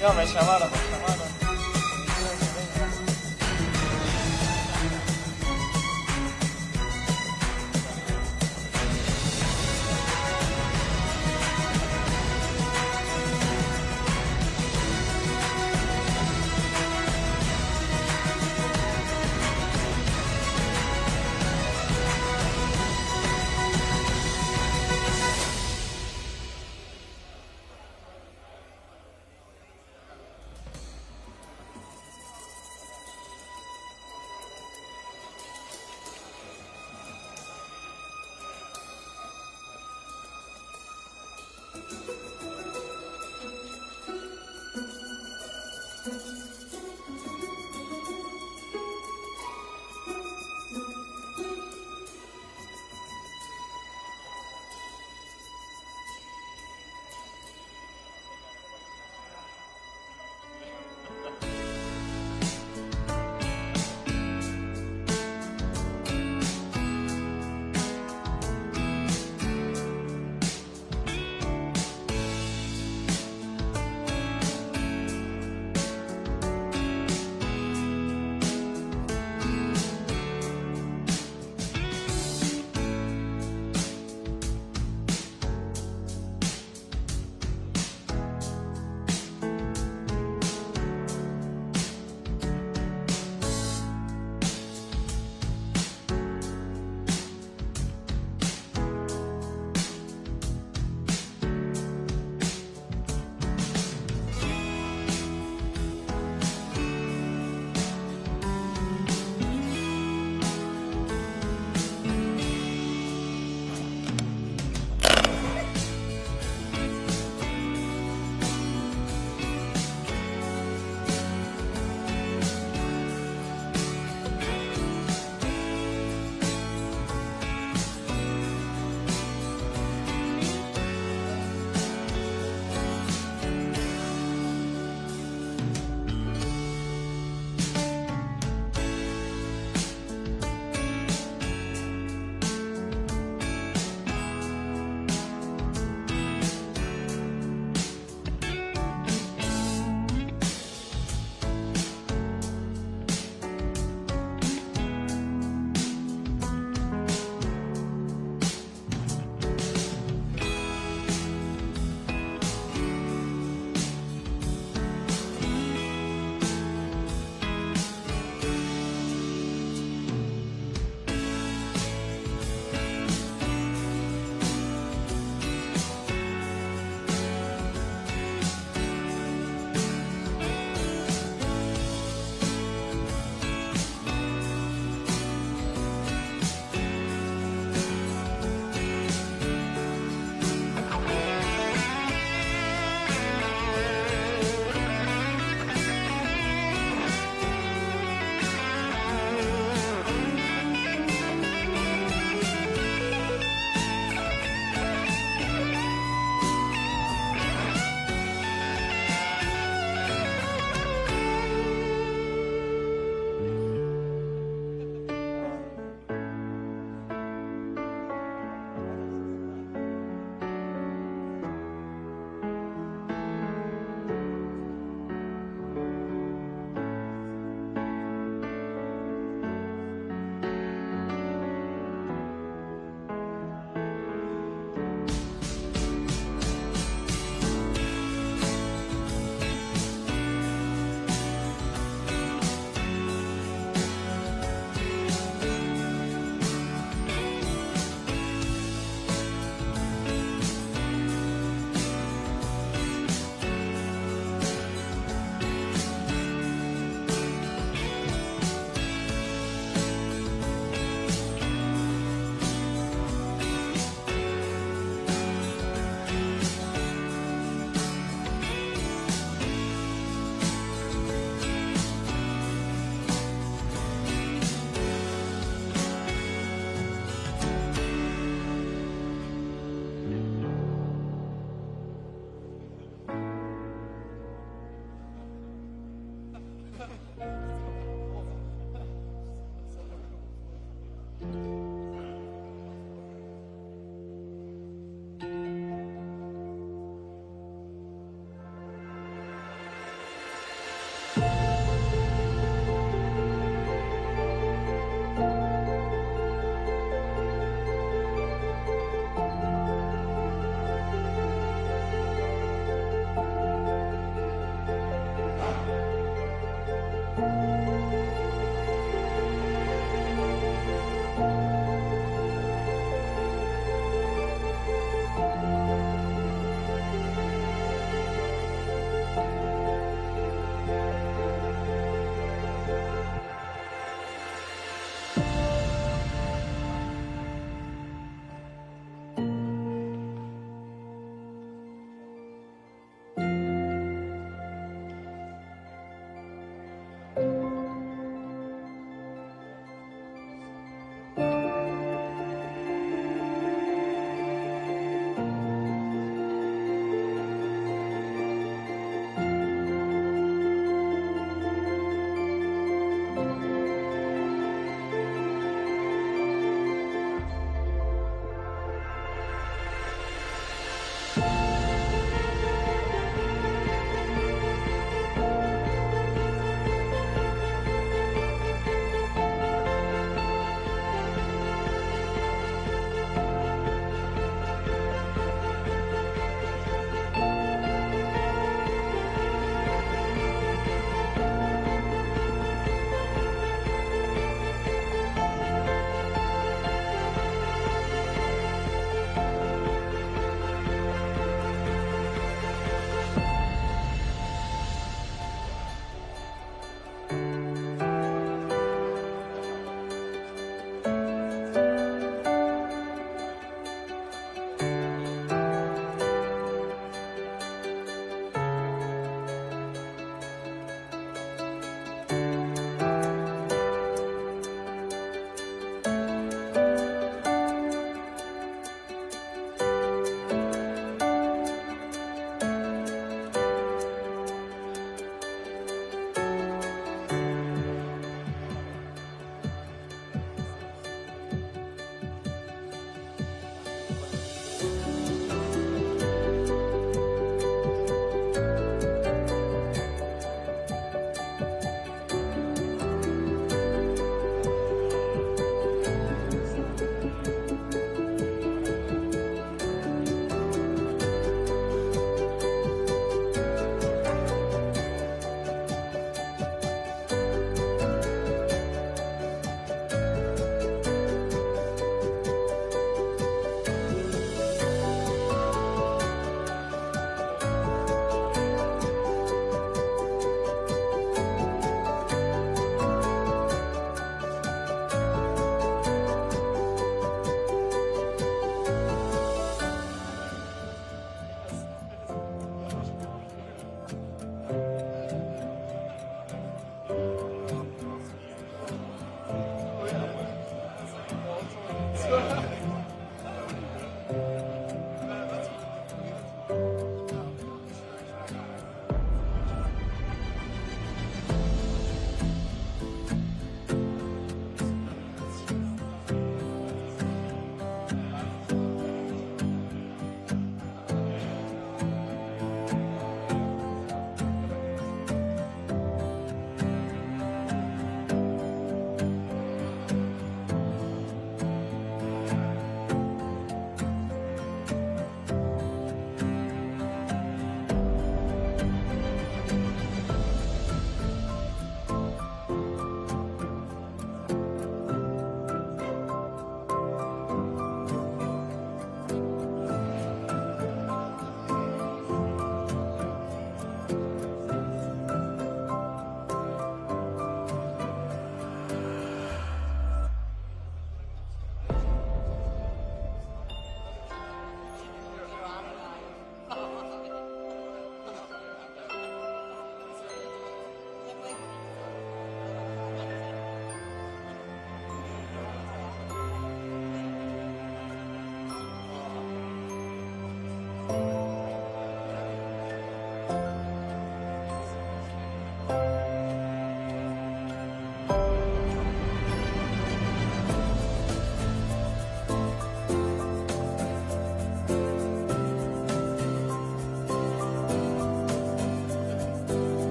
No, me llamaron, me llamaron.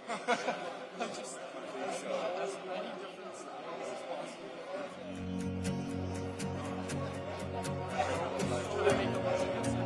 Just as many different styles as possible. Try to make it less against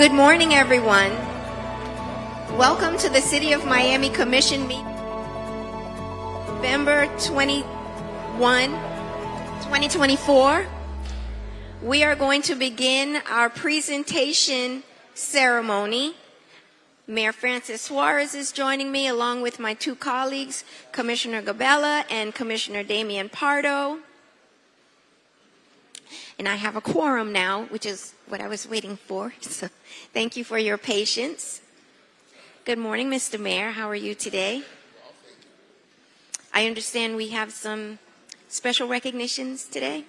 Good morning, everyone. Welcome to the City of Miami Commission meeting, November 21, 2024. We are going to begin our presentation ceremony. Mayor Francis Suarez is joining me along with my two colleagues, Commissioner Gabella and Commissioner Damian Pardo. And I have a quorum now, which is what I was waiting for. So thank you for your patience. Good morning, Mr. Mayor. How are you today? I understand we have some special recognitions today.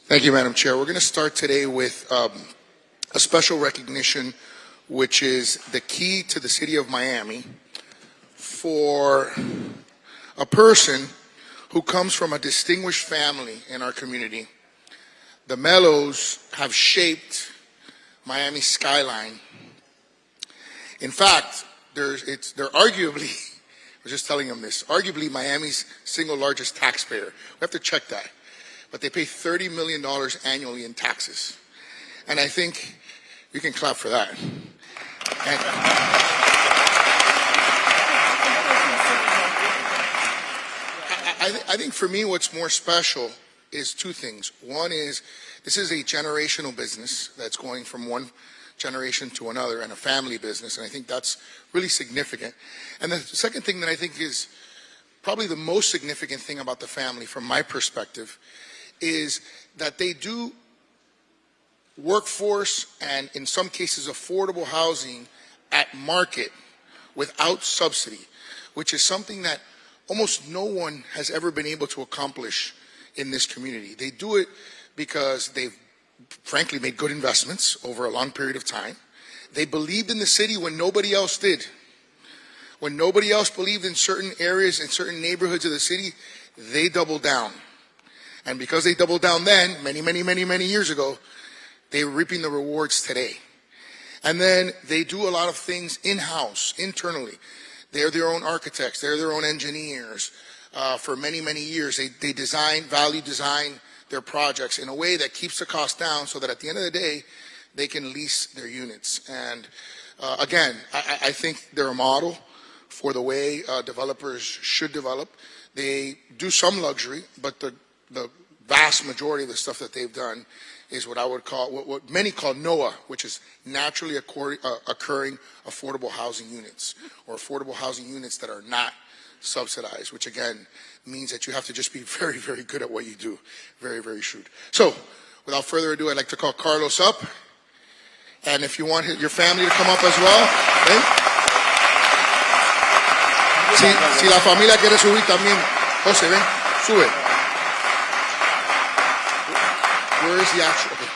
Thank you, Madam Chair. We're going to start today with a special recognition, which is the key to the City of Miami for a person who comes from a distinguished family in our community. The Mellos have shaped Miami's skyline. In fact, they're arguably, I was just telling them this, arguably Miami's single largest taxpayer. We have to check that. But they pay $30 million annually in taxes. And I think you can clap for that. I think for me what's more special is two things. One is this is a generational business that's going from one generation to another, and a family business, and I think that's really significant. And the second thing that I think is probably the most significant thing about the family from my perspective is that they do workforce and in some cases affordable housing at market without subsidy, which is something that almost no one has ever been able to accomplish in this community. They do it because they've frankly made good investments over a long period of time. They believed in the city when nobody else did. When nobody else believed in certain areas and certain neighborhoods of the city, they doubled down. And because they doubled down then, many years ago, they're reaping the rewards today. And then they do a lot of things in-house, internally. They're their own architects, they're their own engineers. For many years, they value design their projects in a way that keeps the cost down so that at the end of the day, they can lease their units. And again, I think they're a model for the way developers should develop. They do some luxury, but the vast majority of the stuff that they've done is what I would call, what many call NOAA, which is naturally occurring affordable housing units, or affordable housing units that are not subsidized, which again means that you have to just be very good at what you do. Very shrewd. So, without further ado, I'd like to call Carlos up. And if you want your family to come up as well, ¿eh? Si la familia quiere subir también, José, ven, sube. Where is the actual? Okay.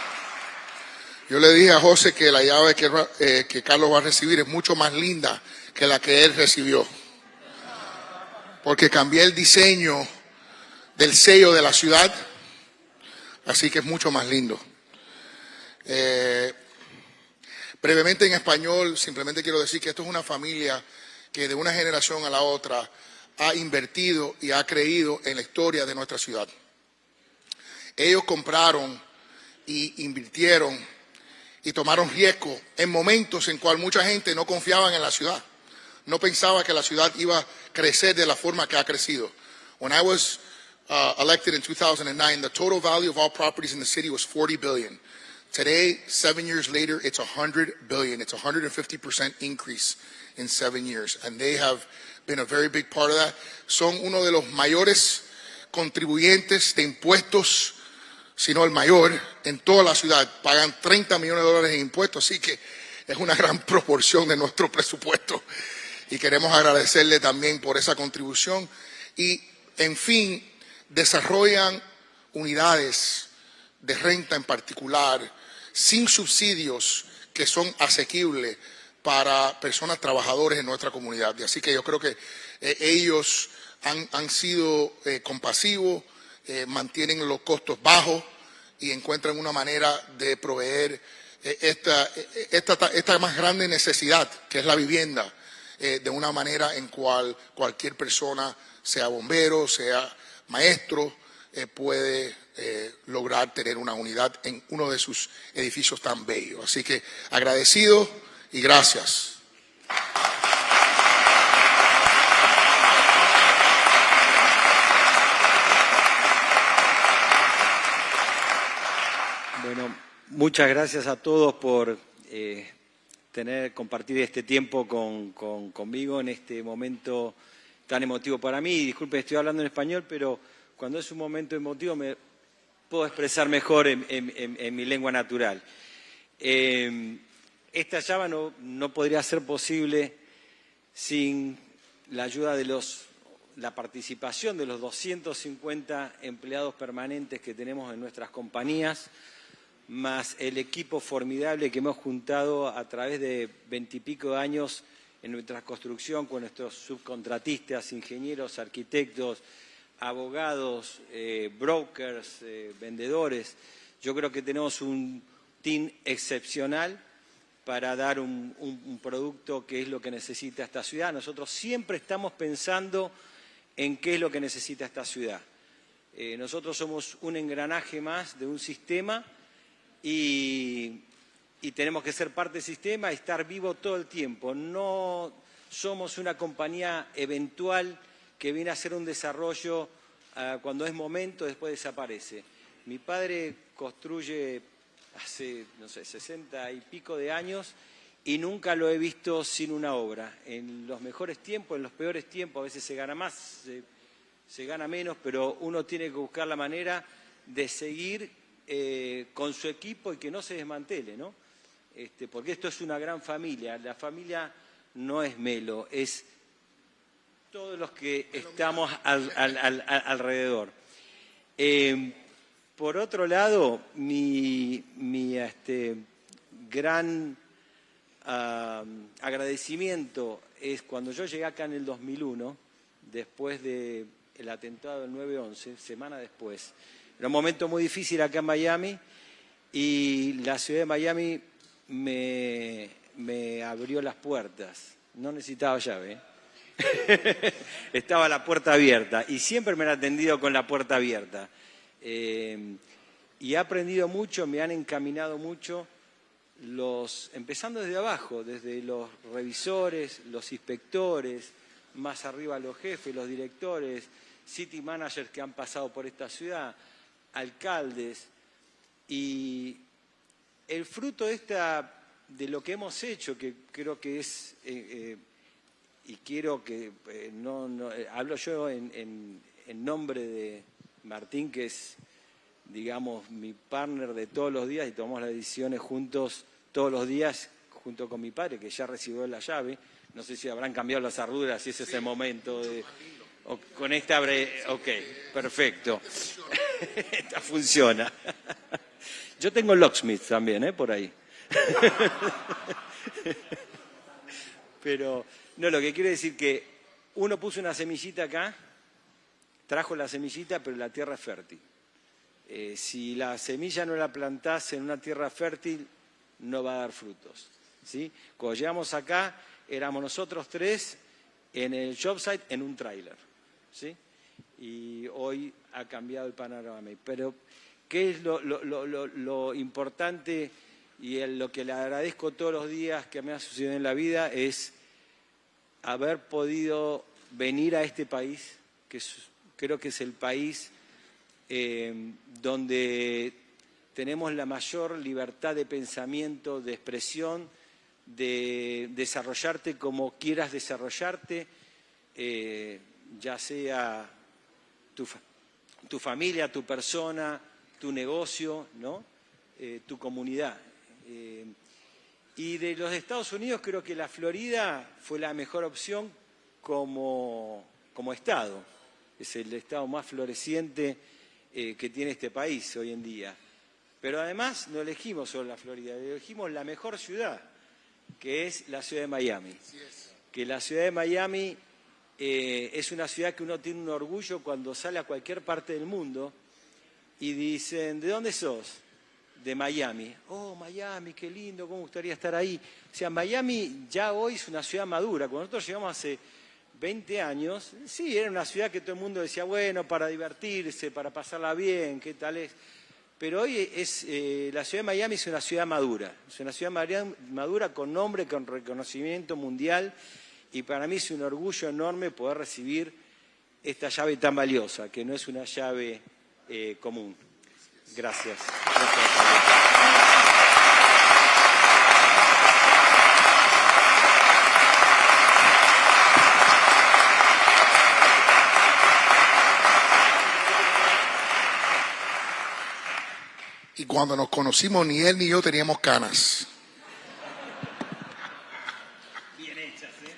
Yo le dije a José que la llave que Carlos va a recibir es mucho más linda que la que él recibió. Porque cambié el diseño del sello de la ciudad, así que es mucho más lindo. Brevemente en español, simplemente quiero decir que esto es una familia que de una generación a la otra ha invertido y ha creído en la historia de nuestra ciudad. Ellos compraron y invirtieron y tomaron riesgo en momentos en cual mucha gente no confiaba en la ciudad. No pensaba que la ciudad iba a crecer de la forma que ha crecido. When I was elected in 2009, the total value of all properties in the city was $40 billion. Today, 7 years later, it's $100 billion. It's a 150% increase in 7 years. And they have been a very big part of that. Son uno de los mayores contribuyentes de impuestos, sino el mayor, en toda la ciudad. Pagan $30 millones en impuestos, así que es una gran proporción de nuestro presupuesto. Y queremos agradecerle también por esa contribución. Y, en fin, desarrollan unidades de renta en particular, sin subsidios, que son asequibles para personas trabajadoras en nuestra comunidad. Y así que yo creo que ellos han sido compasivos, mantienen los costos bajos y encuentran una manera de proveer esta más grande necesidad, que es la vivienda, de una manera en cual cualquier persona, sea bombero, sea maestro, puede lograr tener una unidad en uno de sus edificios tan bellos. Así que agradecido y gracias. Bueno, muchas gracias a todos por compartir este tiempo conmigo en este momento tan emotivo para mí. Disculpe, estoy hablando en español, pero cuando es un momento emotivo me puedo expresar mejor en mi lengua natural. Esta llama no podría ser posible sin la ayuda de la participación de los 250 empleados permanentes que tenemos en nuestras compañías, más el equipo formidable que hemos juntado a través de 20 y pico de años en nuestra construcción con nuestros subcontratistas, ingenieros, arquitectos, abogados, brokers, vendedores. Yo creo que tenemos un team excepcional para dar un producto que es lo que necesita esta ciudad. Nosotros siempre estamos pensando en qué es lo que necesita esta ciudad. Nosotros somos un engranaje más de un sistema y tenemos que ser parte del sistema y estar vivo todo el tiempo. No somos una compañía eventual que viene a hacer un desarrollo cuando es momento, después desaparece. Mi padre construye hace, no sé, 60 y pico de años y nunca lo he visto sin una obra. En los mejores tiempos, en los peores tiempos, a veces se gana más, se gana menos, pero uno tiene que buscar la manera de seguir con su equipo y que no se desmantele, ¿no? Porque esto es una gran familia. La familia no es Melo, es todos los que estamos alrededor. Por otro lado, mi gran agradecimiento es cuando yo llegué acá en el 2001, después del atentado del 9/11, semana después. Era un momento muy difícil acá en Miami y la ciudad de Miami me abrió las puertas. No necesitaba llave, Estaba la puerta abierta y siempre me han atendido con la puerta abierta. Y he aprendido mucho, me han encaminado mucho, empezando desde abajo, desde los revisores, los inspectores, más arriba los jefes, los directores, city managers que han pasado por esta ciudad, alcaldes, y el fruto de lo que hemos hecho, que creo que es, y quiero que, hablo yo en nombre de Martín, que es, digamos, mi partner de todos los días y tomamos las decisiones juntos todos los días, junto con mi padre, que ya recibió la llave. No sé si habrán cambiado las arrugas, si ese es el momento de... Con esta ok, perfecto. Esta funciona. Yo tengo locksmith también, por ahí. Pero, no, lo que quiero decir que uno puso una semillita acá, trajo la semillita, pero la tierra es fértil. Si la semilla no la plantás en una tierra fértil, no va a dar frutos, ¿sí? Cuando llegamos acá, éramos nosotros tres en el job site en un tráiler, ¿sí? Y hoy ha cambiado el panorama. Pero, ¿qué es lo importante y lo que le agradezco todos los días que me ha sucedido en la vida? Es haber podido venir a este país, que creo que es el país donde tenemos la mayor libertad de pensamiento, de expresión, de desarrollarte como quieras desarrollarte, ya sea tu familia, tu persona, tu negocio, ¿no? Tu comunidad. Y de los Estados Unidos creo que la Florida fue la mejor opción como estado. Es el estado más floreciente que tiene este país hoy en día. Pero además no elegimos solo la Florida, elegimos la mejor ciudad, que es la ciudad de Miami. Que la ciudad de Miami es una ciudad que uno tiene un orgullo cuando sale a cualquier parte del mundo y dicen, ¿de dónde sos? De Miami. Oh, Miami, qué lindo, cómo me gustaría estar ahí. O sea, Miami ya hoy es una ciudad madura. Cuando nosotros llegamos hace 20 años, sí, era una ciudad que todo el mundo decía, bueno, para divertirse, para pasarla bien, ¿qué tal es? Pero hoy la ciudad de Miami es una ciudad madura, madura con nombre, con reconocimiento mundial, y para mí es un orgullo enorme poder recibir esta llave tan valiosa, que no es una llave común. Gracias. Y cuando nos conocimos, ni él ni yo teníamos canas. Bien hechas, ¿eh?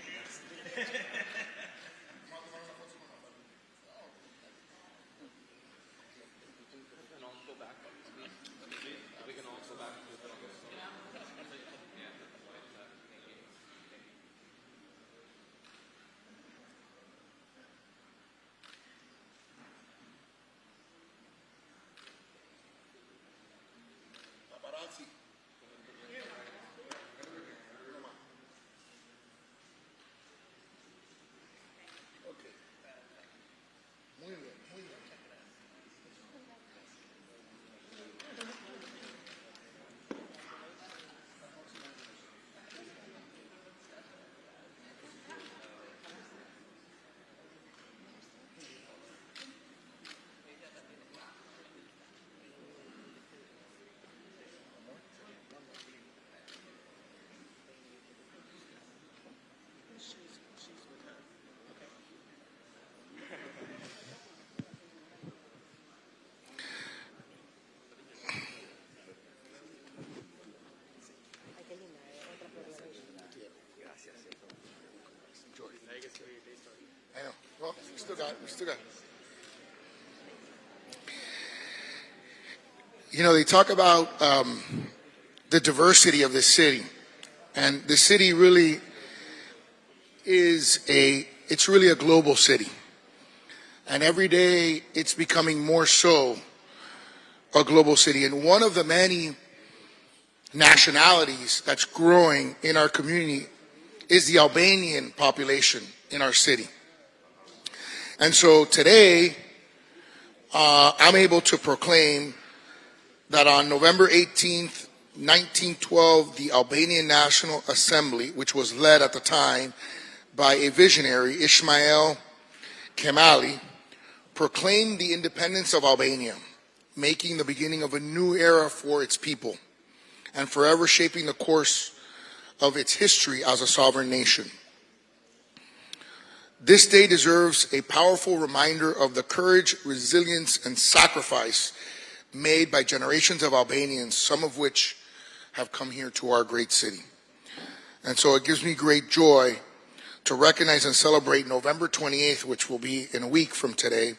I know. Well, we still got it. You know, they talk about the diversity of this city. And the city really it's really a global city. And every day it's becoming more so a global city. And one of the many nationalities that's growing in our community is the Albanian population in our city. And so today, I'm able to proclaim that on November 18th, 1912, the Albanian National Assembly, which was led at the time by a visionary, Ismail Kemali, proclaimed the independence of Albania, making the beginning of a new era for its people and forever shaping the course of its history as a sovereign nation. This day deserves a powerful reminder of the courage, resilience, and sacrifice made by generations of Albanians, some of which have come here to our great city. And so it gives me great joy to recognize and celebrate November 28th, which will be in a week from today,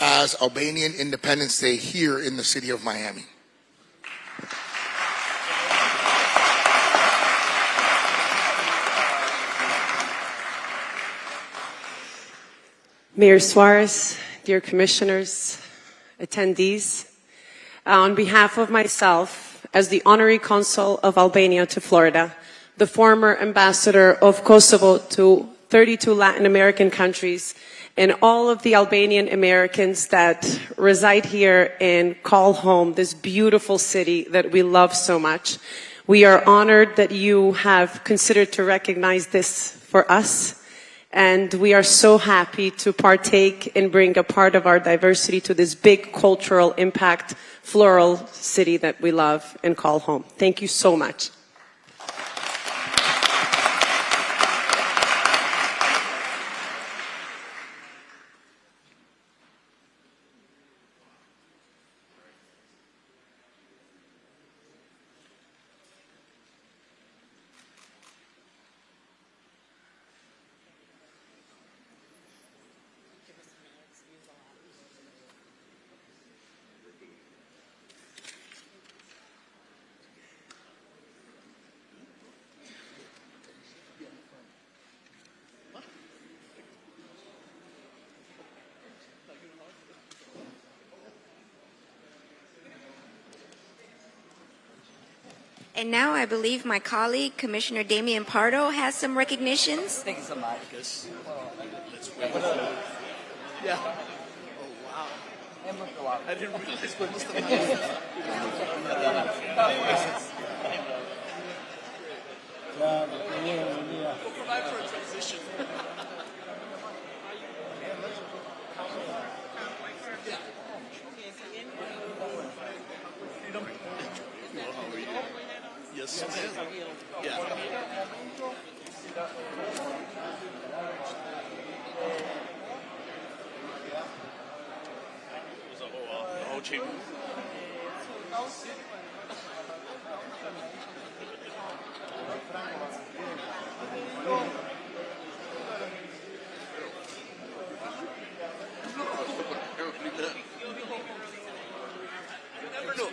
as Albanian Independence Day here in the city of Miami. Mayor Suarez, dear commissioners, attendees, on behalf of myself, as the Honorary Consul of Albania to Florida, the former ambassador of Kosovo to 32 Latin American countries, and all of the Albanian Americans that reside here and call home this beautiful city that we love so much, we are honored that you have considered to recognize this for us. And we are so happy to partake and bring a part of our diversity to this big cultural impact, floral city that we love and call home. Thank you so much. And now I believe my colleague, Commissioner Damian Pardo, has some recognitions. Thank you so much. Yeah. Oh, wow. I didn't realize what was the matter. We'll provide for a transition. Yes, ma'am. Yeah. The whole chamber. You never know.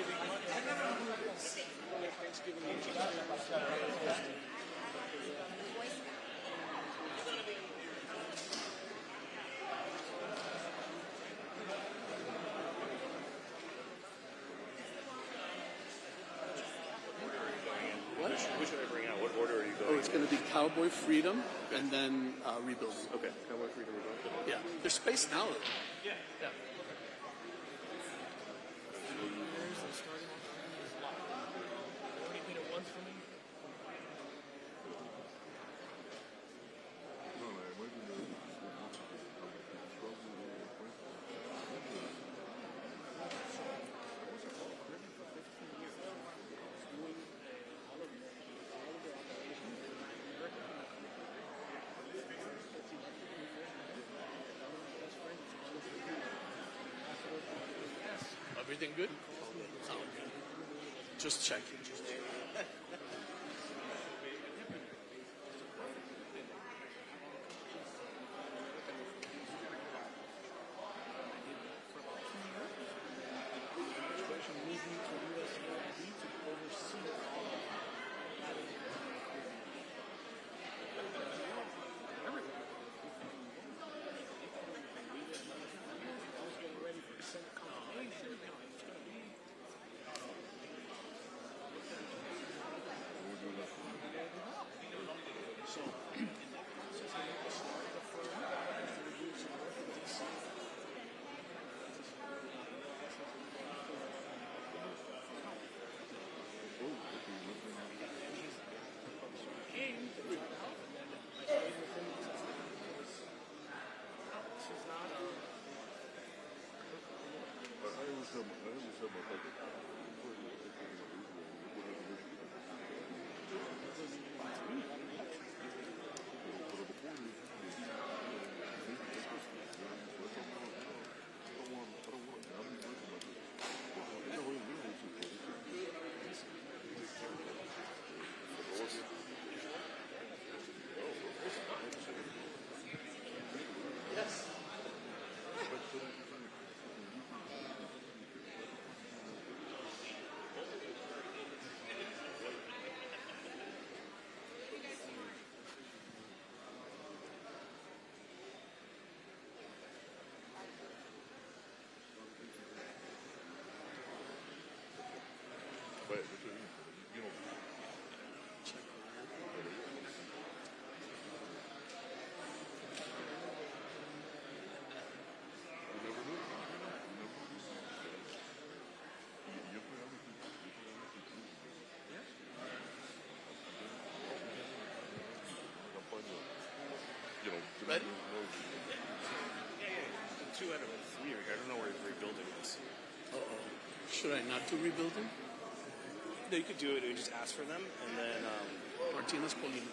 Which should I bring out? What order are you Oh, going? it's going to be Cowboy Freedom and then Rebuilding. Okay, Cowboy Freedom Rebuilding. Yeah. There's space now. Yeah. Everything good? Sound good. Just checking. Ready? Two out of three. I don't know where the rebuilding is. Uh-oh. Should I not do rebuilding? No, you could do it. You just ask for them, and then Martinez Polino.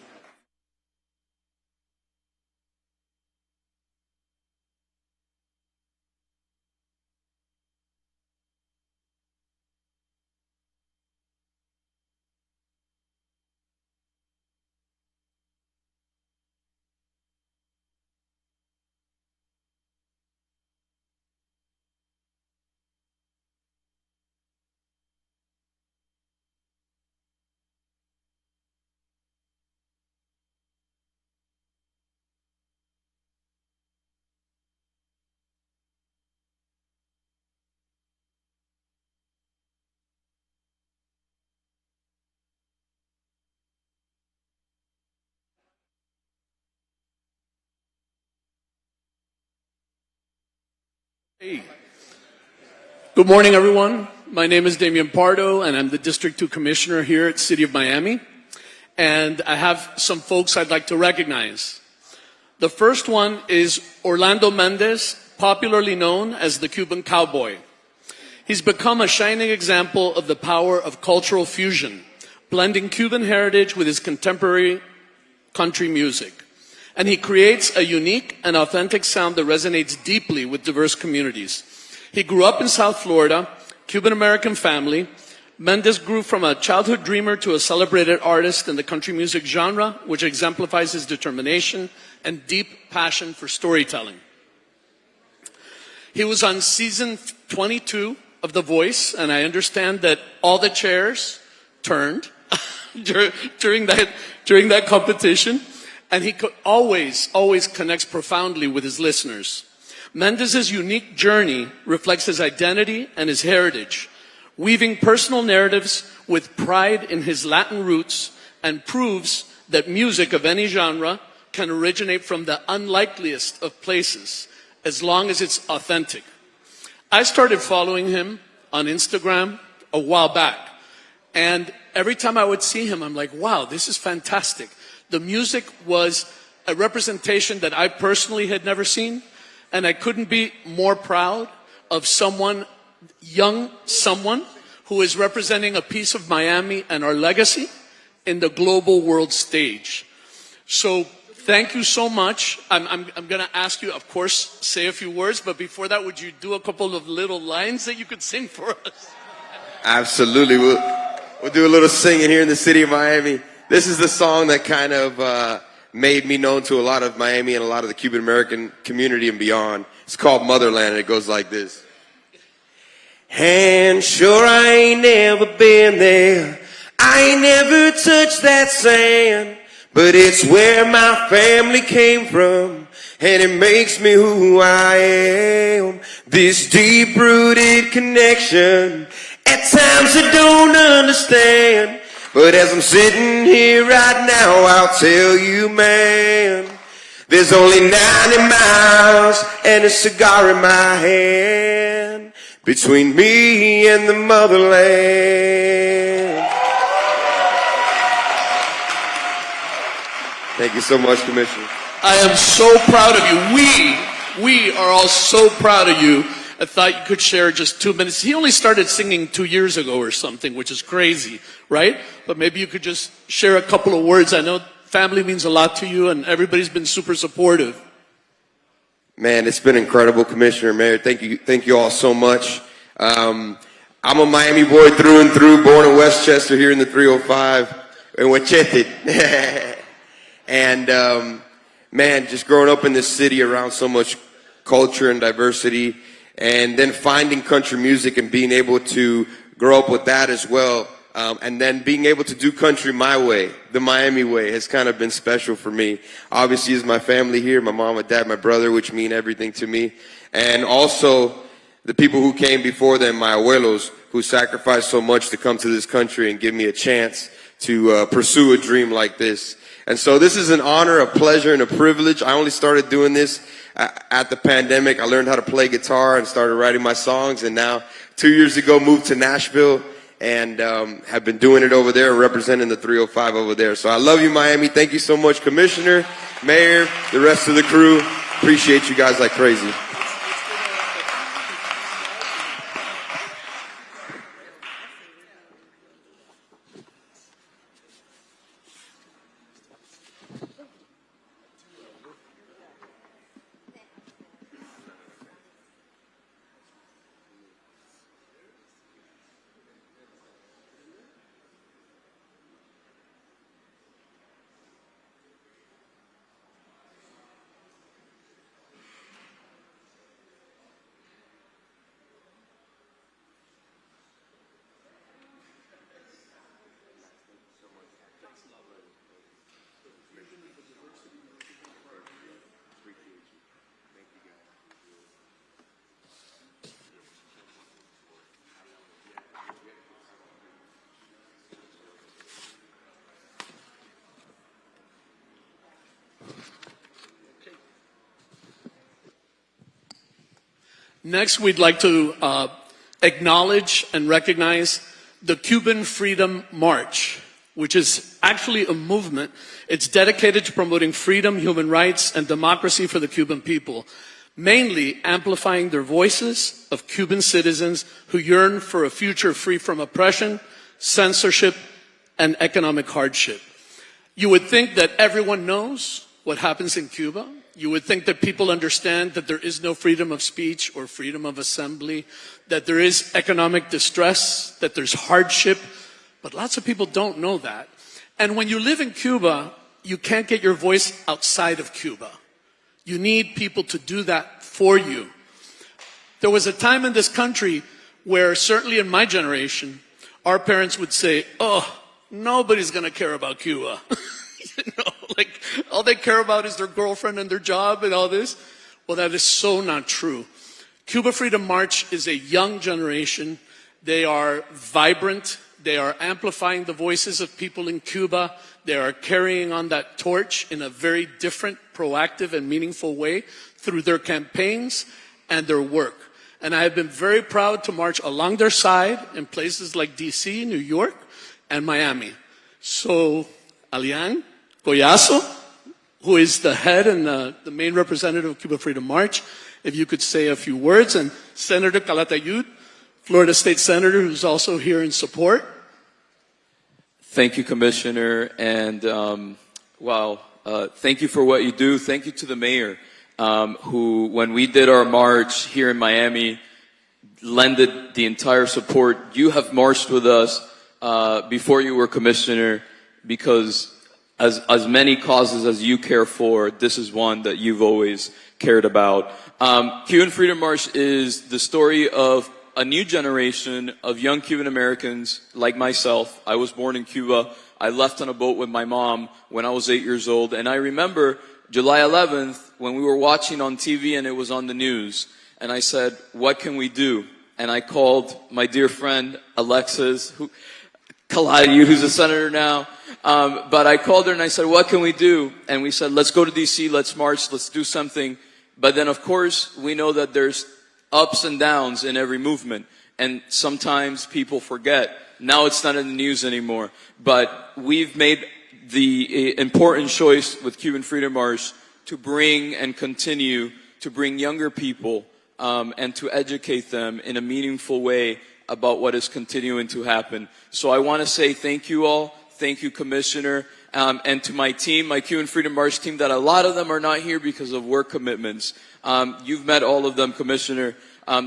Hey. Good morning, everyone. My name is Damian Pardo, and I'm the District 2 Commissioner here at City of Miami. And I have some folks I'd like to recognize. The first one is Orlando Mendez, popularly known as the Cuban Cowboy. He's become a shining example of the power of cultural fusion, blending Cuban heritage with his contemporary country music. And he creates a unique and authentic sound that resonates deeply with diverse communities. He grew up in South Florida, Cuban-American family. Mendez grew from a childhood dreamer to a celebrated artist in the country music genre, which exemplifies his determination and deep passion for storytelling. He was on season 22 of The Voice, and I understand that all the chairs turned during that competition. And he always connects profoundly with his listeners. Mendez's unique journey reflects his identity and his heritage, weaving personal narratives with pride in his Latin roots, and proves that music of any genre can originate from the unlikeliest of places, as long as it's authentic. I started following him on Instagram a while back, and every time I would see him, I'm like, wow, this is fantastic. The music was a representation that I personally had never seen, and I couldn't be more proud of someone who is representing a piece of Miami and our legacy in the global world stage. So thank you so much. I'm going to ask you, of course, say a few words, but before that, would you do a couple of little lines that you could sing for us? Absolutely. We'll do a little singing here in the city of Miami. This is the song that kind of made me known to a lot of Miami and a lot of the Cuban American community and beyond. It's called Motherland, and it goes like this. And sure, I ain't never been there. I ain't never touched that sand. But it's where my family came from, and it makes me who I am. This deep-rooted connection, at times I don't understand. But as I'm sitting here right now, I'll tell you, man, there's only 90 miles and a cigar in my hand between me and the motherland. Thank you so much, Commissioner. I am so proud of you. We are all so proud of you. I thought you could share just 2 minutes. He only started singing 2 years ago or something, which is crazy, right? But maybe you could just share a couple of words. I know family means a lot to you, and everybody's been super supportive. Man, it's been incredible, Commissioner, Mayor. Thank you all so much. I'm a Miami boy through and through, born in Westchester here in the 305, in Wachete. And man, just growing up in this city around so much culture and diversity, and then finding country music and being able to grow up with that as well, and then being able to do country my way, the Miami way, has kind of been special for me. Obviously, is my family here, my mom, my dad, my brother, which mean everything to me, and also the people who came before them, my abuelos, who sacrificed so much to come to this country and give me a chance to pursue a dream like this. And so this is an honor, a pleasure, and a privilege. I only started doing this at the pandemic. I learned how to play guitar and started writing my songs, and now 2 years ago moved to Nashville and have been doing it over there, representing the 305 over there. So I love you, Miami. Thank you so much, Commissioner, Mayor, the rest of the crew. Appreciate you guys like crazy. Next, we'd like to acknowledge and recognize the Cuban Freedom March, which is actually a movement. It's dedicated to promoting freedom, human rights, and democracy for the Cuban people, mainly amplifying their voices of Cuban citizens who yearn for a future free from oppression, censorship, and economic hardship. You would think that everyone knows what happens in Cuba. You would think that people understand that there is no freedom of speech or freedom of assembly, that there is economic distress, that there's hardship, but lots of people don't know that. And when you live in Cuba, you can't get your voice outside of Cuba. You need people to do that for you. There was a time in this country where, certainly in my generation, our parents would say, oh, nobody's going to care about Cuba. You know, like all they care about is their girlfriend and their job and all this. Well, that is so not true. Cuba Freedom March is a young generation. They are vibrant. They are amplifying the voices of people in Cuba. They are carrying on that torch in a very different, proactive, and meaningful way through their campaigns and their work. And I have been very proud to march along their side in places like DC, New York, and Miami. So, Alian Collazo, who is the head and the main representative of Cuba Freedom March, if you could say a few words, and Senator Calatayud, Florida State Senator, who's also here in support. Thank you, Commissioner, and thank you for what you do. Thank you to the mayor, who, when we did our march here in Miami, lended the entire support. You have marched with us before you were Commissioner, because as many causes as you care for, this is one that you've always cared about. Cuban Freedom March is the story of a new generation of young Cuban Americans like myself. I was born in Cuba. I left on a boat with my mom when I was 8 years old. And I remember July 11th when we were watching on TV and it was on the news. And I said, what can we do? And I called my dear friend Alexis Calatayud, who's a senator now. But I called her and I said, what can we do? And we said, let's go to DC, let's march, let's do something. But then, of course, we know that there's ups and downs in every movement. And sometimes people forget. Now it's not in the news anymore. But we've made the important choice with Cuban Freedom March to bring and continue to bring younger people and to educate them in a meaningful way about what is continuing to happen. So I want to say thank you all. Thank you, Commissioner. And to my team, my Cuban Freedom March team, that a lot of them are not here because of work commitments. You've met all of them, Commissioner.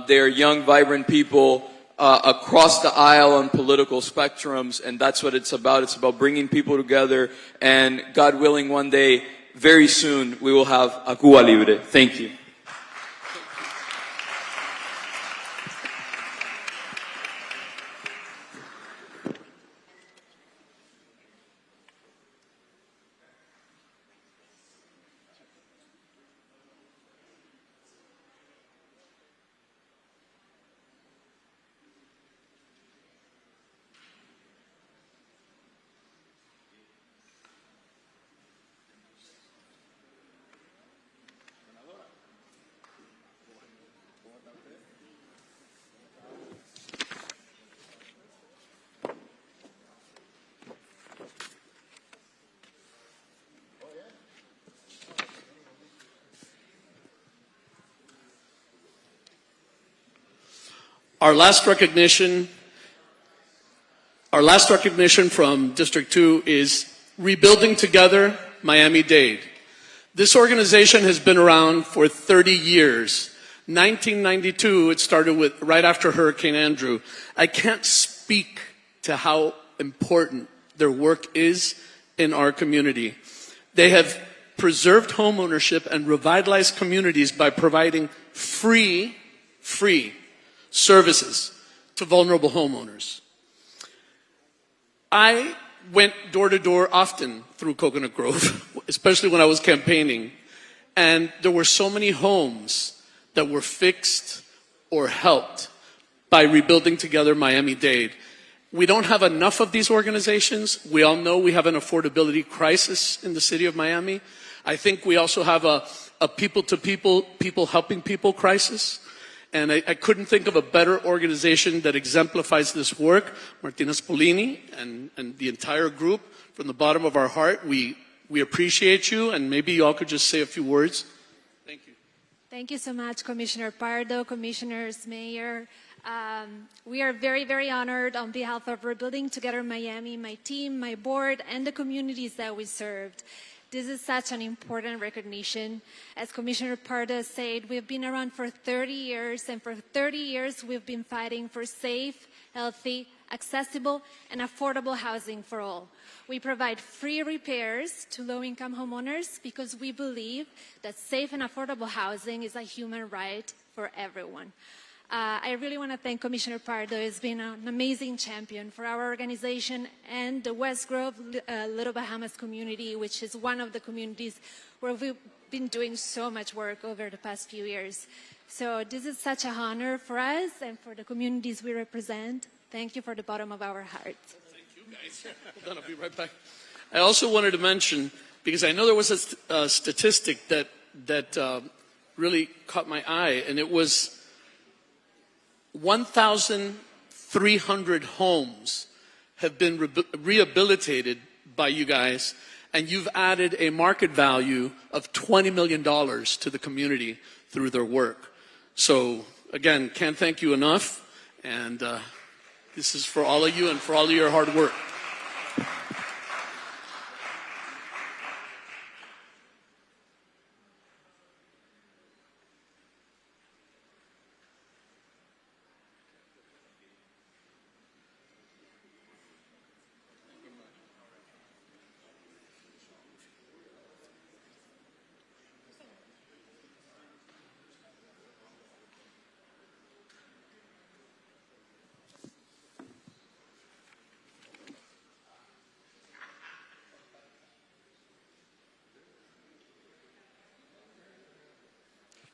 They are young, vibrant people across the aisle on political spectrums, and that's what it's about. It's about bringing people together, and God willing, one day, very soon, we will have a Cuba Libre. Thank you. Our last recognition from District 2 is Rebuilding Together Miami-Dade. This organization has been around for 30 years. 1992, it started with right after Hurricane Andrew. I can't speak to how important their work is in our community. They have preserved homeownership and revitalized communities by providing free services to vulnerable homeowners. I went door to door often through Coconut Grove, especially when I was campaigning, and there were so many homes that were fixed or helped by Rebuilding Together Miami-Dade. We don't have enough of these organizations. We all know we have an affordability crisis in the city of Miami. I think we also have a people-to-people, people helping people crisis. And I couldn't think of a better organization that exemplifies this work. Martinez Polini and the entire group, from the bottom of our heart, we appreciate you, and maybe you all could just say a few words. Thank you. Thank you so much, Commissioner Pardo, Commissioners, Mayor. We are very, very honored on behalf of Rebuilding Together Miami, my team, my board, and the communities that we served. This is such an important recognition. As Commissioner Pardo said, we've been around for 30 years, and for 30 years we've been fighting for safe, healthy, accessible, and affordable housing for all. We provide free repairs to low-income homeowners because we believe that safe and affordable housing is a human right for everyone. I really want to thank Commissioner Pardo. He's been an amazing champion for our organization and the West Grove Little Bahamas community, which is one of the communities where we've been doing so much work over the past few years. So this is such an honor for us and for the communities we represent. Thank you from the bottom of our hearts. Thank you, guys. Hold on, I'll be right back. I also wanted to mention, because I know there was a statistic that really caught my eye, and it was 1,300 homes have been rehabilitated by you guys, and you've added a market value of $20 million to the community through their work. So, again, can't thank you enough, and this is for all of you and for all of your hard work.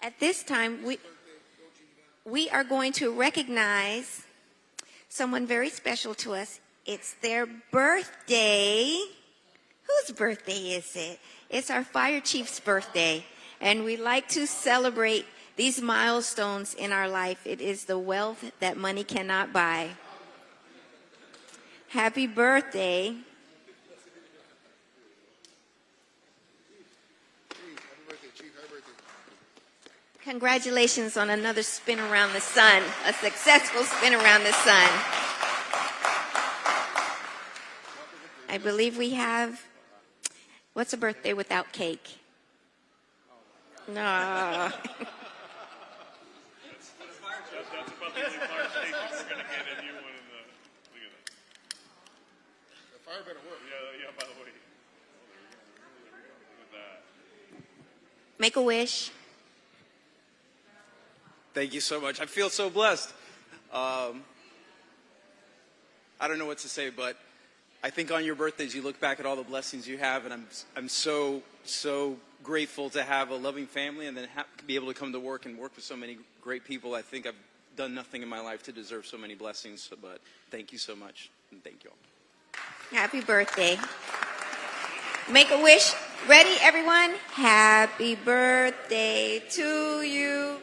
At this time, we are going to recognize someone very special to us. It's their birthday. Whose birthday is it? It's our fire chief's birthday, and we like to celebrate these milestones in our life. It is the wealth that money cannot buy. Happy birthday. Congratulations on another spin around the sun, a successful spin around the sun. I believe we have, what's a birthday without cake? No. That's about the only fire station we're going to get a new one in the, look at that. The fire better work. Yeah, by the way. Look at that. Make a wish. Thank you so much. I feel so blessed. I don't know what to say, but I think on your birthdays you look back at all the blessings you have, and I'm so grateful to have a loving family and then be able to come to work and work with so many great people. I think I've done nothing in my life to deserve so many blessings, but thank you so much, and thank you all. Happy birthday. Make a wish. Ready, everyone? Happy birthday to you.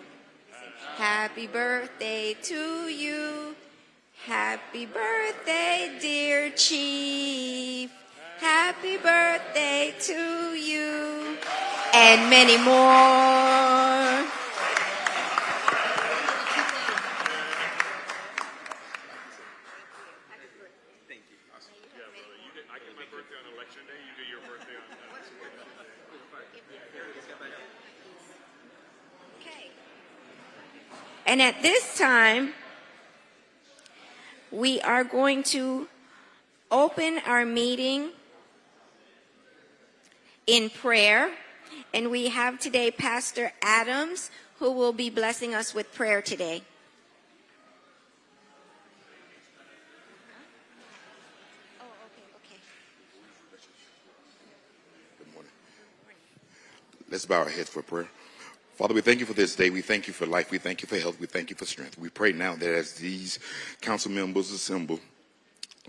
Happy birthday to you. Happy birthday, dear Chief. Happy birthday to you. And many more. Thank you. Awesome. Yeah, brother. I get my birthday on election day. You get your birthday on Okay. And at this time, we are going to open our meeting in prayer. And we have today Pastor Adams, who will be blessing us with prayer today. Good morning. Let's bow our heads for prayer. Father, we thank you for this day. We thank you for life. We thank you for health. We thank you for strength. We pray now that as these council members assemble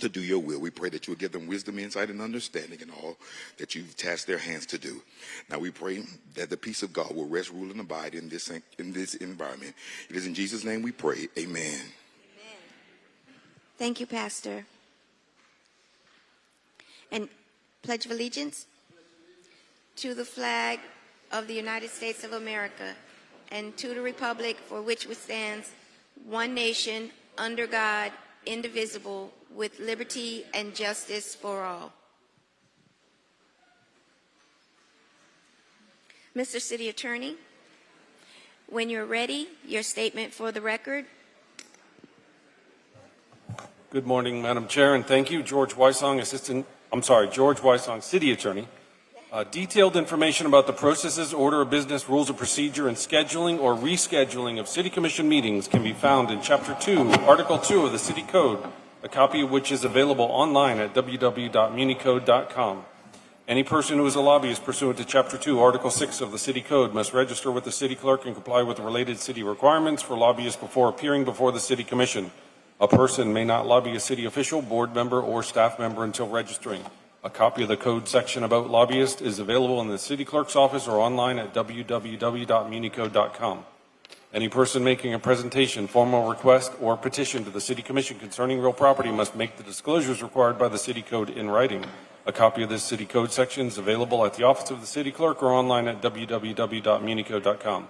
to do your will. We pray that you will give them wisdom, insight, and understanding in all that you've tasked their hands to do. Now we pray that the peace of God will rest, rule, and abide in this environment. It is in Jesus' name we pray. Amen. Thank you, Pastor. And Pledge of Allegiance to the flag of the United States of America and to the republic for which it stands, one nation, under God, indivisible, with liberty and justice for all. Mr. City Attorney, when you're ready, your statement for the record. Good morning, Madam Chair, and thank you. George Wysong, City Attorney. Detailed information about the processes, order of business, rules of procedure, and scheduling or rescheduling of City Commission meetings can be found in Chapter 2, Article 2 of the City Code, a copy of which is available online at www.municode.com. Any person who is a lobbyist pursuant to Chapter 2, Article 6 of the City Code must register with the City Clerk and comply with the related city requirements for lobbyists before appearing before the City Commission. A person may not lobby a city official, board member, or staff member until registering. A copy of the code section about lobbyists is available in the City Clerk's office or online at www.municode.com. Any person making a presentation, formal request, or petition to the City Commission concerning real property must make the disclosures required by the City Code in writing. A copy of this City Code section is available at the office of the City Clerk or online at www.municode.com.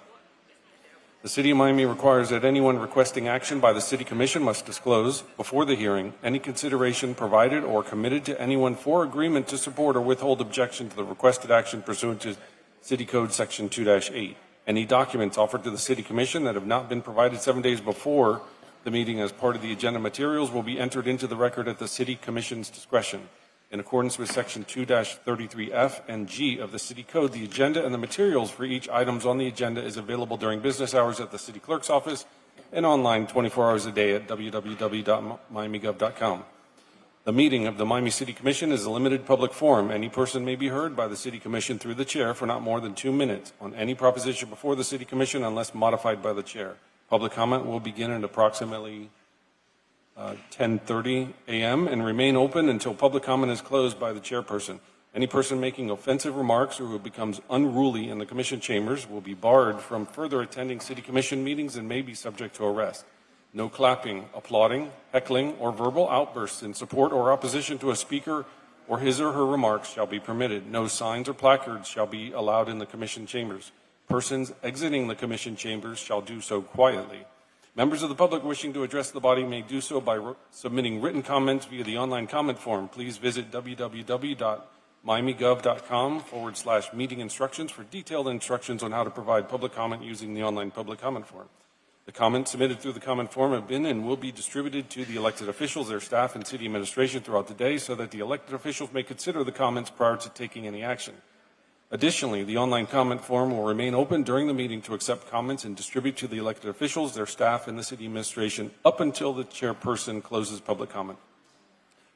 The City of Miami requires that anyone requesting action by the City Commission must disclose, before the hearing, any consideration provided or committed to anyone for agreement to support or withhold objection to the requested action pursuant to City Code Section 2-8. Any documents offered to the City Commission that have not been provided 7 days before the meeting as part of the agenda materials will be entered into the record at the City Commission's discretion. In accordance with Section 2-33F and G of the City Code, the agenda and the materials for each items on the agenda is available during business hours at the City Clerk's office and online 24 hours a day at www.miamigov.com. The meeting of the Miami City Commission is a limited public forum. Any person may be heard by the City Commission through the chair for not more than 2 minutes on any proposition before the City Commission unless modified by the chair. Public comment will begin at approximately 10:30 a.m. and remain open until public comment is closed by the chairperson. Any person making offensive remarks or who becomes unruly in the commission chambers will be barred from further attending City Commission meetings and may be subject to arrest. No clapping, applauding, heckling, or verbal outbursts in support or opposition to a speaker or his or her remarks shall be permitted. No signs or placards shall be allowed in the commission chambers. Persons exiting the commission chambers shall do so quietly. Members of the public wishing to address the body may do so by submitting written comments via the online comment form. Please visit www.miamigov.com/meeting instructions for detailed instructions on how to provide public comment using the online public comment form. The comments submitted through the comment form have been and will be distributed to the elected officials, their staff, and city administration throughout the day so that the elected officials may consider the comments prior to taking any action. Additionally, the online comment form will remain open during the meeting to accept comments and distribute to the elected officials, their staff, and the city administration up until the chairperson closes public comment.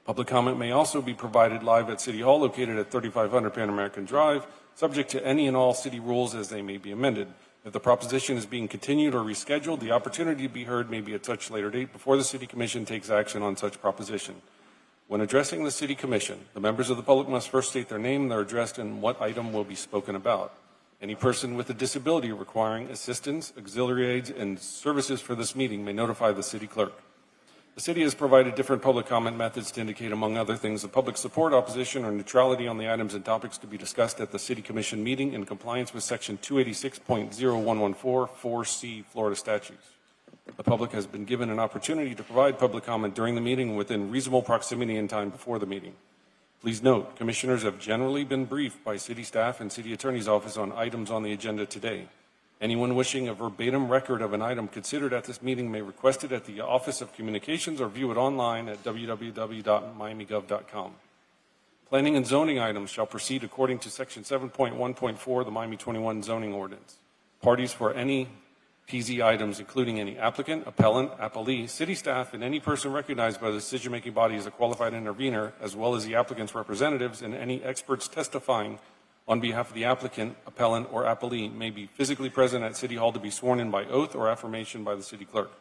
Public comment may also be provided live at City Hall, located at 3500 Pan American Drive, subject to any and all city rules as they may be amended. If the proposition is being continued or rescheduled, the opportunity to be heard may be at such later date before the City Commission takes action on such proposition. When addressing the City Commission, the members of the public must first state their name, their address, and what item will be spoken about. Any person with a disability requiring assistance, auxiliary aids, and services for this meeting may notify the City Clerk. The City has provided different public comment methods to indicate, among other things, the public support, opposition, or neutrality on the items and topics to be discussed at the City Commission meeting in compliance with Section 286.0114 4C Florida statutes. The public has been given an opportunity to provide public comment during the meeting within reasonable proximity and time before the meeting. Please note, commissioners have generally been briefed by city staff and city attorney's office on items on the agenda today. Anyone wishing a verbatim record of an item considered at this meeting may request it at the Office of Communications or view it online at www.miamigov.com. Planning and zoning items shall proceed according to Section 7.1.4 of the Miami 21 zoning ordinance. Parties for any PZ items, including any applicant, appellant, appellee, city staff, and any person recognized by the decision-making body as a qualified intervener, as well as the applicant's representatives and any experts testifying on behalf of the applicant, appellant, or appellee may be physically present at City Hall to be sworn in by oath or affirmation by the City Clerk.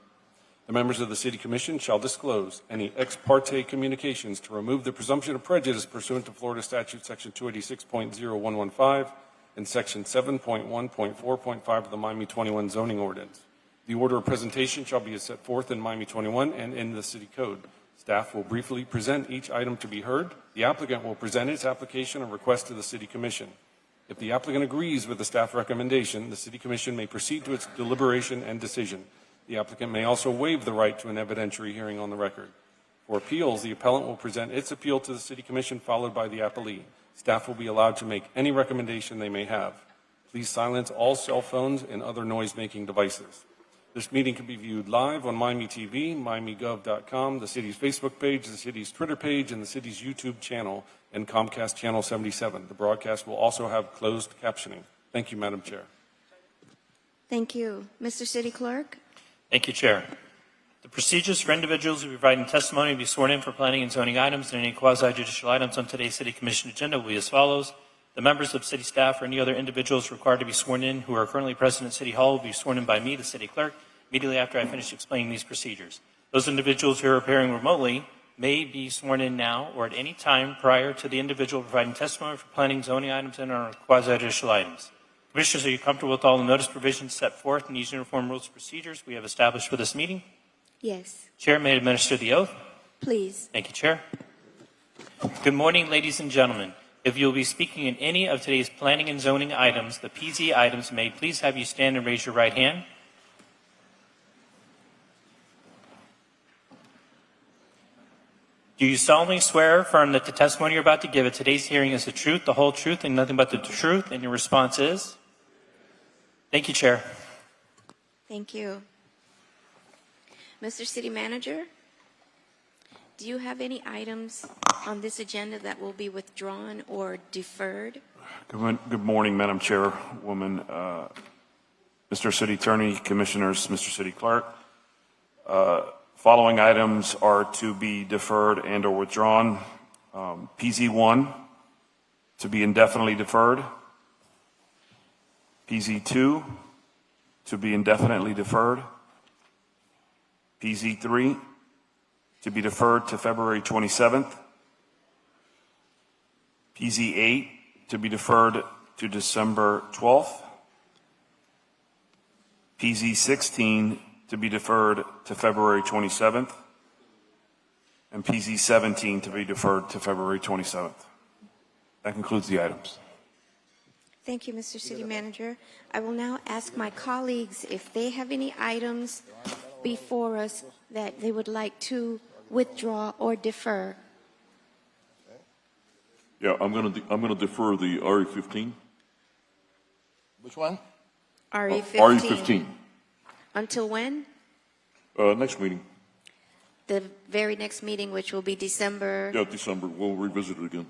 The members of the City Commission shall disclose any ex parte communications to remove the presumption of prejudice pursuant to Florida Statute Section 286.0115 and Section 7.1.4.5 of the Miami 21 zoning ordinance. The order of presentation shall be as set forth in Miami 21 and in the City Code. Staff will briefly present each item to be heard. The applicant will present its application and request to the City Commission. If the applicant agrees with the staff recommendation, the City Commission may proceed to its deliberation and decision. The applicant may also waive the right to an evidentiary hearing on the record. For appeals, the appellant will present its appeal to the City Commission, followed by the appellee. Staff will be allowed to make any recommendation they may have. Please silence all cell phones and other noise-making devices. This meeting can be viewed live on Miami TV, MiamiGov.com, the city's Facebook page, the city's Twitter page, and the city's YouTube channel, and Comcast Channel 77. The broadcast will also have closed captioning. Thank you, Madam Chair. Thank you. Mr. City Clerk? Thank you, Chair. The procedures for individuals who are providing testimony to be sworn in for planning and zoning items and any quasi-judicial items on today's City Commission agenda will be as follows. The members of City staff or any other individuals required to be sworn in who are currently present at City Hall will be sworn in by me, the City Clerk, immediately after I finish explaining these procedures. Those individuals who are appearing remotely may be sworn in now or at any time prior to the individual providing testimony for planning, zoning items, and or quasi-judicial items. Commissioners, are you comfortable with all the notice provisions set forth in these uniform rules and procedures we have established for this meeting? Yes. Chair may administer the oath. Please. Thank you, Chair. Good morning, ladies and gentlemen. If you will be speaking in any of today's planning and zoning items, the PZ items, may I please have you stand and raise your right hand. Do you solemnly swear or affirm that the testimony you're about to give at today's hearing is the truth, the whole truth, and nothing but the truth? And your response is? Thank you, Chair. Thank you. Mr. City Manager, do you have any items on this agenda that will be withdrawn or deferred? Good morning, Madam Chairwoman, Mr. City Attorney, Commissioners, Mr. City Clerk. Following items are to be deferred and or withdrawn. PZ1 to be indefinitely deferred. PZ2 to be indefinitely deferred. PZ3 to be deferred to February 27th. PZ8 to be deferred to December 12th. PZ16 to be deferred to February 27th. And PZ17 to be deferred to February 27th. That concludes the items. Thank you, Mr. City Manager. I will now ask my colleagues if they have any items before us that they would like to withdraw or defer. Yeah, I'm gonna defer the RE15. Which one? RE15. RE15. Until when? Next meeting. The very next meeting, which will be December. Yeah, December. We'll revisit it again.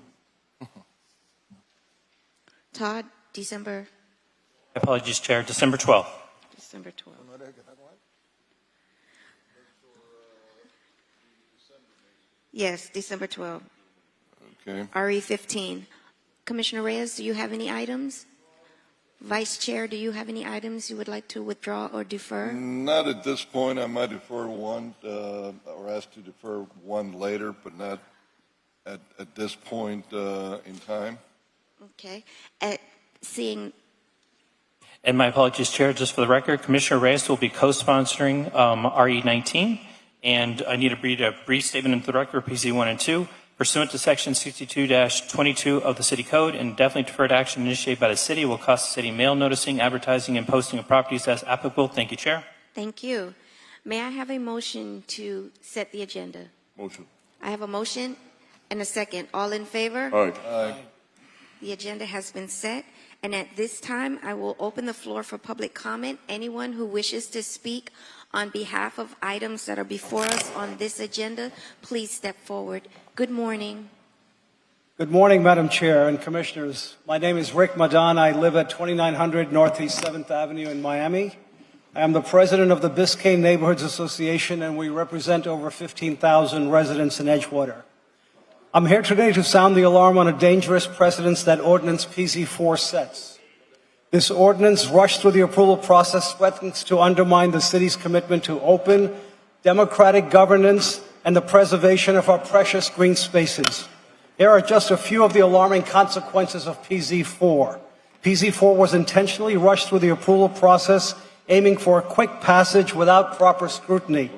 Todd, December. Apologies, Chair. December 12th. December 12th. Yes, December 12th. Okay. RE15. Commissioner Reyes, do you have any items? Vice Chair, do you have any items you would like to withdraw or defer? Not at this point. I might defer one or ask to defer one later, but not at this point in time. Okay. Seeing. And my apologies, Chair, just for the record, Commissioner Reyes will be co-sponsoring RE19. And I need to read a brief statement into the record, PZ1 and 2. Pursuant to Section 62-22 of the City Code, indefinitely deferred action initiated by the City will cost the City mail noticing, advertising, and posting of properties as applicable. Thank you, Chair. Thank you. May I have a motion to set the agenda? Motion. I have a motion and a second. All in favor? Aye. Aye. The agenda has been set. And at this time, I will open the floor for public comment. Anyone who wishes to speak on behalf of items that are before us on this agenda, please step forward. Good morning. Good morning, Madam Chair and Commissioners. My name is Rick Madan. I live at 2900 Northeast 7th Avenue in Miami. I am the president of the Biscayne Neighborhoods Association, and we represent over 15,000 residents in Edgewater. I'm here today to sound the alarm on a dangerous precedent that Ordinance PZ4 sets. This ordinance, rushed through the approval process, threatens to undermine the city's commitment to open, democratic governance, and the preservation of our precious green spaces. Here are just a few of the alarming consequences of PZ4. PZ4 was intentionally rushed through the approval process, aiming for a quick passage without proper scrutiny.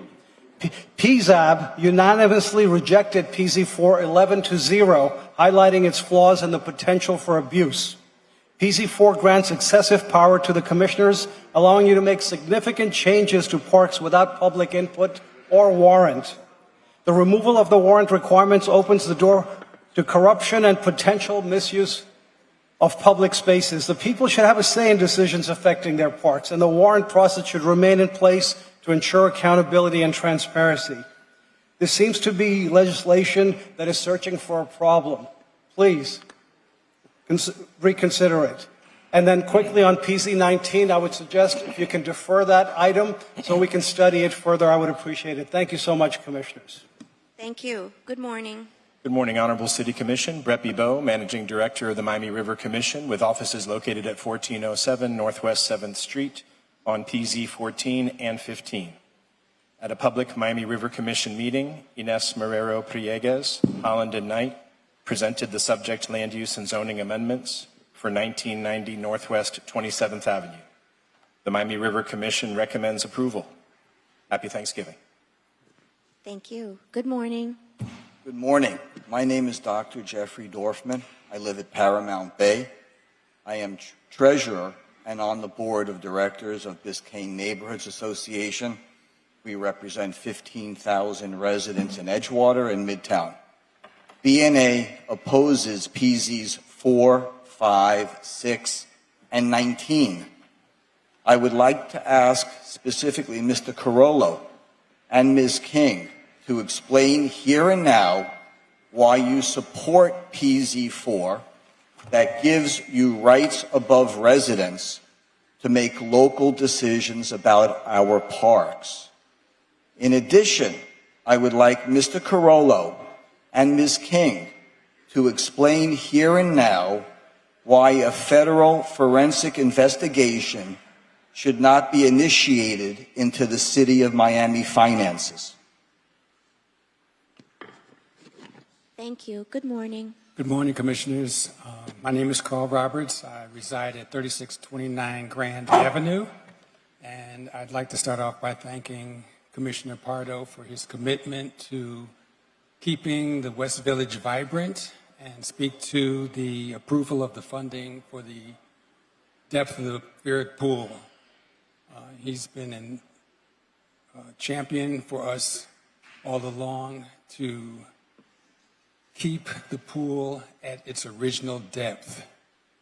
PZAB unanimously rejected PZ4 11-0, highlighting its flaws and the potential for abuse. PZ4 grants excessive power to the commissioners, allowing you to make significant changes to parks without public input or warrant. The removal of the warrant requirements opens the door to corruption and potential misuse of public spaces. The people should have a say in decisions affecting their parks, and the warrant process should remain in place to ensure accountability and transparency. This seems to be legislation that is searching for a problem. Please reconsider it. And then quickly on PZ19, I would suggest if you can defer that item so we can study it further, I would appreciate it. Thank you so much, Commissioners. Thank you. Good morning. Good morning, Honorable City Commission. Brett Bebeau, Managing Director of the Miami River Commission, with offices located at 1407 Northwest 7th Street on PZ 14 and 15. At a public Miami River Commission meeting, Ines Marrero Priegues, Holland and Knight, presented the subject land use and zoning amendments for 1990 Northwest 27th Avenue. The Miami River Commission recommends approval. Happy Thanksgiving. Thank you. Good morning. Good morning. My name is Dr. Jeffrey Dorfman. I live at Paramount Bay. I am treasurer and on the board of directors of Biscayne Neighborhoods Association. We represent 15,000 residents in Edgewater and Midtown. BNA opposes PZs 4, 5, 6, and 19. I would like to ask specifically Mr. Carollo and Ms. King to explain here and now why you support PZ4 that gives you rights above residents to make local decisions about our parks. In addition, I would like Mr. Carollo and Ms. King to explain here and now why a federal forensic investigation should not be initiated into the City of Miami finances. Thank you. Good morning. Good morning, Commissioners. My name is Carl Roberts. I reside at 3629 Grand Avenue, and I'd like to start off by thanking Commissioner Pardo for his commitment to keeping the West Village vibrant and speak to the approval of the funding for the depth of the Spirit Pool. He's been a champion for us all along to keep the pool at its original depth.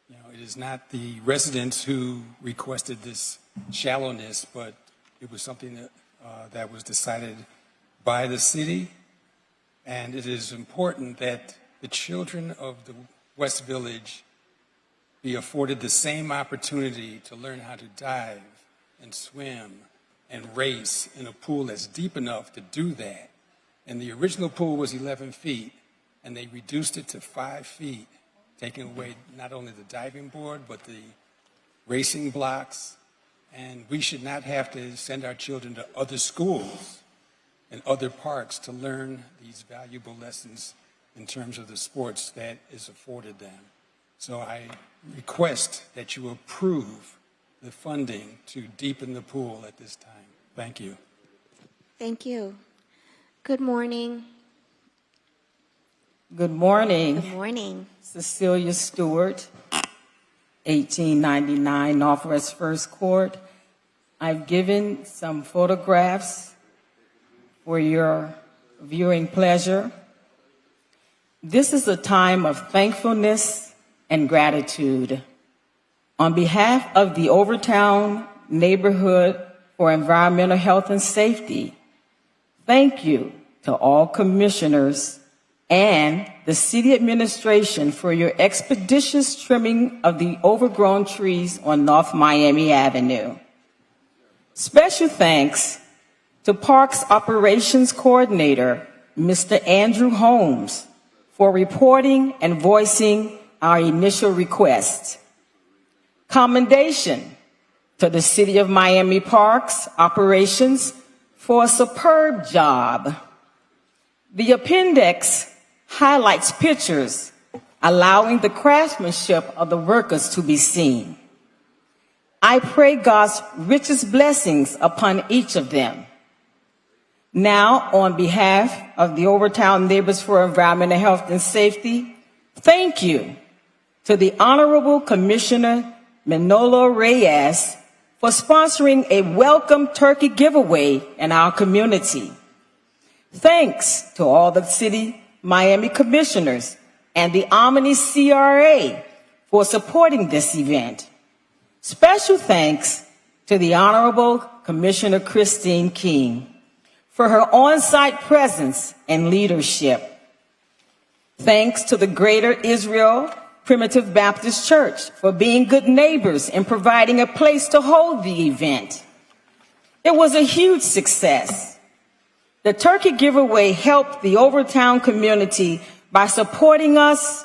You know, it is not the residents who requested this shallowness, but it was something that was decided by the city. And it is important that the children of the West Village be afforded the same opportunity to learn how to dive and swim and race in a pool that's deep enough to do that. And the original pool was 11 feet, and they reduced it to 5 feet, taking away not only the diving board, but the racing blocks. And we should not have to send our children to other schools and other parks to learn these valuable lessons in terms of the sports that is afforded them. So I request that you approve the funding to deepen the pool at this time. Thank you. Thank you. Good morning. Good morning. Good morning. Cecilia Stewart, 1899 Northwest First Court. I've given some photographs for your viewing pleasure. This is a time of thankfulness and gratitude. On behalf of the Overtown Neighborhood for Environmental Health and Safety, thank you to all commissioners and the city administration for your expeditious trimming of the overgrown trees on North Miami Avenue. Special thanks to Parks Operations Coordinator, Mr. Andrew Holmes, for reporting and voicing our initial request. Commendation to the City of Miami Parks Operations for a superb job. The appendix highlights pictures, allowing the craftsmanship of the workers to be seen. I pray God's richest blessings upon each of them. Now, on behalf of the Overtown Neighbors for Environmental Health and Safety, thank you to the Honorable Commissioner Manolo Reyes for sponsoring a welcome turkey giveaway in our community. Thanks to all the City Miami Commissioners and the Omni CRA for supporting this event. Special thanks to the Honorable Commissioner Christine King for her on-site presence and leadership. Thanks to the Greater Israel Primitive Baptist Church for being good neighbors and providing a place to hold the event. It was a huge success. The turkey giveaway helped the Overtown community by supporting us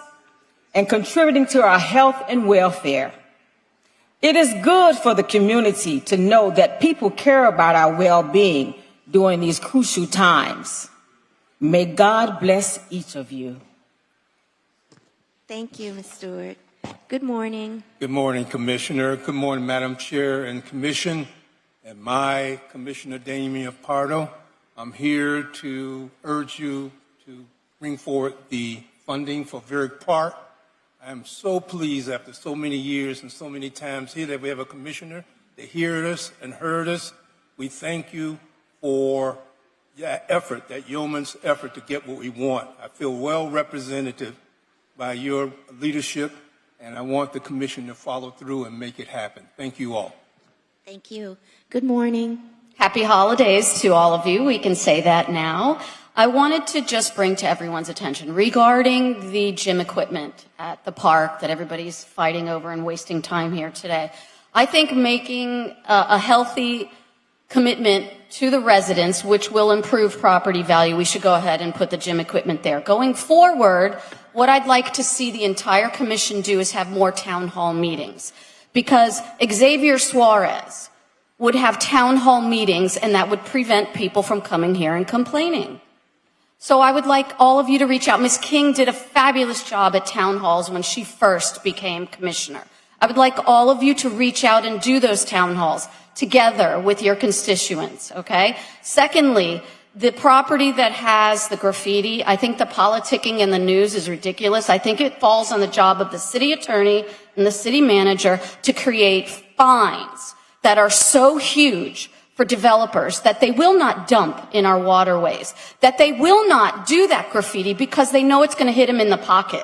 and contributing to our health and welfare. It is good for the community to know that people care about our well-being during these crucial times. May God bless each of you. Thank you, Ms. Stewart. Good morning. Good morning, Commissioner. Good morning, Madam Chair and Commission. And my Commissioner Damian Pardo, I'm here to urge you to bring forward the funding for Varick Park. I am so pleased after so many years and so many times here that we have a commissioner that heard us and heard us. We thank you for that effort, that yeoman's effort to get what we want. I feel well represented by your leadership, and I want the commission to follow through and make it happen. Thank you all. Thank you. Good morning. Happy holidays to all of you. We can say that now. I wanted to just bring to everyone's attention regarding the gym equipment at the park that everybody's fighting over and wasting time here today. I think making a healthy commitment to the residents, which will improve property value, we should go ahead and put the gym equipment there. Going forward, what I'd like to see the entire commission do is have more town hall meetings, because Xavier Suarez would have town hall meetings, and that would prevent people from coming here and complaining. So I would like all of you to reach out. Ms. King did a fabulous job at town halls when she first became commissioner. I would like all of you to reach out and do those town halls together with your constituents, okay? Secondly, the property that has the graffiti, I think the politicking in the news is ridiculous. I think it falls on the job of the city attorney and the city manager to create fines that are so huge for developers that they will not dump in our waterways, that they will not do that graffiti because they know it's going to hit them in the pocket.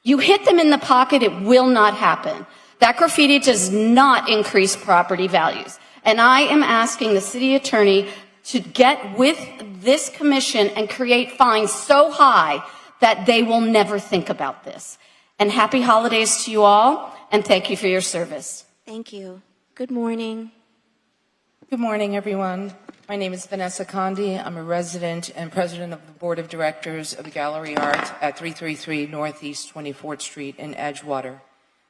You hit them in the pocket, it will not happen. That graffiti does not increase property values. And I am asking the city attorney to get with this commission and create fines so high that they will never think about this. And happy holidays to you all, and thank you for your service. Thank you. Good morning. Good morning, everyone. My name is Vanessa Condi. I'm a resident and president of the board of directors of the Gallery Art at 333 Northeast 24th Street in Edgewater.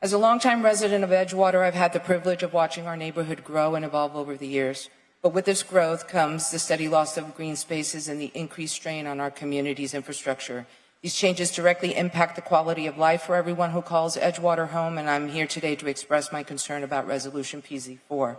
As a longtime resident of Edgewater, I've had the privilege of watching our neighborhood grow and evolve over the years. But with this growth comes the steady loss of green spaces and the increased strain on our community's infrastructure. These changes directly impact the quality of life for everyone who calls Edgewater home, and I'm here today to express my concern about Resolution PZ4.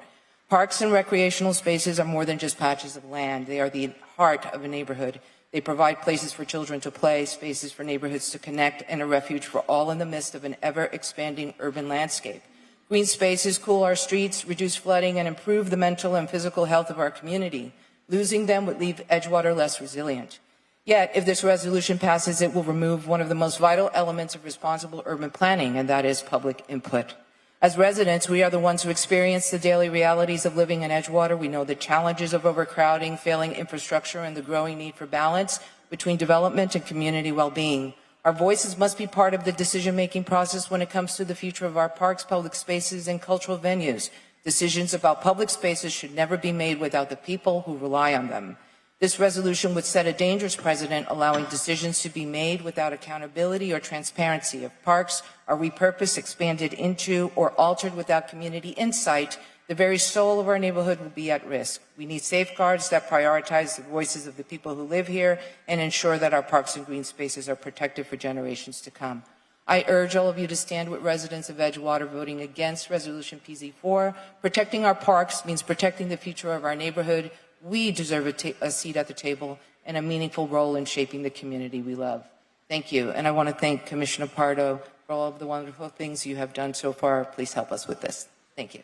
Parks and recreational spaces are more than just patches of land. They are the heart of a neighborhood. They provide places for children to play, spaces for neighborhoods to connect, and a refuge for all in the midst of an ever-expanding urban landscape. Green spaces cool our streets, reduce flooding, and improve the mental and physical health of our community. Losing them would leave Edgewater less resilient. Yet, if this resolution passes, it will remove one of the most vital elements of responsible urban planning, and that is public input. As residents, we are the ones who experience the daily realities of living in Edgewater. We know the challenges of overcrowding, failing infrastructure, and the growing need for balance between development and community well-being. Our voices must be part of the decision-making process when it comes to the future of our parks, public spaces, and cultural venues. Decisions about public spaces should never be made without the people who rely on them. This resolution would set a dangerous precedent, allowing decisions to be made without accountability or transparency. If parks are repurposed, expanded into, or altered without community insight, the very soul of our neighborhood will be at risk. We need safeguards that prioritize the voices of the people who live here and ensure that our parks and green spaces are protected for generations to come. I urge all of you to stand with residents of Edgewater voting against Resolution PZ4. Protecting our parks means protecting the future of our neighborhood. We deserve a seat at the table and a meaningful role in shaping the community we love. Thank you. And I want to thank Commissioner Pardo for all of the wonderful things you have done so far. Please help us with this. Thank you.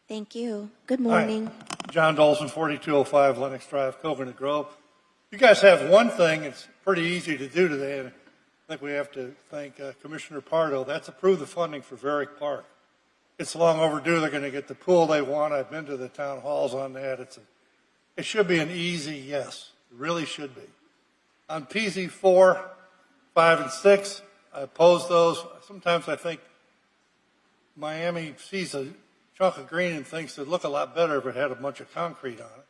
Thank you. Good morning. Hi. John Dolson, 4205 Lennox Drive, Coconut Grove. You guys have one thing it's pretty easy to do today, and I think we have to thank Commissioner Pardo. That's approve the funding for Varick Park. It's long overdue. They're going to get the pool they want. I've been to the town halls on that. It should be an easy yes. It really should be. On PZ 4, 5, and 6, I oppose those. Sometimes I think Miami sees a chunk of green and thinks it'd look a lot better if it had a bunch of concrete on it.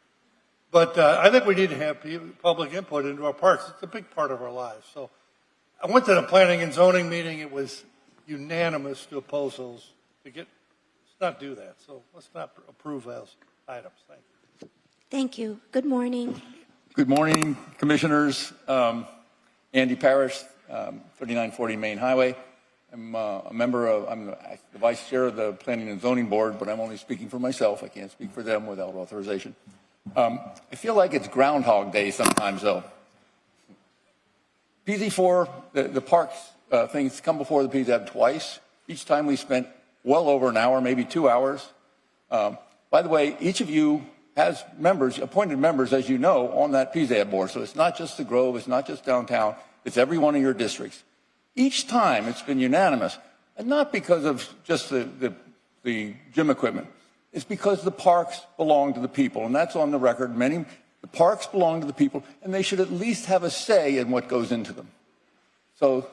But I think we need to have public input into our parks. It's a big part of our lives. So I went to the planning and zoning meeting. It was unanimous to oppose those. Let's not do that. So let's not approve those items. Thank you. Thank you. Good morning. Good morning, Commissioners. Andy Parrish, 3940 Main Highway. I'm I'm the Vice Chair of the Planning and Zoning Board, but I'm only speaking for myself. I can't speak for them without authorization. I feel like it's Groundhog Day sometimes, though. PZ4, the parks things come before the PZAB twice. Each time we spent well over an hour, maybe 2 hours. By the way, each of you has members, appointed members, as you know, on that PZAB board. So it's not just the Grove, it's not just downtown, it's every one of your districts. Each time it's been unanimous, and not because of just the gym equipment. It's because the parks belong to the people, and that's on the record. The parks belong to the people, and they should at least have a say in what goes into them. So,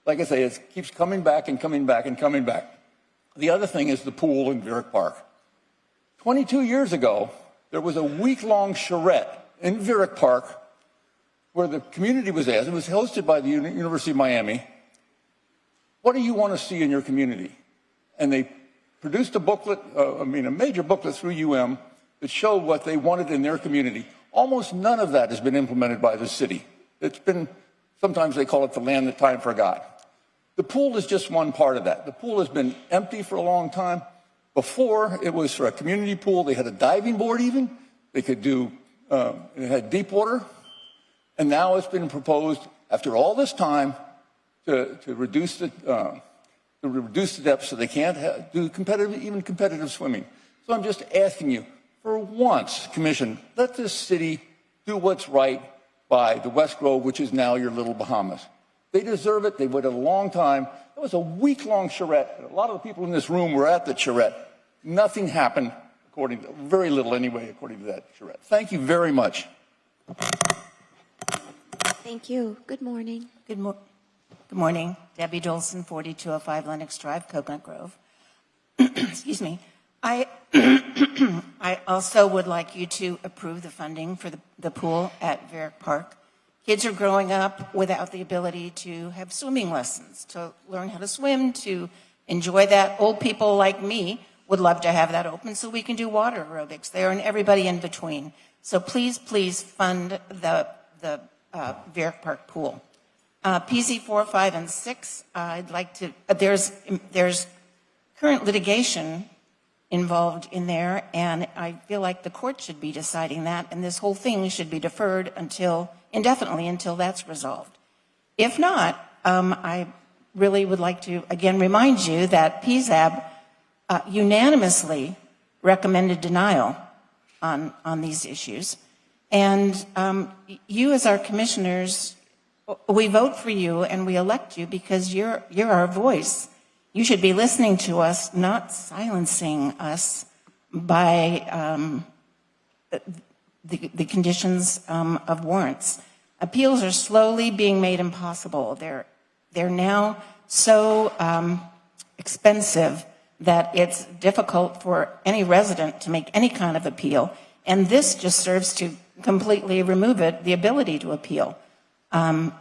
like I say, it keeps coming back and coming back and coming back. The other thing is the pool in Varick Park. 22 years ago, there was a week-long charrette in Varick Park where the community was asked. It was hosted by the University of Miami. What do you want to see in your community? And they produced a booklet, a major booklet through UM that showed what they wanted in their community. Almost none of that has been implemented by the city. It's been, sometimes they call it the land that time forgot. The pool is just one part of that. The pool has been empty for a long time. Before, it was for a community pool. They had a diving board even. They could do, it had deep water. And now it's been proposed, after all this time, to reduce the depth so they can't do competitive swimming. So I'm just asking you, for once, Commission, let this city do what's right by the West Grove, which is now your little Bahamas. They deserve it. They waited a long time. It was a week-long charrette. A lot of the people in this room were at the charrette. Nothing happened, very little anyway, according to that charrette. Thank you very much. Thank you. Good morning. Good morning. Debbie Dolson, 4205 Lennox Drive, Coconut Grove. Excuse me. I also would like you to approve the funding for the pool at Varick Park. Kids are growing up without the ability to have swimming lessons, to learn how to swim, to enjoy that. Old people like me would love to have that open so we can do water aerobics there and everybody in between. So please, please fund the Varick Park pool. PZ 4, 5, and 6, I'd like to, there's current litigation involved in there, and I feel like the court should be deciding that, and this whole thing should be deferred indefinitely until that's resolved. If not, I really would like to again remind you that PZAB unanimously recommended denial on these issues. And you as our commissioners, we vote for you and we elect you because you're our voice. You should be listening to us, not silencing us by the conditions of warrants. Appeals are slowly being made impossible. They're now so expensive that it's difficult for any resident to make any kind of appeal. And this just serves to completely remove the ability to appeal.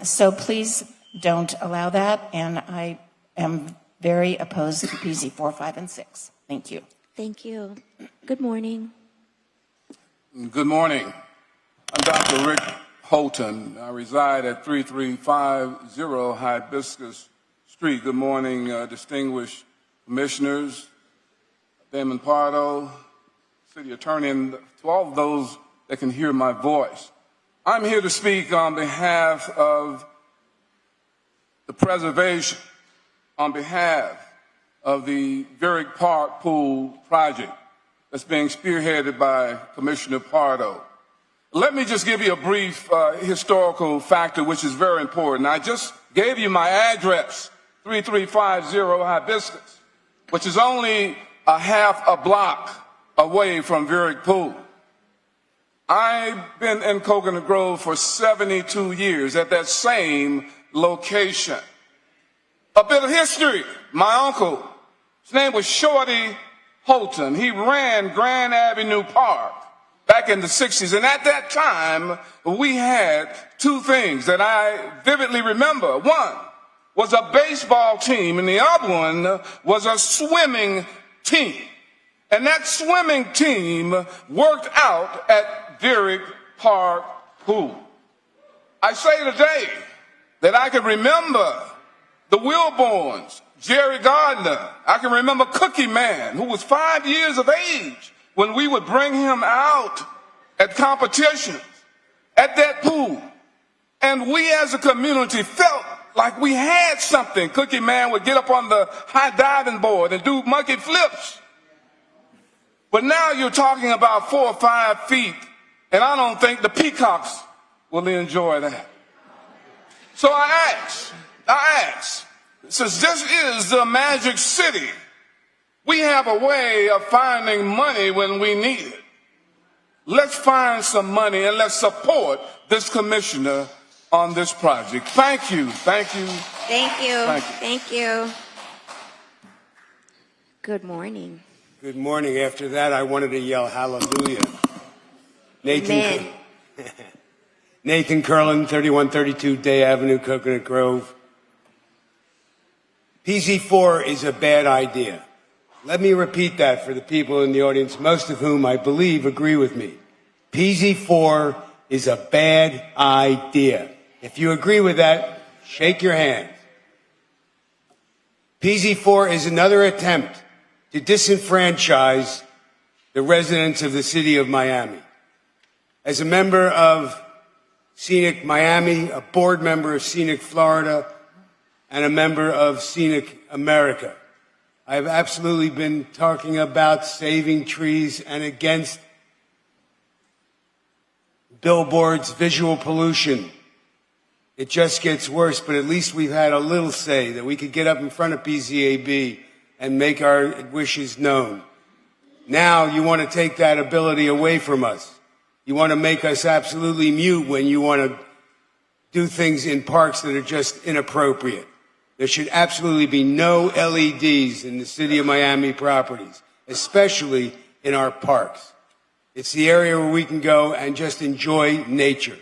So please don't allow that. And I am very opposed to PZ 4, 5, and 6. Thank you. Thank you. Good morning. Good morning. I'm Dr. Rick Holton. I reside at 3350 Hibiscus Street. Good morning, distinguished commissioners, Damon Pardo, city attorney, and to all of those that can hear my voice. I'm here to speak on behalf of the preservation, on behalf of the Varick Park Pool project that's being spearheaded by Commissioner Pardo. Let me just give you a brief historical factor, which is very important. I just gave you my address, 3350 Hibiscus, which is only a half a block away from Varick Pool. I've been in Coconut Grove for 72 years at that same location. A bit of history. My uncle, his name was Shorty Holton. He ran Grand Avenue Park back in the 60s. And at that time, we had two things that I vividly remember. One was a baseball team, and the other one was a swimming team. And that swimming team worked out at Varick Park Pool. I say today that I can remember the Wilborns, Jerry Gardner. I can remember Cookie Man, who was 5 years of age when we would bring him out at competitions at that pool. And we as a community felt like we had something. Cookie Man would get up on the high diving board and do monkey flips. But now you're talking about 4 or 5 feet, and I don't think the peacocks will enjoy that. So I ask, since this is the Magic City, we have a way of finding money when we need it. Let's find some money and let's support this commissioner on this project. Thank you. Thank you. Thank you. Thank you. Thank you. Good morning. Good morning. After that, I wanted to yell hallelujah. Amen. Nathan Curlin, 3132 Day Avenue, Coconut Grove. PZ4 is a bad idea. Let me repeat that for the people in the audience, most of whom I believe agree with me. PZ4 is a bad idea. If you agree with that, shake your hand. PZ4 is another attempt to disenfranchise the residents of the city of Miami. As a member of Scenic Miami, a board member of Scenic Florida, and a member of Scenic America, I've absolutely been talking about saving trees and against billboards, visual pollution. It just gets worse, but at least we've had a little say that we could get up in front of PZAB and make our wishes known. Now you want to take that ability away from us. You want to make us absolutely mute when you want to do things in parks that are just inappropriate. There should absolutely be no LEDs in the city of Miami properties, especially in our parks. It's the area where we can go and just enjoy nature.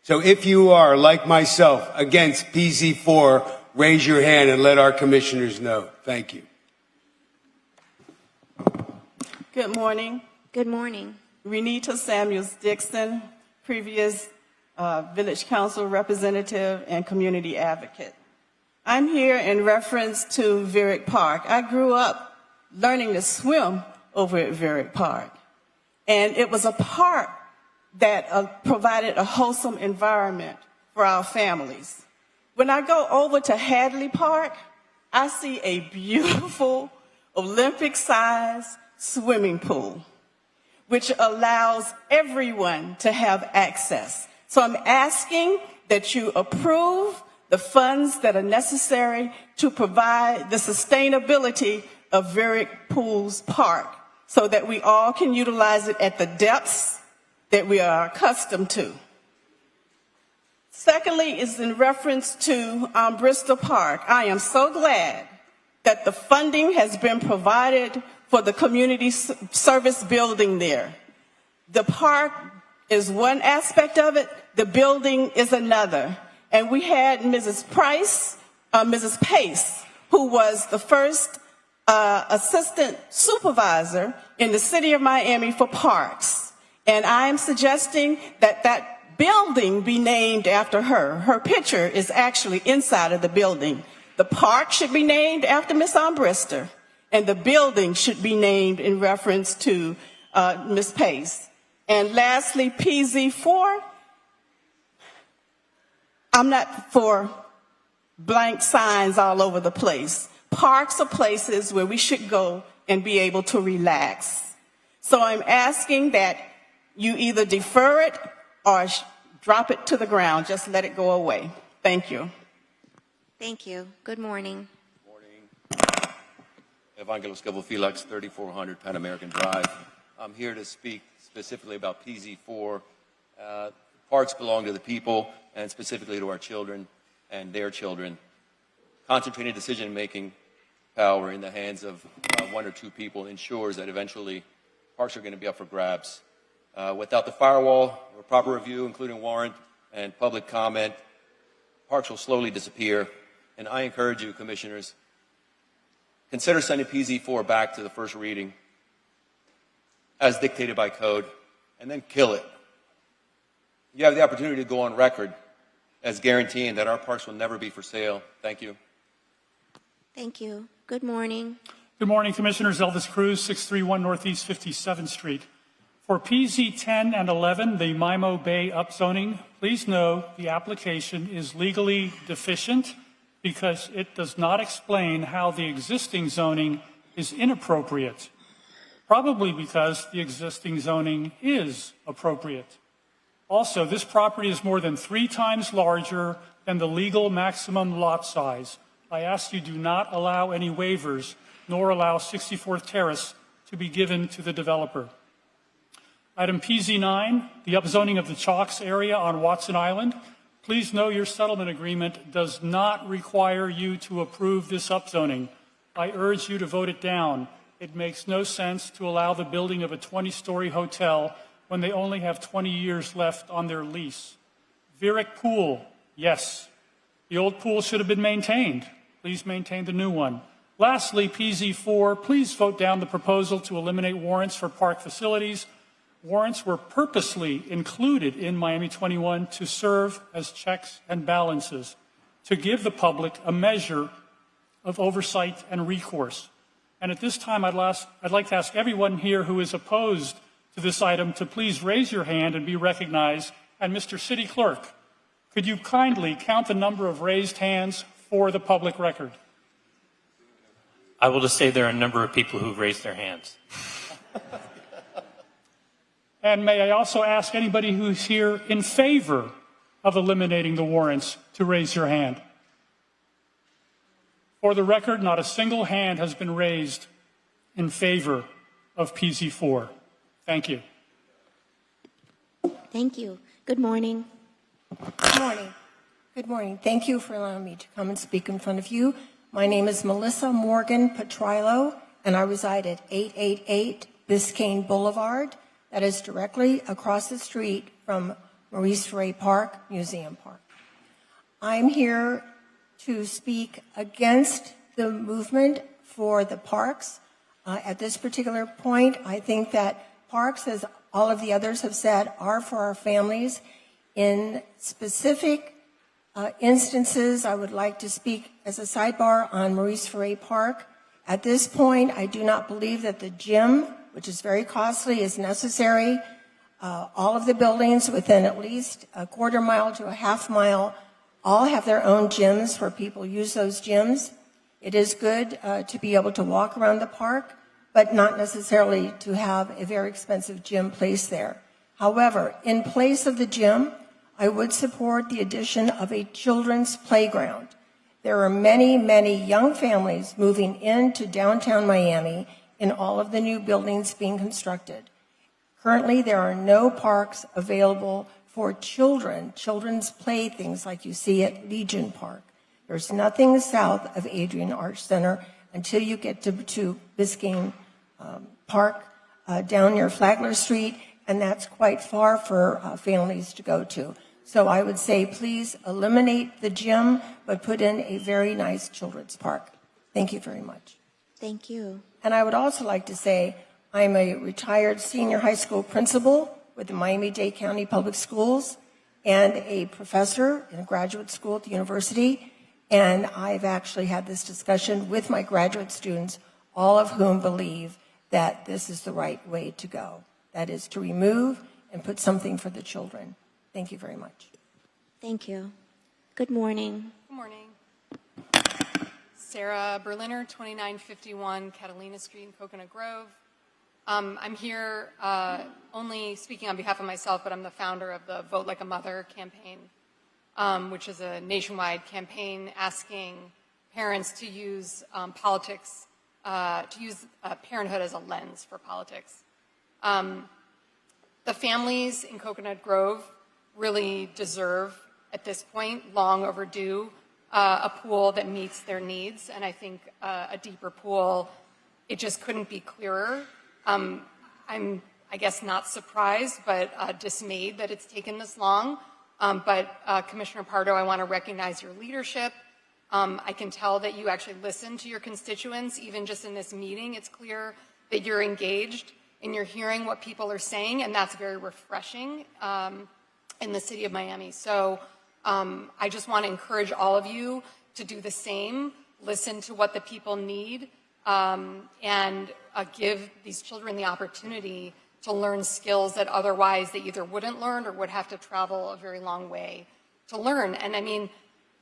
So if you are, like myself, against PZ4, raise your hand and let our commissioners know. Thank you. Good morning. Good morning. Renita Samuels Dixon, previous Village Council representative and community advocate. I'm here in reference to Varick Park. I grew up learning to swim over at Varick Park. And it was a park that provided a wholesome environment for our families. When I go over to Hadley Park, I see a beautiful Olympic-sized swimming pool, which allows everyone to have access. So I'm asking that you approve the funds that are necessary to provide the sustainability of Varick Pools Park so that we all can utilize it at the depths that we are accustomed to. Secondly is in reference to Bristol Park. I am so glad that the funding has been provided for the community service building there. The park is one aspect of it, the building is another. And we had Mrs. Pace, who was the first assistant supervisor in the city of Miami for parks. And I'm suggesting that that building be named after her. Her picture is actually inside of the building. The park should be named after Miss Armbrister, and the building should be named in reference to Miss Pace. And lastly, PZ4, I'm not for blank signs all over the place. Parks are places where we should go and be able to relax. So I'm asking that you either defer it or drop it to the ground. Just let it go away. Thank you. Thank you. Good morning. Evangelos Felix, 3400 Pan American Drive. I'm here to speak specifically about PZ4. Parks belong to the people and specifically to our children and their children. Concentrated decision-making power in the hands of one or two people ensures that eventually parks are going to be up for grabs. Without the firewall or proper review, including warrant and public comment, parks will slowly disappear. And I encourage you, commissioners, consider sending PZ4 back to the first reading as dictated by code, and then kill it. You have the opportunity to go on record as guaranteeing that our parks will never be for sale. Thank you. Thank you. Good morning. Good morning, Commissioners. Elvis Cruz, 631 Northeast 57th Street. For PZ 10 and 11, the Mimo Bay upzoning, please know the application is legally deficient because it does not explain how the existing zoning is inappropriate, probably because the existing zoning is appropriate. Also, this property is more than 3 times larger than the legal maximum lot size. I ask you do not allow any waivers, nor allow 64th Terrace to be given to the developer. Item PZ9, the upzoning of the Chalks area on Watson Island. Please know your settlement agreement does not require you to approve this upzoning. I urge you to vote it down. It makes no sense to allow the building of a 20-story hotel when they only have 20 years left on their lease. Virick Pool, yes. The old pool should have been maintained. Please maintain the new one. Lastly, PZ4, please vote down the proposal to eliminate warrants for park facilities. Warrants were purposely included in Miami 21 to serve as checks and balances, to give the public a measure of oversight and recourse. And at this time, I'd like to ask everyone here who is opposed to this item to please raise your hand and be recognized. And Mr. City Clerk, could you kindly count the number of raised hands for the public record? I will just say there are a number of people who raised their hands. And may I also ask anybody who's here in favor of eliminating the warrants to raise your hand? For the record, not a single hand has been raised in favor of PZ4. Thank you. Thank you. Good morning. Good morning. Good morning. Thank you for allowing me to come and speak in front of you. My name is Melissa Morgan Petrilo, and I reside at 888 Biscayne Boulevard. That is directly across the street from Maurice Ferré Park, Museum Park. I'm here to speak against the movement for the parks. At this particular point, I think that parks, as all of the others have said, are for our families. In specific instances, I would like to speak as a sidebar on Maurice Ferré Park. At this point, I do not believe that the gym, which is very costly, is necessary. All of the buildings within at least a quarter mile to a half mile all have their own gyms where people use those gyms. It is good to be able to walk around the park, but not necessarily to have a very expensive gym placed there. However, in place of the gym, I would support the addition of a children's playground. There are many, many young families moving into downtown Miami in all of the new buildings being constructed. Currently, there are no parks available for children, children's playthings like you see at Legion Park. There's nothing south of Adrian Arch Center until you get to Biscayne Park down near Flagler Street, and that's quite far for families to go to. So I would say please eliminate the gym, but put in a very nice children's park. Thank you very much. Thank you. And I would also like to say I'm a retired senior high school principal with the Miami-Dade County Public Schools and a professor in a graduate school at the university. And I've actually had this discussion with my graduate students, all of whom believe that this is the right way to go. That is to remove and put something for the children. Thank you very much. Thank you. Good morning. Good morning. Sarah Berliner, 2951 Catalina Street in Coconut Grove. I'm here only speaking on behalf of myself, but I'm the founder of the Vote Like a Mother campaign, which is a nationwide campaign asking parents to use politics, to use parenthood as a lens for politics. The families in Coconut Grove really deserve, at this point, long overdue, a pool that meets their needs, and I think a deeper pool, it just couldn't be clearer. I'm, I guess, not surprised, but dismayed that it's taken this long. But Commissioner Pardo, I want to recognize your leadership. I can tell that you actually listen to your constituents, even just in this meeting. It's clear that you're engaged and you're hearing what people are saying, and that's very refreshing in the city of Miami. So I just want to encourage all of you to do the same, listen to what the people need, and give these children the opportunity to learn skills that otherwise they either wouldn't learn or would have to travel a very long way to learn. And I mean,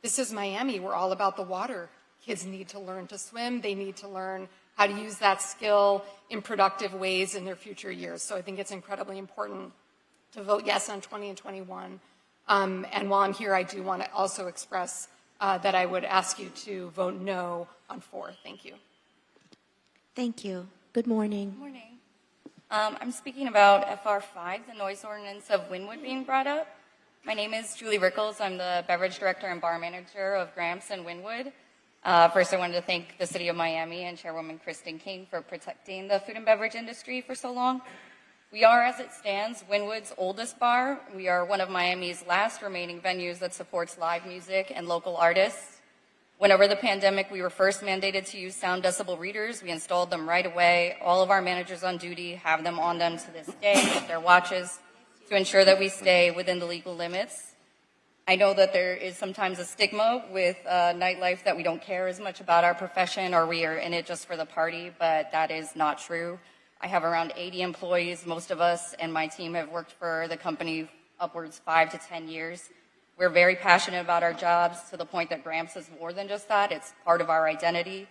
this is Miami. We're all about the water. Kids need to learn to swim. They need to learn how to use that skill in productive ways in their future years. So I think it's incredibly important to vote yes on 20 and 21. And while I'm here, I do want to also express that I would ask you to vote no on 4. Thank you. Thank you. Good morning. Good morning. I'm speaking about FR5, the noise ordinance of Wynwood being brought up. My name is Julie Rickles. I'm the beverage director and bar manager of Gramps and Wynwood. First, I wanted to thank the city of Miami and Chairwoman Kristen King for protecting the food and beverage industry for so long. We are, as it stands, Wynwood's oldest bar. We are one of Miami's last remaining venues that supports live music and local artists. Whenever the pandemic, we were first mandated to use sound decibel readers. We installed them right away. All of our managers on duty have them on them to this day with their watches to ensure that we stay within the legal limits. I know that there is sometimes a stigma with nightlife that we don't care as much about our profession or we are in it just for the party, but that is not true. I have around 80 employees. Most of us and my team have worked for the company upwards 5 to 10 years. We're very passionate about our jobs to the point that Gramps is more than just that. It's part of our identity.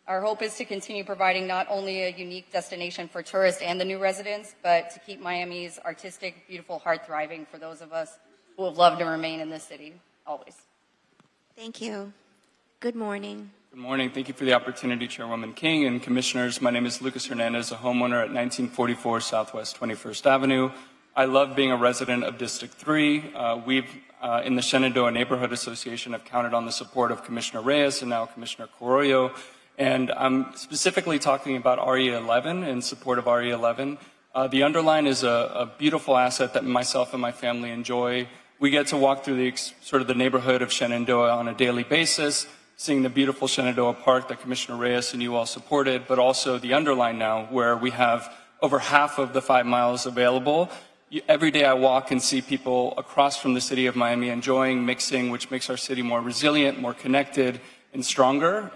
Our hope is to continue providing not only a unique destination for tourists and the new residents, but to keep Miami's artistic, beautiful heart thriving for those of us who have loved to remain in this city, always. Thank you. Good morning. Good morning. Thank you for the opportunity, Chairwoman King and Commissioners. My name is Lucas Hernandez, a homeowner at 1944 Southwest 21st Avenue. I love being a resident of District 3. We've, in the Shenandoah Neighborhood Association, have counted on the support of Commissioner Reyes and now Commissioner Carollo. And I'm specifically talking about RE11 in support of RE11. The Underline is a beautiful asset that myself and my family enjoy. We get to walk through the neighborhood of Shenandoah on a daily basis, seeing the beautiful Shenandoah Park that Commissioner Reyes and you all supported, but also the Underline now, where we have over half of the 5 miles available. Every day I walk and see people across from the city of Miami enjoying mixing, which makes our city more resilient, more connected, and stronger.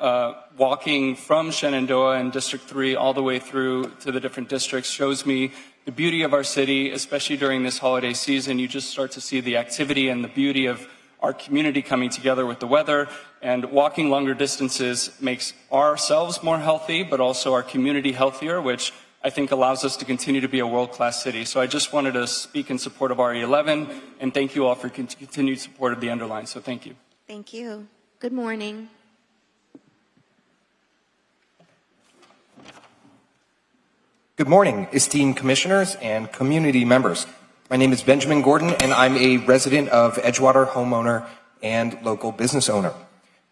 Walking from Shenandoah and District 3 all the way through to the different districts shows me the beauty of our city, especially during this holiday season. You just start to see the activity and the beauty of our community coming together with the weather. And walking longer distances makes ourselves more healthy, but also our community healthier, which I think allows us to continue to be a world-class city. So I just wanted to speak in support of RE11, and thank you all for continued support of the Underline. So thank you. Thank you. Good morning. Good morning, esteemed commissioners and community members. My name is Benjamin Gordon, and I'm a resident of Edgewater, homeowner and local business owner.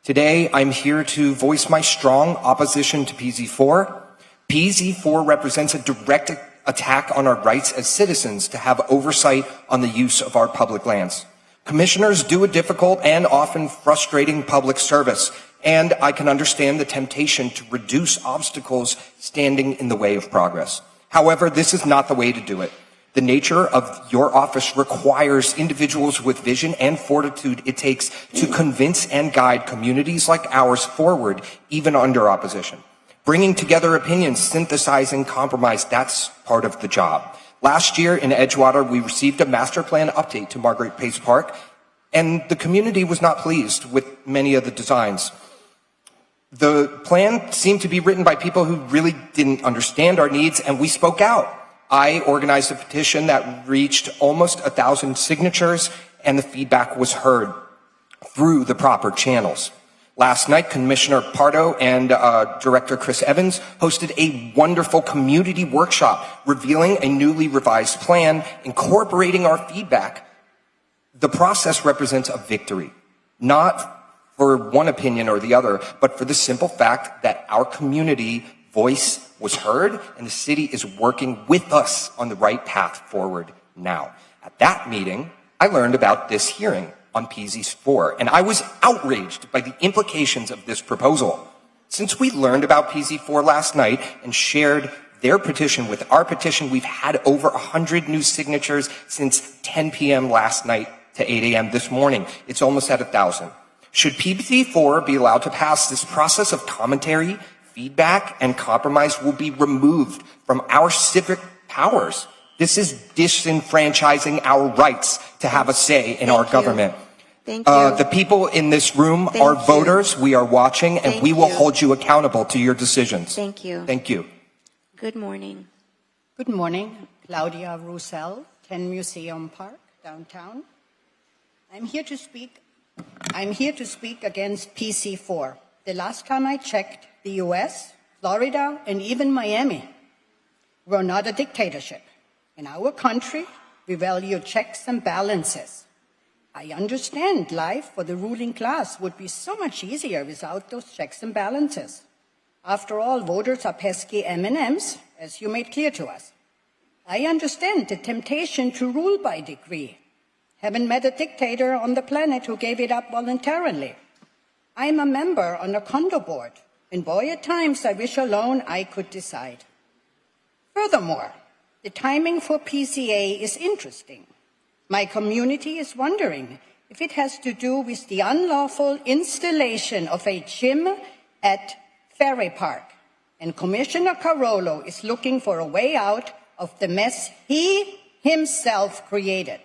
Today, I'm here to voice my strong opposition to PZ4. PZ4 represents a direct attack on our rights as citizens to have oversight on the use of our public lands. Commissioners do a difficult and often frustrating public service, and I can understand the temptation to reduce obstacles standing in the way of progress. However, this is not the way to do it. The nature of your office requires individuals with vision and fortitude it takes to convince and guide communities like ours forward, even under opposition. Bringing together opinions, synthesizing compromise, that's part of the job. Last year in Edgewater, we received a master plan update to Margaret Pace Park, and the community was not pleased with many of the designs. The plan seemed to be written by people who really didn't understand our needs, and we spoke out. I organized a petition that reached almost 1,000 signatures, and the feedback was heard through the proper channels. Last night, Commissioner Pardo and Director Chris Evans hosted a wonderful community workshop revealing a newly revised plan, incorporating our feedback. The process represents a victory, not for one opinion or the other, but for the simple fact that our community voice was heard and the city is working with us on the right path forward now. At that meeting, I learned about this hearing on PZ4, and I was outraged by the implications of this proposal. Since we learned about PZ4 last night and shared their petition with our petition, we've had over 100 new signatures since 10 p.m. last night to 8 a.m. this morning. It's almost at 1,000. Should PZ4 be allowed to pass, this process of commentary, feedback, and compromise will be removed from our civic powers. This is disenfranchising our rights to have a say in our government. Thank you. The people in this room are voters. We are watching, and we will hold you accountable to your decisions. Thank you. Thank you. Good morning. Good morning. Claudia Roussel, 10 Museum Park, downtown. I'm here to speak against PC4. The last time I checked, the US, Florida, and even Miami were not a dictatorship. In our country, we value checks and balances. I understand life for the ruling class would be so much easier without those checks and balances. After all, voters are pesky M&Ms, as you made clear to us. I understand the temptation to rule by decree. Haven't met a dictator on the planet who gave it up voluntarily. I'm a member on a condo board, and boy, at times I wish alone I could decide. Furthermore, the timing for PCA is interesting. My community is wondering if it has to do with the unlawful installation of a gym at Ferry Park, and Commissioner Carollo is looking for a way out of the mess he himself created.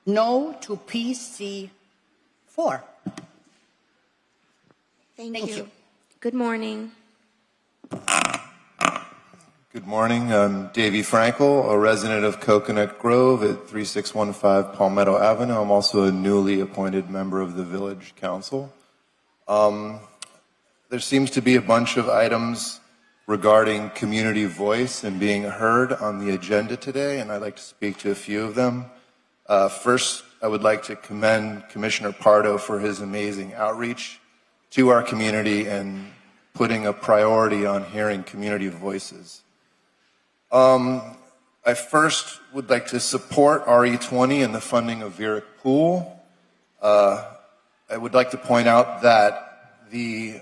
No to PC4. Thank you. Good morning. Good morning. I'm Davey Frankel, a resident of Coconut Grove at 3615 Palmetto Avenue. I'm also a newly appointed member of the Village Council. There seems to be a bunch of items regarding community voice and being heard on the agenda today, and I'd like to speak to a few of them. First, I would like to commend Commissioner Pardo for his amazing outreach to our community and putting a priority on hearing community voices. I first would like to support RE20 and the funding of Virick Pool. I would like to point out that the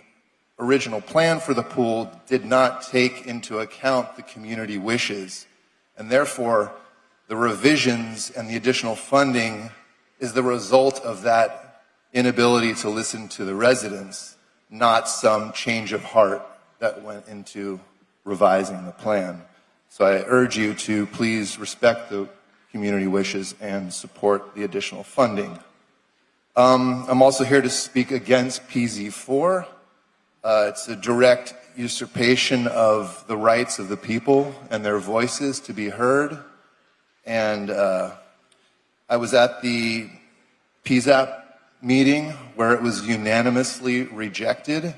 original plan for the pool did not take into account the community wishes, and therefore the revisions and the additional funding is the result of that inability to listen to the residents, not some change of heart that went into revising the plan. So I urge you to please respect the community wishes and support the additional funding. I'm also here to speak against PZ4. It's a direct usurpation of the rights of the people and their voices to be heard. And I was at the PZAP meeting where it was unanimously rejected.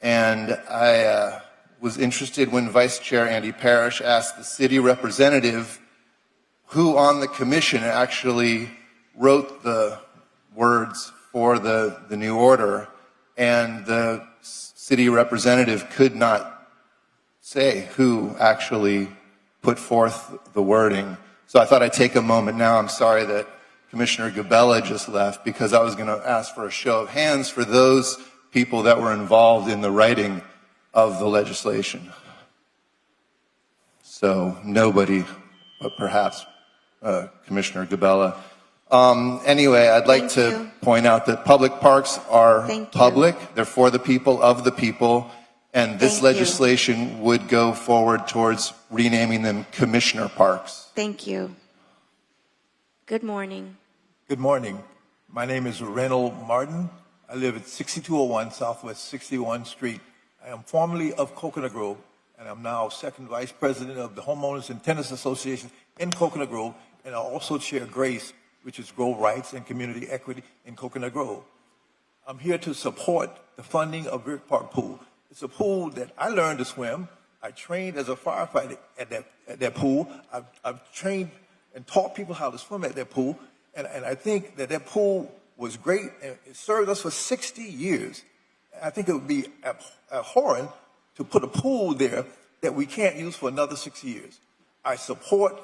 And I was interested when Vice Chair Andy Parrish asked the city representative who on the commission actually wrote the words for the new order. And the city representative could not say who actually put forth the wording. So I thought I'd take a moment now. I'm sorry that Commissioner Gabella just left, because I was going to ask for a show of hands for those people that were involved in the writing of the legislation. So nobody, but perhaps Commissioner Gabella. Anyway, I'd like to point out that public parks are public. They're for the people, of the people, and this legislation would go forward towards renaming them commissioner parks. Thank you. Good morning. Good morning. My name is Reynold Martin. I live at 6201 Southwest 61st Street. I am formerly of Coconut Grove, and I'm now second vice president of the Homeowners and Tenants Association in Coconut Grove, and I also chair GRACE, which is Grove Rights and Community Equity in Coconut Grove. I'm here to support the funding of Rick Park Pool. It's a pool that I learned to swim. I trained as a firefighter at that pool. I've trained and taught people how to swim at that pool, and I think that pool was great, and it served us for 60 years. I think it would be abhorrent to put a pool there that we can't use for another 6 years. I support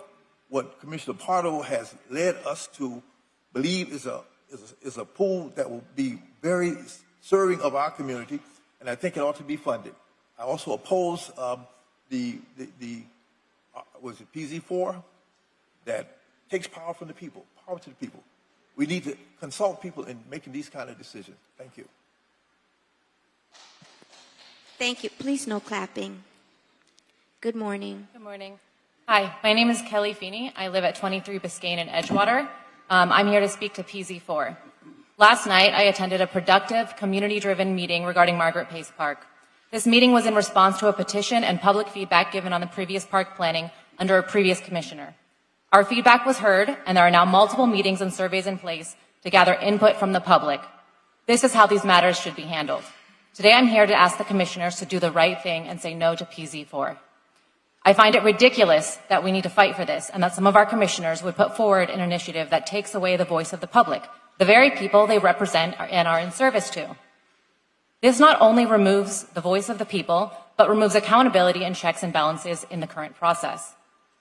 what Commissioner Pardo has led us to believe is a pool that will be very serving of our community, and I think it ought to be funded. I also oppose was it PZ4 that takes power from the people, power to the people. We need to consult people in making these kind of decisions. Thank you. Thank you. Please, no clapping. Good morning. Good morning. Hi, my name is Kelly Feeney. I live at 23 Biscayne in Edgewater. I'm here to speak to PZ4. Last night, I attended a productive, community-driven meeting regarding Margaret Pace Park. This meeting was in response to a petition and public feedback given on the previous park planning under a previous commissioner. Our feedback was heard, and there are now multiple meetings and surveys in place to gather input from the public. This is how these matters should be handled. Today, I'm here to ask the commissioners to do the right thing and say no to PZ4. I find it ridiculous that we need to fight for this and that some of our commissioners would put forward an initiative that takes away the voice of the public, the very people they represent and are in service to. This not only removes the voice of the people, but removes accountability and checks and balances in the current process.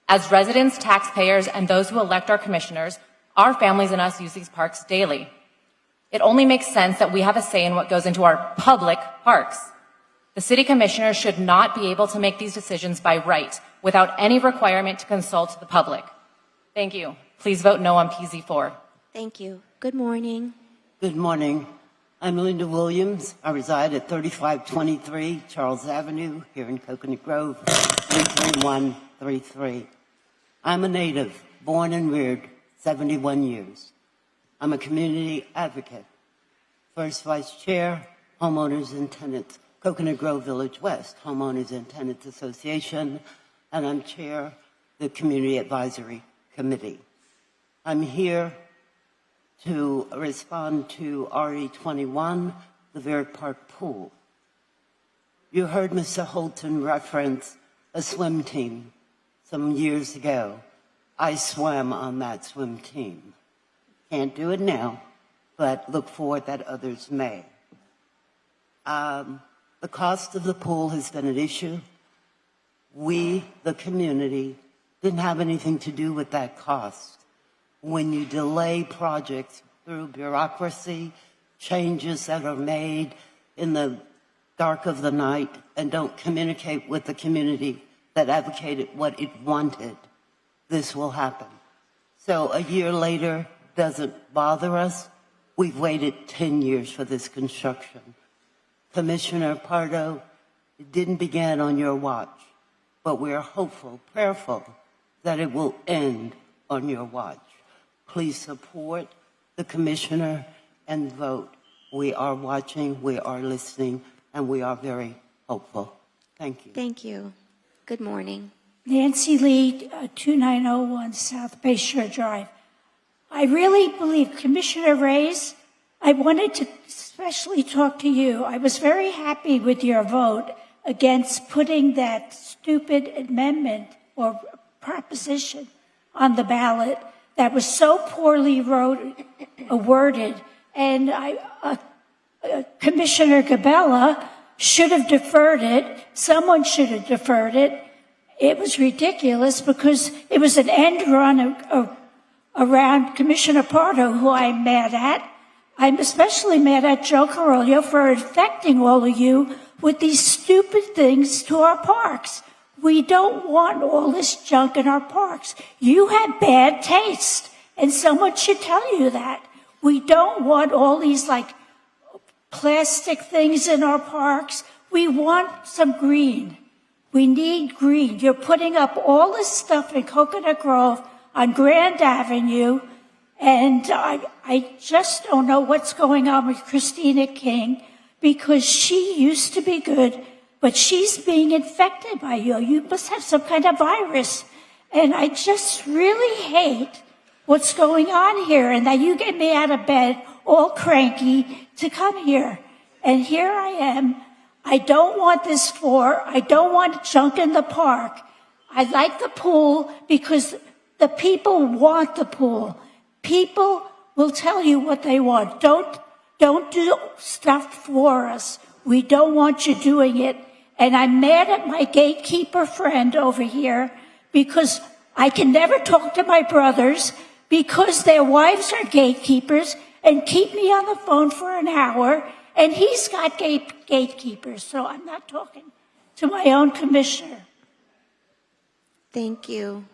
As residents, taxpayers, and those who elect our commissioners, our families and us use these parks daily. It only makes sense that we have a say in what goes into our public parks. The city commissioners should not be able to make these decisions by right, without any requirement to consult the public. Thank you. Please vote no on PZ4. Thank you. Good morning. Good morning. I'm Linda Williams. I reside at 3523 Charles Avenue here in Coconut Grove, 33133. I'm a native, born and reared, 71 years. I'm a community advocate, first vice chair, Homeowners and Tenants, Coconut Grove Village West, Homeowners and Tenants Association, and I'm chair the Community Advisory Committee. I'm here to respond to RE21, the Varick Park Pool. You heard Mr. Holton reference a swim team some years ago. I swam on that swim team. Can't do it now, but look forward that others may. The cost of the pool has been an issue. We, the community, didn't have anything to do with that cost. When you delay projects through bureaucracy, changes that are made in the dark of the night and don't communicate with the community that advocated what it wanted, this will happen. So a year later doesn't bother us. We've waited 10 years for this construction. Commissioner Pardo, it didn't begin on your watch, but we're hopeful, prayerful that it will end on your watch. Please support the commissioner and vote. We are watching, we are listening, and we are very hopeful. Thank you. Thank you. Good morning. Nancy Lee, 2901 South Bayshore Drive. I really believe, Commissioner Reyes, I wanted to especially talk to you. I was very happy with your vote against putting that stupid amendment or proposition on the ballot that was so poorly worded. And Commissioner Gabella should have deferred it. Someone should have deferred it. It was ridiculous because it was an end run around Commissioner Pardo, who I'm mad at. I'm especially mad at Joe Carollo for infecting all of you with these stupid things to our parks. We don't want all this junk in our parks. You have bad taste, and someone should tell you that. We don't want all these plastic things in our parks. We want some green. We need green. You're putting up all this stuff in Coconut Grove on Grand Avenue, and I just don't know what's going on with Christina King, because she used to be good, but she's being infected by you. You must have some kind of virus. And I just really hate what's going on here, and that you get me out of bed all cranky to come here. And here I am. I don't want this floor. I don't want junk in the park. I like the pool because the people want the pool. People will tell you what they want. Don't do stuff for us. We don't want you doing it. And I'm mad at my gatekeeper friend over here because I can never talk to my brothers because their wives are gatekeepers and keep me on the phone for an hour. And he's got gatekeepers, so I'm not talking to my own commissioner. Thank you.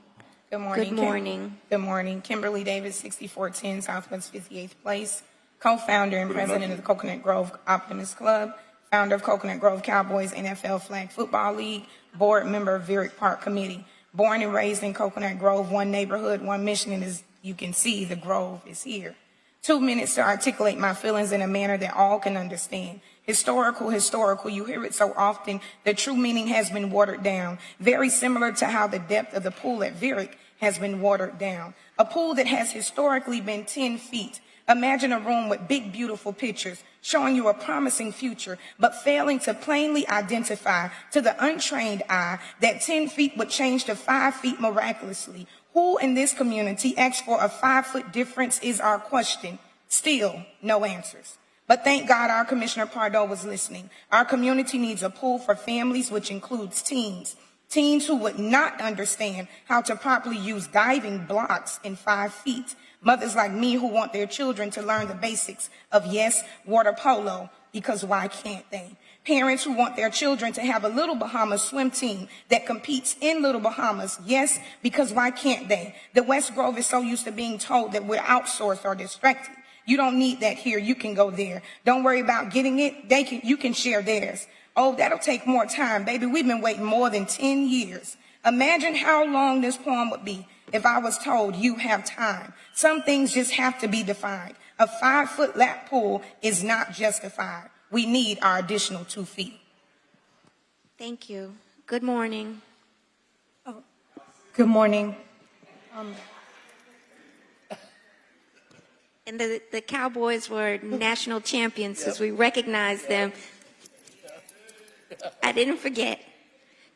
Good morning. Good morning. Good morning. Kimberly Davis, 6410 Southwest 58th Place, co-founder and president of the Coconut Grove Optimist Club, founder of Coconut Grove Cowboys NFL Flag Football League, board member of Vyrick Park Committee. Born and raised in Coconut Grove, one neighborhood, one mission, and as you can see, the Grove is here. 2 minutes to articulate my feelings in a manner that all can understand. Historical, you hear it so often. The true meaning has been watered down, very similar to how the depth of the pool at Vyrick has been watered down. A pool that has historically been 10 feet. Imagine a room with big, beautiful pictures showing you a promising future, but failing to plainly identify to the untrained eye that 10 feet would change to 5 feet miraculously. Who in this community asked for a 5-foot difference is our question. Still, no answers. But thank God our Commissioner Pardo was listening. Our community needs a pool for families, which includes teens. Teens who would not understand how to properly use diving blocks in 5 feet. Mothers like me who want their children to learn the basics of, yes, water polo, because why can't they? Parents who want their children to have a Little Bahamas swim team that competes in Little Bahamas. Yes, because why can't they? The West Grove is so used to being told that we're outsourced or distracted. You don't need that here. You can go there. Don't worry about getting it. You can share theirs. Oh, that'll take more time. Baby, we've been waiting more than 10 years. Imagine how long this poem would be if I was told you have time. Some things just have to be defined. A 5-foot lap pool is not justified. We need our additional 2 feet. Thank you. Good morning. Good morning. And the Cowboys were national champions, as we recognize them. I didn't forget.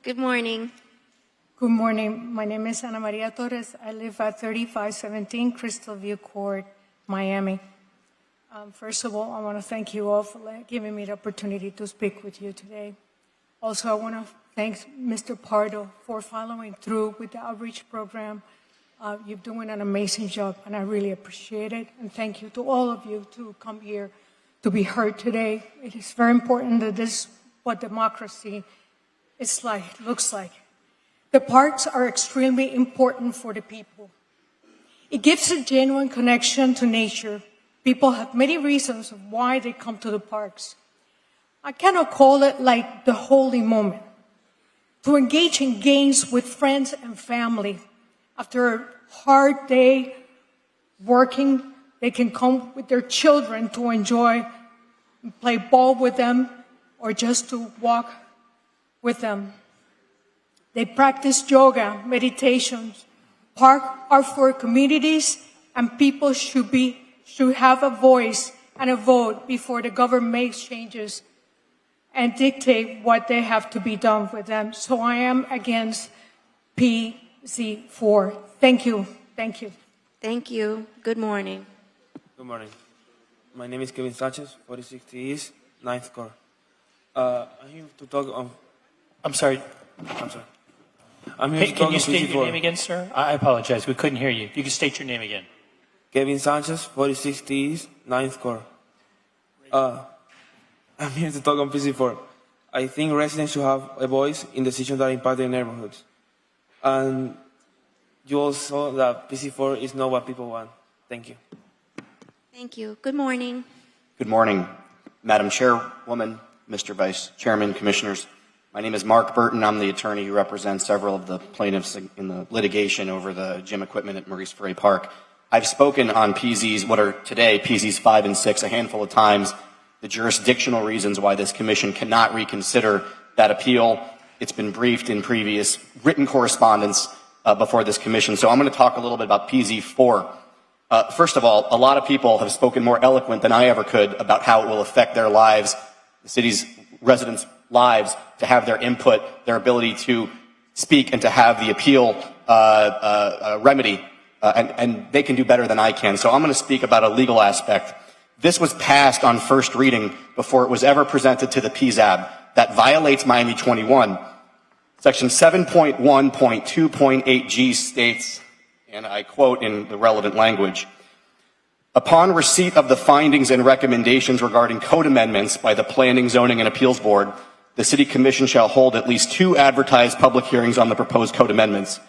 Good morning. Good morning. My name is Ana Maria Torres. I live at 3517 Crystal View Court, Miami. First of all, I want to thank you all for giving me the opportunity to speak with you today. Also, I want to thank Mr. Pardo for following through with the outreach program. You're doing an amazing job, and I really appreciate it. And thank you to all of you to come here to be heard today. It is very important that this is what democracy is like, looks like. The parks are extremely important for the people. It gives a genuine connection to nature. People have many reasons of why they come to the parks. I cannot call it like the holy moment. To engage in games with friends and family. After a hard day working, they can come with their children to enjoy, play ball with them, or just to walk with them. They practice yoga, meditations. Parks are for communities, and people should have a voice and a vote before the government makes changes and dictate what they have to be done with them. So I am against PZ4. Thank you. Thank you. Thank you. Good morning. Good morning. My name is Kevin Sanchez, 4060 East, 9th Corps. I'm here to talk. I'm sorry. I'm here to talk Can you on state your PZ4. name again, sir? I apologize. We couldn't hear you. You can state your name again. Kevin Sanchez, 4060 East, 9th Corps. I'm here to talk on PC4. I think residents should have a voice in decisions that impact their neighborhoods. And you all saw that PC4 is not what people want. Thank you. Thank you. Good morning. Good morning, Madam Chairwoman, Mr. Vice Chairman, Commissioners. My name is Mark Burton. I'm the attorney who represents several of the plaintiffs in the litigation over the gym equipment at Maurice Ferre Park. I've spoken on PZs, what are today PZs 5 and 6, a handful of times. The jurisdictional reasons why this commission cannot reconsider that appeal. It's been briefed in previous written correspondence before this commission. So I'm going to talk a little bit about PZ4. First of all, a lot of people have spoken more eloquent than I ever could about how it will affect their lives, the city's residents' lives, to have their input, their ability to speak and to have the appeal remedy. And they can do better than I can. So I'm going to speak about a legal aspect. This was passed on first reading before it was ever presented to the PZAB. That violates Miami 21. Section 7.1.2.8G states, and I quote in the relevant language, upon receipt of the findings and recommendations regarding code amendments by the Planning, Zoning, and Appeals Board, the City Commission shall hold at least 2 advertised public hearings on the proposed code amendments.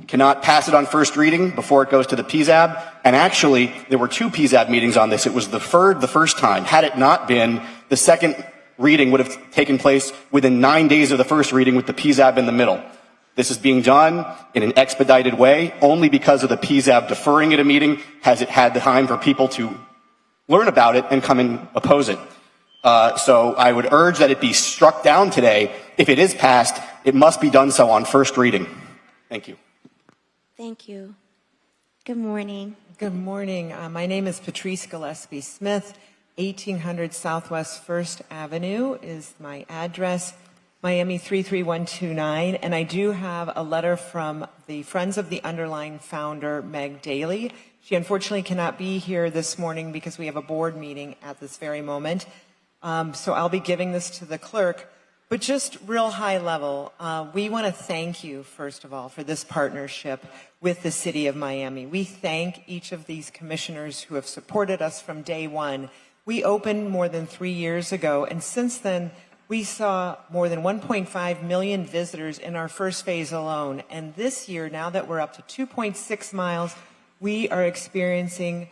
Cannot pass it on first reading before it goes to the PZAB. And actually, there were 2 PZAB meetings on this. It was deferred the first time. Had it not been, the second reading would have taken place within 9 days of the first reading with the PZAB in the middle. This is being done in an expedited way. Only because of the PZAB deferring it a meeting has it had the time for people to learn about it and come and oppose it. So I would urge that it be struck down today. If it is passed, it must be done so on first reading. Thank you. Thank you. Good morning. Good morning. My name is Patrice Gillespie Smith. 1800 Southwest 1st Avenue is my address. Miami 33129. And I do have a letter from the Friends of the Underline founder, Meg Daly. She unfortunately cannot be here this morning because we have a board meeting at this very moment. So I'll be giving this to the clerk. But just real high level, we want to thank you, first of all, for this partnership with the City of Miami. We thank each of these commissioners who have supported us from day one. We opened more than 3 years ago, and since then, we saw more than 1.5 million visitors in our first phase alone. And this year, now that we're up to 2.6 miles, we are experiencing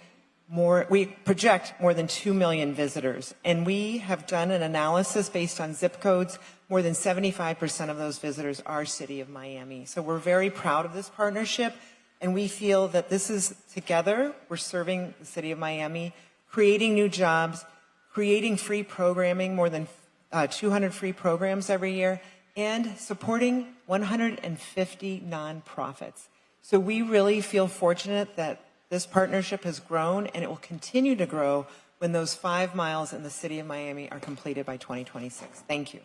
we project more than 2 million visitors. And we have done an analysis based on zip codes. More than 75% of those visitors are City of Miami. So we're very proud of this partnership. And we feel that this is together, we're serving the City of Miami, creating new jobs, creating free programming, more than 200 free programs every year, and supporting 150 nonprofits. So we really feel fortunate that this partnership has grown, and it will continue to grow when those 5 miles in the City of Miami are completed by 2026. Thank you.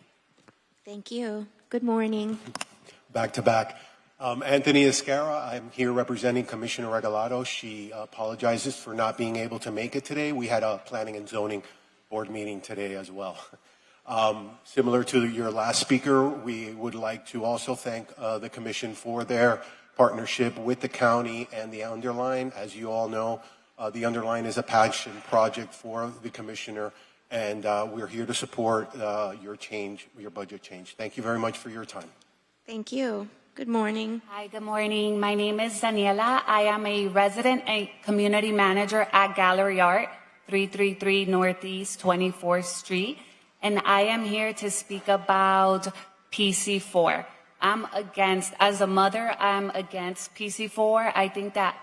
Thank you. Good morning. Back to back. Anthony Escara, I'm here representing Commissioner Regalado. She apologizes for not being able to make it today. We had a Planning and Zoning Board meeting today as well. Similar to your last speaker, we would like to also thank the Commission for their partnership with the county and the Underline. As you all know, the Underline is a passion project for the Commissioner, and we're here to support your budget change. Thank you very much for your time. Thank you. Good morning. Hi, good morning. My name is Daniela. I am a resident and community manager at Gallery Art, 333 Northeast 24th Street. And I am here to speak about PC4. As a mother, I'm against PC4. I think that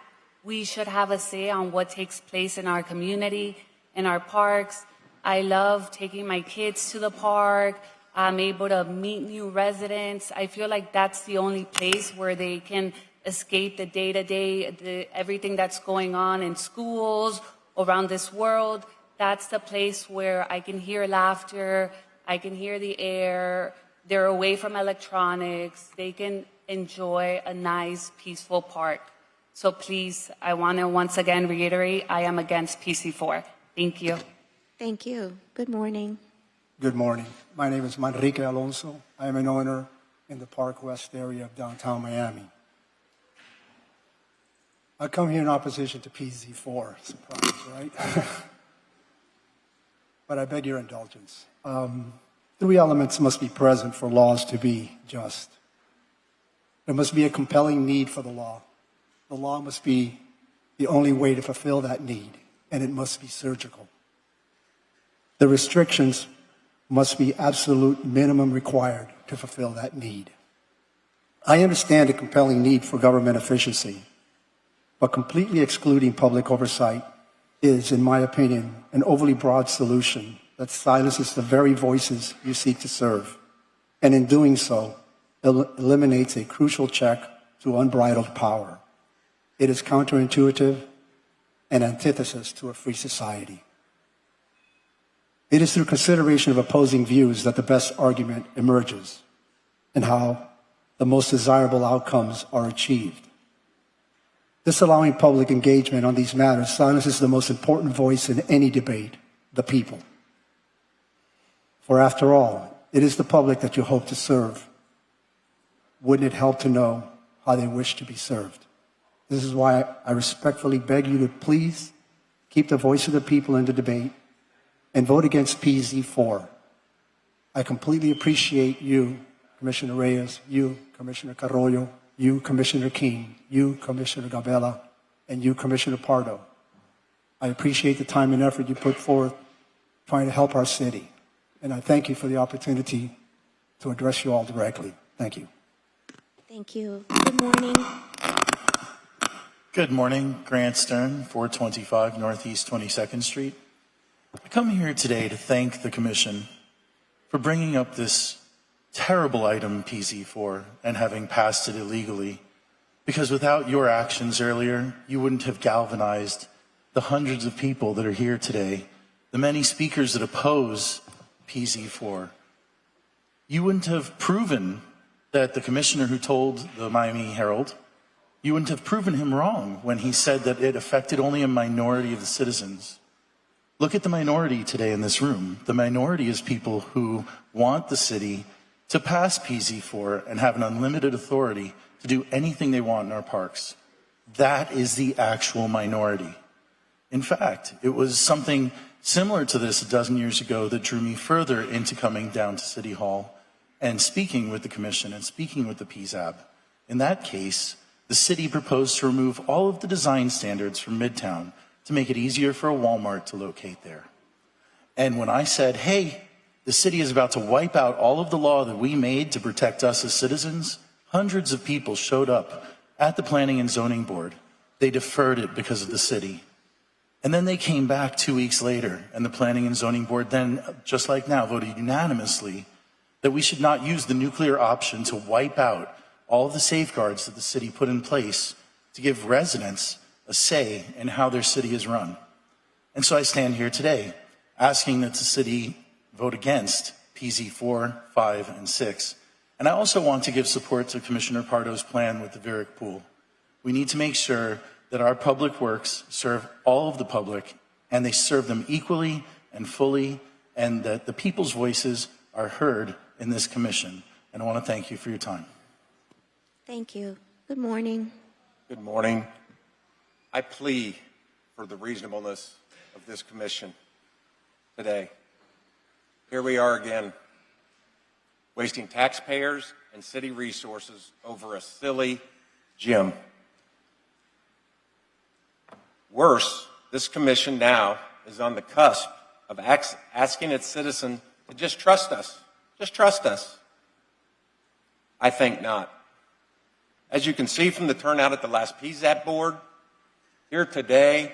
we should have a say on what takes place in our community, in our parks. I love taking my kids to the park. I'm able to meet new residents. I feel like that's the only place where they can escape the day-to-day, everything that's going on in schools, around this world. That's the place where I can hear laughter, I can hear the air, they're away from electronics, they can enjoy a nice, peaceful park. So please, I want to once again reiterate, I am against PC4. Thank you. Thank you. Good morning. Good morning. My name is Manrique Alonso. I am an owner in the Park West area of downtown Miami. I come here in opposition to PZ4. Surprise, right? but I beg your indulgence. Three elements must be present for laws to be just. There must be a compelling need for the law. The law must be the only way to fulfill that need, and it must be surgical. The restrictions must be absolute minimum required to fulfill that need. I understand a compelling need for government efficiency, but completely excluding public oversight is, in my opinion, an overly broad solution that silences the very voices you seek to serve, and in doing so, eliminates a crucial check to unbridled power. It is counterintuitive and antithesis to a free society. It is through consideration of opposing views that the best argument emerges and how the most desirable outcomes are achieved. Disallowing public engagement on these matters silences the most important voice in any debate, the people. For after all, it is the public that you hope to serve. Wouldn't it help to know how they wish to be served? This is why I respectfully beg you to please keep the voice of the people in the debate and vote against PZ4. I completely appreciate you, Commissioner Reyes, you, Commissioner Carollo, you, Commissioner King, you, Commissioner Gabella, and you, Commissioner Pardo. I appreciate the time and effort you put forth trying to help our city. And I thank you for the opportunity to address you all directly. Thank you. Thank you. Good morning. Good morning, Grant Stern, 425 Northeast 22nd Street. I come here today to thank the Commission for bringing up this terrible item PZ4 and having passed it illegally, because without your actions earlier, you wouldn't have galvanized the hundreds of people that are here today, the many speakers that oppose PZ4. You wouldn't have proven that the commissioner who told the Miami Herald, you wouldn't have proven him wrong when he said that it affected only a minority of the citizens. Look at the minority today in this room. The minority is people who want the city to pass PZ4 and have an unlimited authority to do anything they want in our parks. That is the actual minority. In fact, it was something similar to this a dozen years ago that drew me further into coming down to City Hall and speaking with the Commission and speaking with the PZAB. In that case, the city proposed to remove all of the design standards from Midtown to make it easier for a Walmart to locate there. And when I said, hey, the city is about to wipe out all of the law that we made to protect us as citizens, hundreds of people showed up at the Planning and Zoning Board. They deferred it because of the city. And then they came back 2 weeks later, and the Planning and Zoning Board then, just like now, voted unanimously that we should not use the nuclear option to wipe out all of the safeguards that the city put in place to give residents a say in how their city is run. And so I stand here today asking that the city vote against PZ4, 5, and 6. And I also want to give support to Commissioner Pardo's plan with the Vyrick Pool. We need to make sure that our public works serve all of the public, and they serve them equally and fully, and that the people's voices are heard in this commission. And I want to thank you for your time. Thank you. Good morning. Good morning. I plea for the reasonableness of this commission today. Here we are again, wasting taxpayers and city resources over a silly gym. Worse, this commission now is on the cusp of asking its citizens to just trust us. Just trust us. I think not. As you can see from the turnout at the last PZAB board, here today,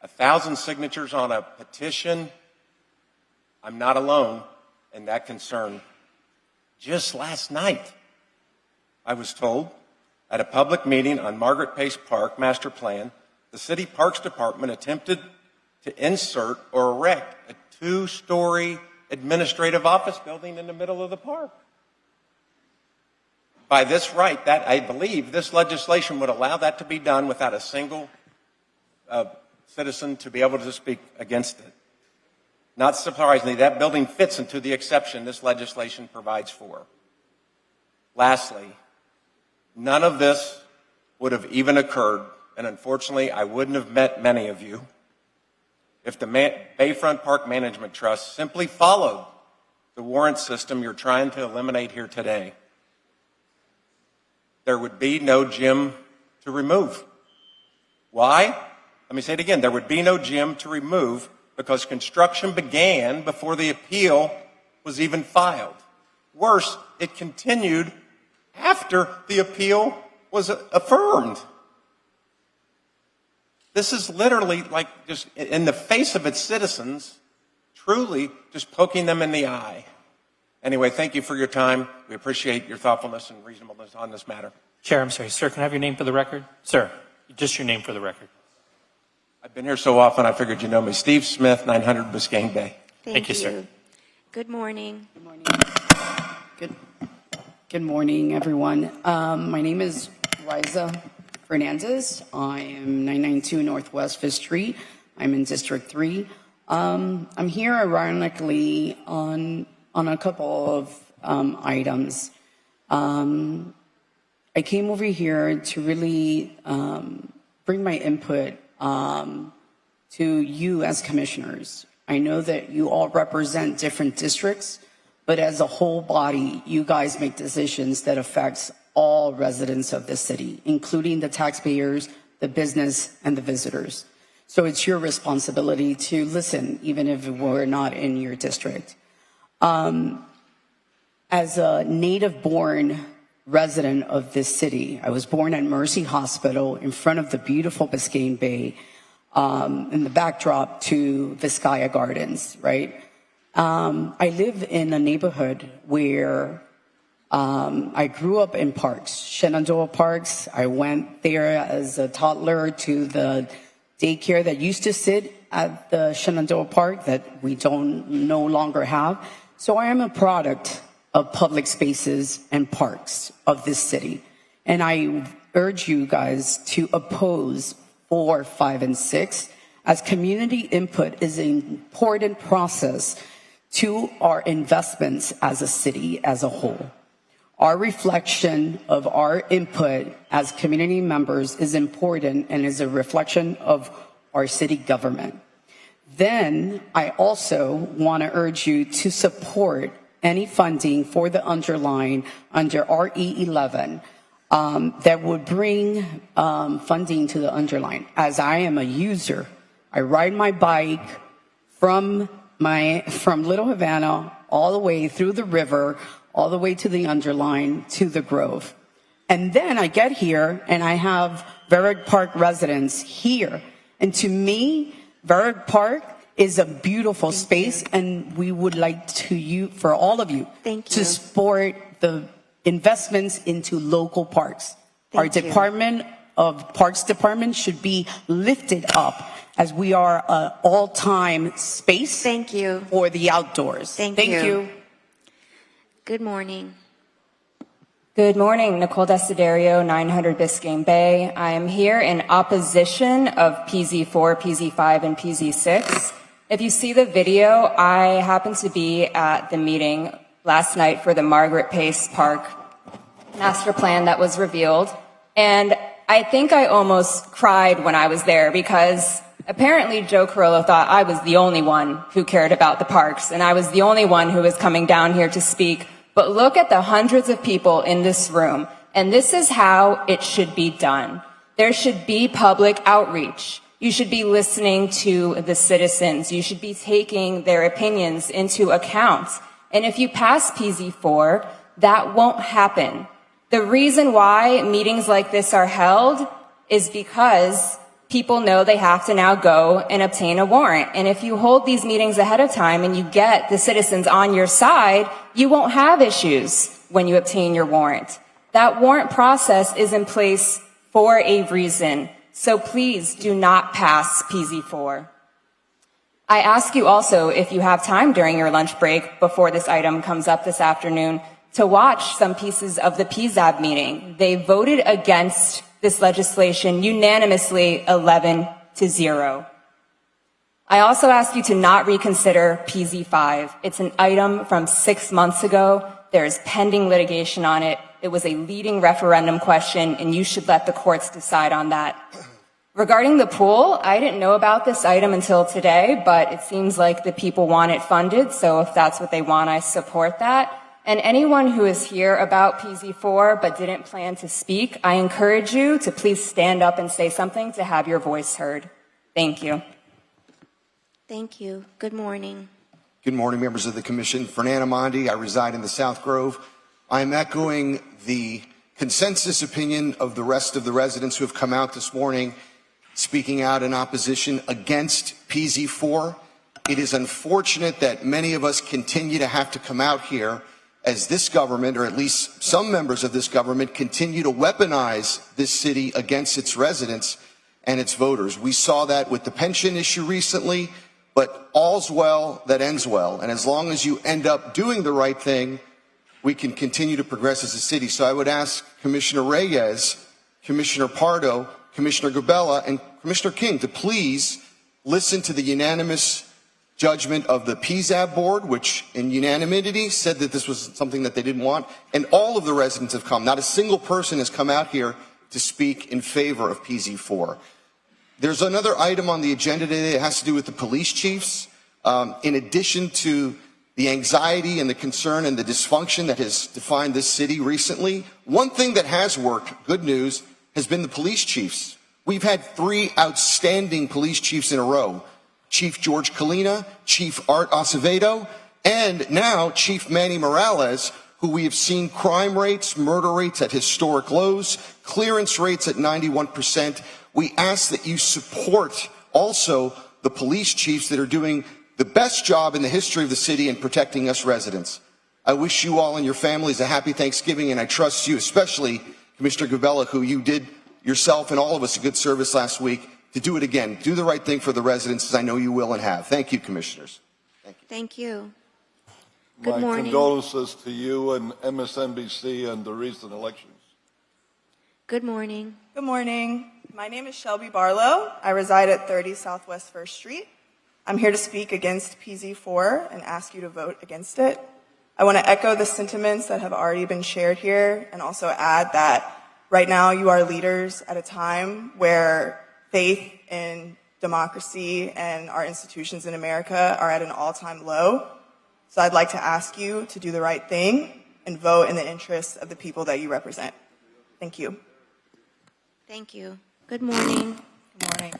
1,000 signatures on a petition. I'm not alone in that concern. Just last night, I was told at a public meeting on Margaret Pace Park Master Plan, the City Parks Department attempted to insert or erect a 2-story administrative office building in the middle of the park. By this right, that I believe this legislation would allow that to be done without a single citizen to be able to speak against it. Not surprisingly, that building fits into the exception this legislation provides for. Lastly, none of this would have even occurred, and unfortunately, I wouldn't have met many of you if the Bayfront Park Management Trust simply followed the warrant system you're trying to eliminate here today, there would be no gym to remove. Why? Let me say it again. There would be no gym to remove because construction began before the appeal was even filed. Worse, it continued after the appeal was affirmed. This is literally like just in the face of its citizens, truly just poking them in the eye. Anyway, thank you for your time. We appreciate your thoughtfulness and reasonableness on this matter. Chair, I'm sorry. Sir, can I have your name for the record? Sir, just your name for the record. I've been here so often, I figured you know me. Steve Smith, 900 Biscayne Bay. Thank you, sir. Good morning. Good morning. Good morning, everyone. My name is Riza Fernandez. I am 992 Northwest 5th Street. I'm in District 3. I'm here ironically on a couple of items. I came over here to really bring my input to you as commissioners. I know that you all represent different districts, but as a whole body, you guys make decisions that affects all residents of the city, including the taxpayers, the business, and the visitors. So it's your responsibility to listen, even if we're not in your district. As a native-born resident of this city, I was born at Mercy Hospital in front of the beautiful Biscayne Bay, in the backdrop to Vizcaya Gardens, right? I live in a neighborhood where I grew up in parks, Shenandoah Parks. I went there as a toddler to the daycare that used to sit at the Shenandoah Park that we no longer have. So I am a product of public spaces and parks of this city. And I urge you guys to oppose 4, 5, and 6, as community input is an important process to our investments as a city as a whole. Our reflection of our input as community members is important and is a reflection of our city government. Then I also want to urge you to support any funding for the underline under RE11 that would bring funding to the underline. As I am a user, I ride my bike from Little Havana all the way through the river, all the way to the underline, to the Grove. And then I get here and I have Varick Park residents here. And to me, Varick Park is a beautiful space, and we would like for all of you to support the investments into local parks. Our Department of Parks Department should be lifted up as we are an all-time space for the outdoors. Thank you. Good morning. Good morning, Nicole Desiderio, 900 Biscayne Bay. I am here in opposition of PZ4, PZ5, and PZ6. If you see the video, I happened to be at the meeting last night for the Margaret Pace Park master plan that was revealed. And I think I almost cried when I was there because apparently Joe Carrillo thought I was the only one who cared about the parks and I was the only one who was coming down here to speak. But look at the hundreds of people in this room, and this is how it should be done. There should be public outreach. You should be listening to the citizens. You should be taking their opinions into account. And if you pass PZ4, that won't happen. The reason why meetings like this are held is because people know they have to now go and obtain a warrant. And if you hold these meetings ahead of time and you get the citizens on your side, you won't have issues when you obtain your warrant. That warrant process is in place for a reason. So please do not pass PZ4. I ask you also, if you have time during your lunch break before this item comes up this afternoon, to watch some pieces of the PZAB meeting. They voted against this legislation unanimously 11-0. I also ask you to not reconsider PZ5. It's an item from 6 months ago. There is pending litigation on it. It was a leading referendum question, and you should let the courts decide on that. Regarding the pool, I didn't know about this item until today, but it seems like the people want it funded, so if that's what they want, I support that. And anyone who is here about PZ4 but didn't plan to speak, I encourage you to please stand up and say something to have your voice heard. Thank you. Thank you. Good morning. Good morning, members of the Commission. Fernando Mondi, I reside in the South Grove. I am echoing the consensus opinion of the rest of the residents who have come out this morning, speaking out in opposition against PZ4. It is unfortunate that many of us continue to have to come out here as this government, or at least some members of this government, continue to weaponize this city against its residents and its voters. We saw that with the pension issue recently, but all's well that ends well. And as long as you end up doing the right thing, we can continue to progress as a city. So I would ask Commissioner Reyes, Commissioner Pardo, Commissioner Gabella, and Commissioner King to please listen to the unanimous judgment of the PZAB board, which in unanimity said that this was something that they didn't want. And all of the residents have come. Not a single person has come out here to speak in favor of PZ4. There's another item on the agenda today that has to do with the police chiefs. In addition to the anxiety and the concern and the dysfunction that has defined this city recently, one thing that has worked, good news, has been the police chiefs. We've had 3 outstanding police chiefs in a row. Chief George Kalina, Chief Art Acevedo, and now Chief Manny Morales, who we have seen crime rates, murder rates at historic lows, clearance rates at 91%. We ask that you support also the police chiefs that are doing the best job in the history of the city in protecting us residents. I wish you all and your families a happy Thanksgiving, and I trust you, especially Commissioner Gabella, who you did yourself and all of us a good service last week, to do it again. Do the right thing for the residents, as I know you will and have. Thank you, Commissioners. Thank you. Thank you. Good My morning. condolences to you and MSNBC and the recent elections. Good morning. Good morning. My name is Shelby Barlow. I reside at 30 Southwest 1st Street. I'm here to speak against PZ4 and ask you to vote against it. I want to echo the sentiments that have already been shared here and also add that right now you are leaders at a time where faith in democracy and our institutions in America are at an all-time low. So I'd like to ask you to do the right thing and vote in the interests of the people that you represent. Thank you. Thank you. Good morning. Good morning.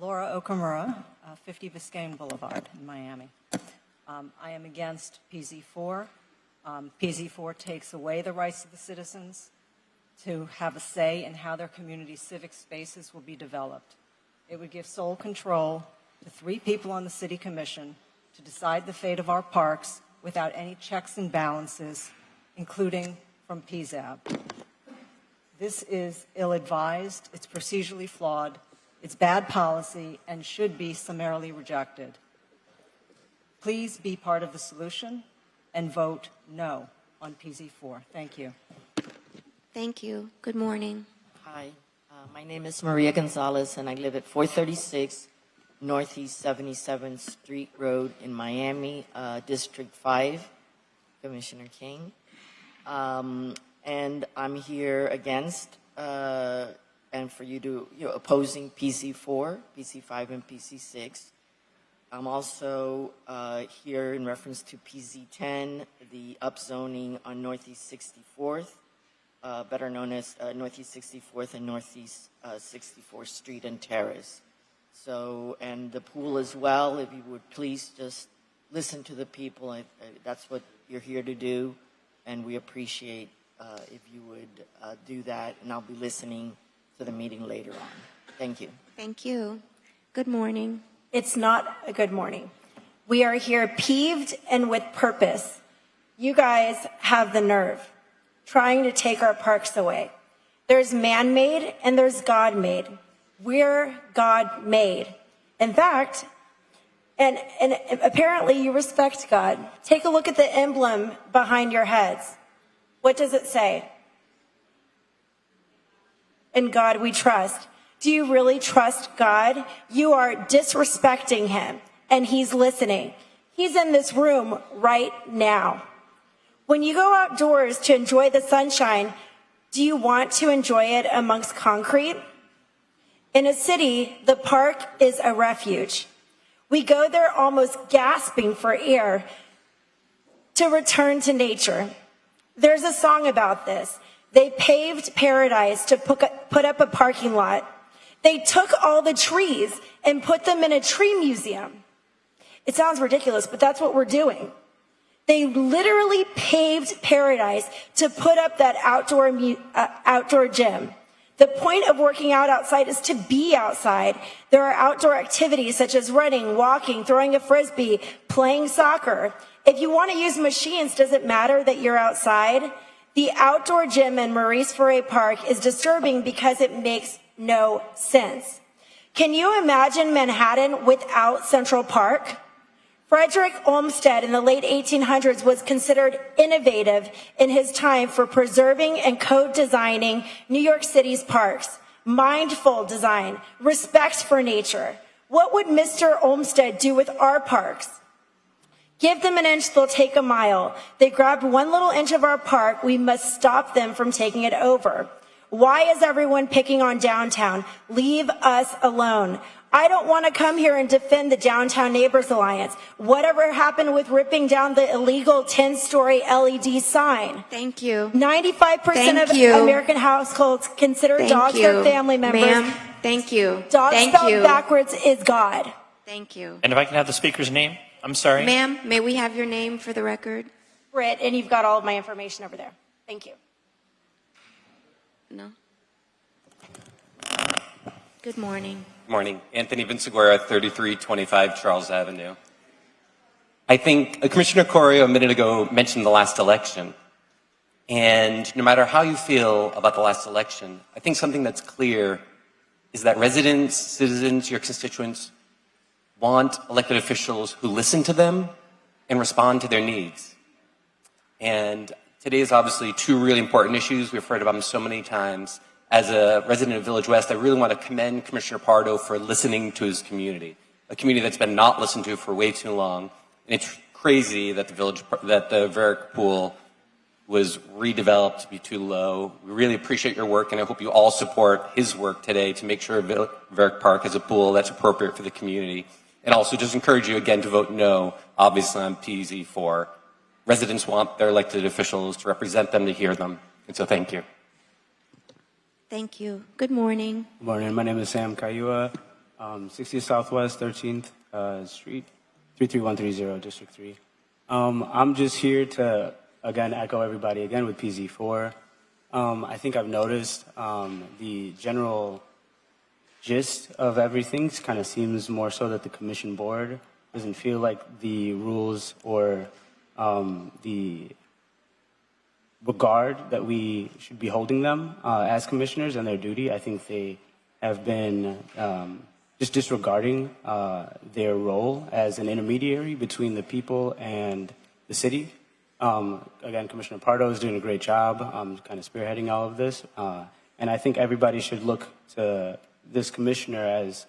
Laura Okamura, 50 Biscayne Boulevard in Miami. I am against PZ4. PZ4 takes away the rights of the citizens to have a say in how their community civic spaces will be developed. It would give sole control to 3 people on the City Commission to decide the fate of our parks without any checks and balances, including from PZAB. This is ill-advised, it's procedurally flawed, it's bad policy, and should be summarily rejected. Please be part of the solution and vote no on PZ4. Thank you. Thank you. Good morning. Hi, my name is Maria Gonzalez, and I live at 436 Northeast 77th Street Road in Miami, District 5, Commissioner King. And I'm here against and for you to, opposing PC4, PC5, and PC6. I'm also here in reference to PZ10, the upzoning on Northeast 64th, better known as Northeast 64th and Northeast 64th Street and Terrace. So, and the pool as well, if you would please just listen to the people. That's what you're here to do, and we appreciate if you would do that, and I'll be listening to the meeting later on. Thank you. Thank you. Good morning. It's not a good morning. We are here peeved and with purpose. You guys have the nerve, trying to take our parks away. There's man-made and there's God-made. We're God-made. In fact, and apparently you respect God. Take a look at the emblem behind your heads. What does it say? In God we trust. Do you really trust God? You are disrespecting him, and he's listening. He's in this room right now. When you go outdoors to enjoy the sunshine, do you want to enjoy it amongst concrete? In a city, the park is a refuge. We go there almost gasping for air to return to nature. There's a song about this. They paved paradise to put up a parking lot. They took all the trees and put them in a tree museum. It sounds ridiculous, but that's what we're doing. They literally paved paradise to put up that outdoor gym. The point of working out outside is to be outside. There are outdoor activities such as running, walking, throwing a frisbee, playing soccer. If you want to use machines, does it matter that you're outside? The outdoor gym in Maurice Ferré Park is disturbing because it makes no sense. Can you imagine Manhattan without Central Park? Frederick Olmsted in the late 1800s was considered innovative in his time for preserving and co-designing New York City's parks. Mindful design, respect for nature. What would Mr. Olmsted do with our parks? Give them an inch, they'll take a mile. They grabbed one little inch of our park, we must stop them from taking it over. Why is everyone picking on downtown? Leave us alone. I don't want to come here and defend the Downtown Neighbors Alliance. Whatever happened with ripping down the illegal 10-story LED sign? Thank you. 95% of American households consider dogs their family members. Ma'am, thank you. Dog spelled backwards is God. Thank you. And if I can have the speaker's name, I'm sorry. Ma'am, may we have your name for the record? Britt, and you've got all of my information over there. Thank you. No. Good morning. Morning. Anthony Vinciguerra, 3325 Charles Avenue. I think Commissioner Corio a minute ago mentioned the last election. And no matter how you feel about the last election, I think something that's clear is that residents, citizens, your constituents want elected officials who listen to them and respond to their needs. And today is obviously two really important issues. We've heard about them so many times. As a resident of Village West, I really want to commend Commissioner Pardo for listening to his community, a community that's been not listened to for way too long. And it's crazy that the Varick pool was redeveloped to be too low. We really appreciate your work, and I hope you all support his work today to make sure Varick Park has a pool that's appropriate for the community. And also just encourage you again to vote no, obviously on PZ4. Residents want their elected officials to represent them, to hear them. And so thank you. Thank you. Good morning. Good morning. My name is Sam Kayua, 60 Southwest 13th Street, 33130, District 3. I'm just here to, again, echo everybody again with PZ4. I think I've noticed the general gist of everything kind of seems more so that the commission board doesn't feel like the rules or the regard that we should be holding them as commissioners and their duty. I think they have been just disregarding their role as an intermediary between the people and the city. Again, Commissioner Pardo is doing a great job kind of spearheading all of this. And I think everybody should look to this commissioner as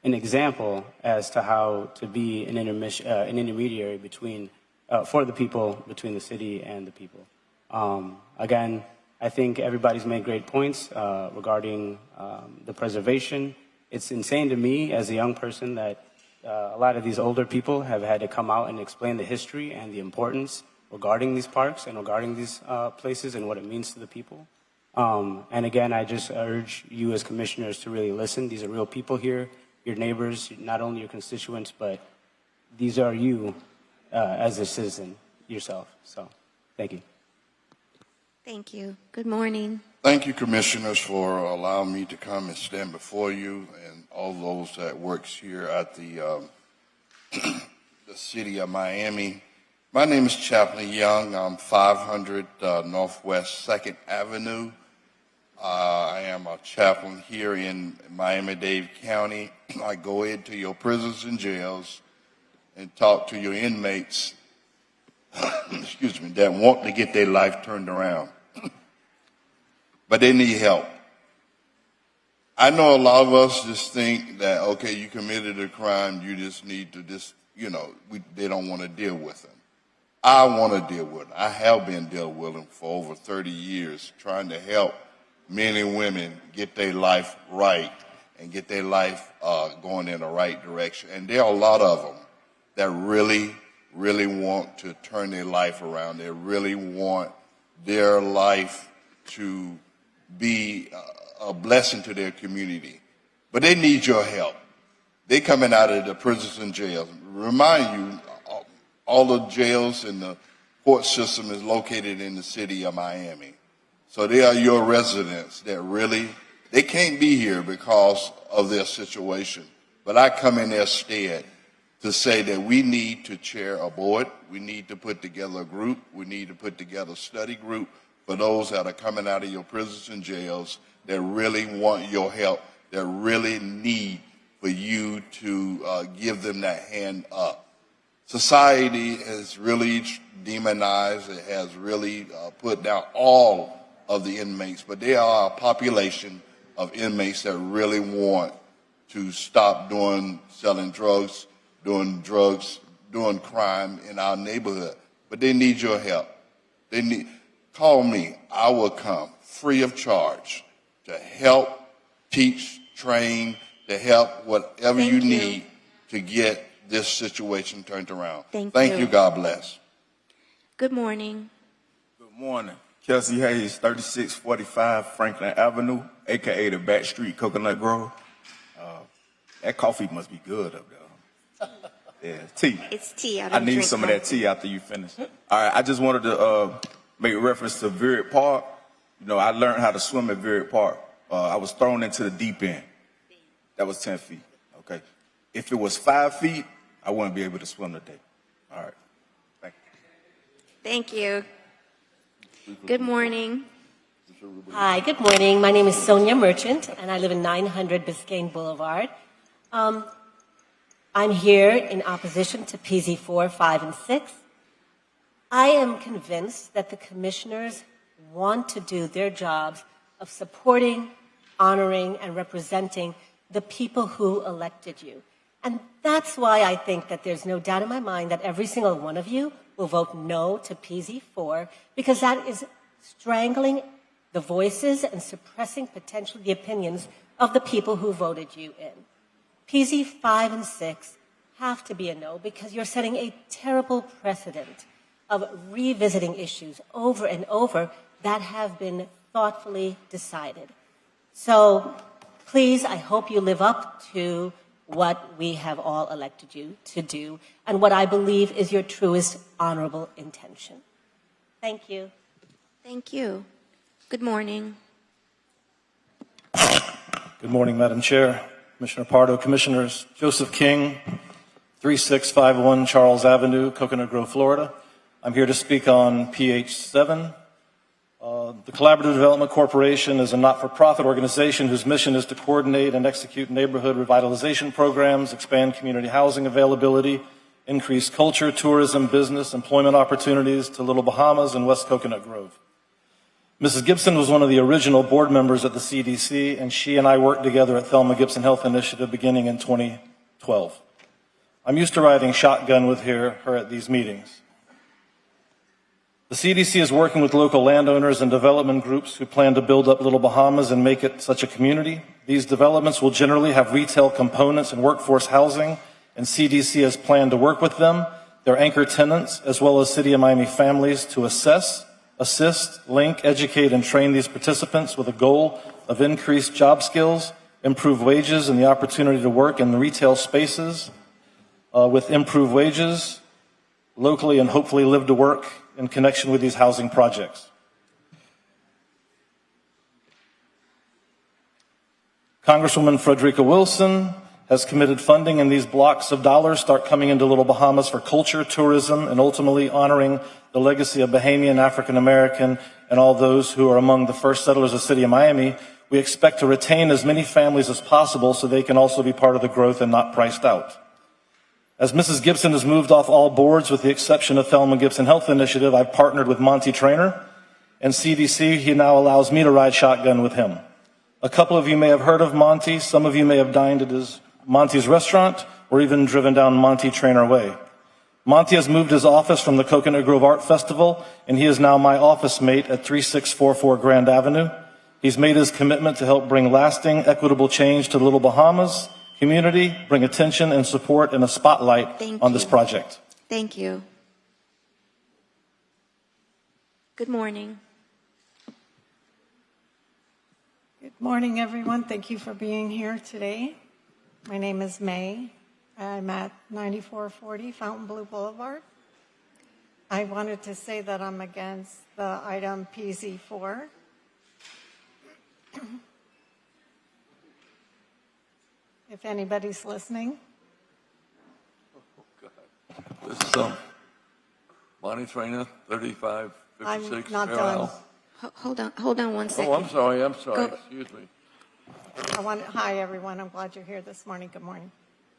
an example as to how to be an intermediary between, for the people, between the city and the people. Again, I think everybody's made great points regarding the preservation. It's insane to me as a young person that a lot of these older people have had to come out and explain the history and the importance regarding these parks and regarding these places and what it means to the people. And again, I just urge you as commissioners to really listen. These are real people here, your neighbors, not only your constituents, but these are you as a citizen yourself. So, thank you. Thank you. Good morning. Thank you, commissioners, for allowing me to come and stand before you and all those that works here at the city of Miami. My name is Chaplain Young. I'm 500 Northwest 2nd Avenue. I am a chaplain here in Miami-Dade County. I go into your prisons and jails and talk to your inmates excuse me, that want to get their life turned around. But they need help. I know a lot of us just think that, okay, you committed a crime, you just need to they don't want to deal with them. I want to deal with them. I have been dealing with them for over 30 years, trying to help men and women get their life right and get their life going in the right direction. And there are a lot of them that really want to turn their life around. They really want their life to be a blessing to their community. But they need your help. They coming out of the prisons and jails. Remind you, all the jails and the court system is located in the city of Miami. So they are your residents that really, they can't be here because of their situation. But I come in their stead to say that we need to chair a board. We need to put together a group. We need to put together a study group for those that are coming out of your prisons and jails that really want your help, that really need for you to give them that hand up. Society has really demonized, it has really put down all of the inmates, but there are a population of inmates that really want to stop selling drugs, doing crime in our neighborhood. But they need your help. Call me. I will come free of charge to help, teach, train, to help whatever you need to get this situation turned around. Thank you. God bless. Good morning. Good morning. Kelsey Hayes, 3645 Franklin Avenue, a.k.a. the Back Street, Coconut Grove. That coffee must be good up there. Yeah, tea. It's tea. I need some of that tea after you finish. All right, I just wanted to make reference to Virid Park. You know, I learned how to swim at Virid Park. I was thrown into the deep end. That was 10 feet, okay? If it was 5 feet, I wouldn't be able to swim today. All right, Thank you. Good morning. Hi, good morning. My name is Sonia Merchant, and I live in 900 Biscayne Boulevard. I'm here in opposition to PZ 4, 5, and 6. I am convinced that the commissioners want to do their jobs of supporting, honoring, and representing the people who elected you. And that's why I think that there's no doubt in my mind that every single one of you will vote no to PZ 4, because that is strangling the voices and suppressing potentially the opinions of the people who voted you in. PZ 5 and 6 have to be a no, because you're setting a terrible precedent of revisiting issues over and over that have been thoughtfully decided. So please, I hope you live up to what we have all elected you to do and what I believe is your truest honorable intention. Thank you. Thank you. Good morning. Good morning, Madam Chair, Commissioner Pardo, Commissioners. Joseph King, 3651 Charles Avenue, Coconut Grove, Florida. I'm here to speak on PH7. The Collaborative Development Corporation is a not-for-profit organization whose mission is to coordinate and execute neighborhood revitalization programs, expand community housing availability, increase culture, tourism, business, employment opportunities to Little Bahamas and West Coconut Grove. Mrs. Gibson was one of the original board members at the CDC, and she and I worked together at Thelma Gibson Health Initiative beginning in 2012. I'm used to riding shotgun with her at these meetings. The CDC is working with local landowners and development groups who plan to build up Little Bahamas and make it such a community. These developments will generally have retail components and workforce housing, and CDC has planned to work with them, their anchor tenants, as well as City of Miami families to assess, assist, link, educate, and train these participants with a goal of increased job skills, improved wages, and the opportunity to work in the retail spaces with improved wages locally and hopefully live to work in connection with these housing projects. Congresswoman Frederica Wilson has committed funding, and these blocks of dollars start coming into Little Bahamas for culture, tourism, and ultimately honoring the legacy of Bahamian, African American, and all those who are among the first settlers of the City of Miami. We expect to retain as many families as possible so they can also be part of the growth and not priced out. As Mrs. Gibson has moved off all boards with the exception of Thelma Gibson Health Initiative, I've partnered with Monty Traynor, and CDC, he now allows me to ride shotgun with him. A couple of you may have heard of Monty. Some of you may have dined at Monty's restaurant or even driven down Monty Traynor Way. Monty has moved his office from the Coconut Grove Art Festival, and he is now my office mate at 3644 Grand Avenue. He's made his commitment to help bring lasting, equitable change to the Little Bahamas community, bring attention and support and a spotlight on this project. Thank you. Good morning. Good morning, everyone. Thank you for being here today. My name is May. I'm at 9440 Fountain Blue Boulevard. I wanted to say that I'm against the item PZ4. If anybody's listening. This is Bonnie Trainer, 3556. I'm not done. Hold on one second. Oh, I'm sorry. Go. Excuse me. Hi, everyone. I'm glad you're here this morning. Good morning.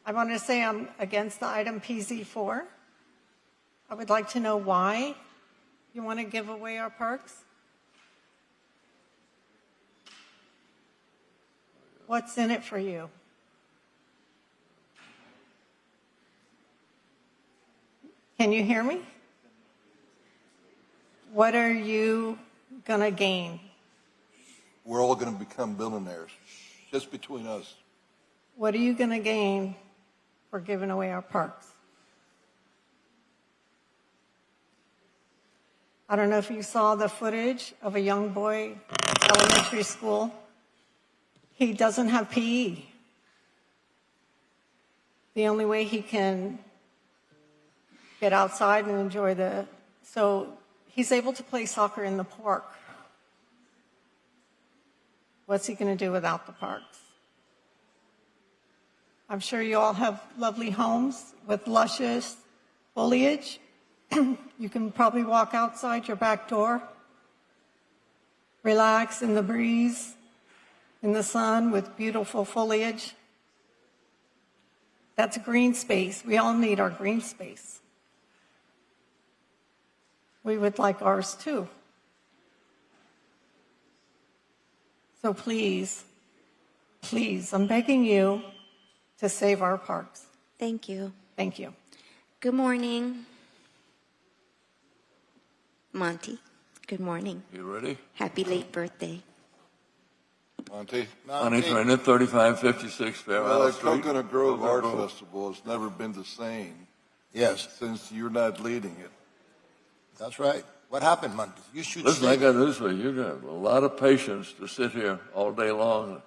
I want to say I'm against the item PZ4. I would like to know why you want to give away our parks. What's in it for you? Can you hear me? What are you going to gain? We're all going to become billionaires, just between us. What are you going to gain for giving away our parks? I don't know if you saw the footage of a young boy at elementary school. He doesn't have PE. The only way he can get outside and enjoy so he's able to play soccer in the park. What's he going to do without the parks? I'm sure you all have lovely homes with luscious foliage. You can probably walk outside your back door, relax in the breeze, in the sun with beautiful foliage. That's green space. We all need our green space. We would like ours too. So please, I'm begging you to save our parks. Thank you. Thank you. Good morning. Monty, good morning. You ready? Happy late birthday. Monty? Bonnie Trainer, 3556 Fair Well, the Street. Coconut Grove Art Grove. Festival has never been the same. Yes. Since you're not leading it. That's right. What happened, Monty? You should Listen, stay. I got news for you. You got a lot of patience to sit here all day long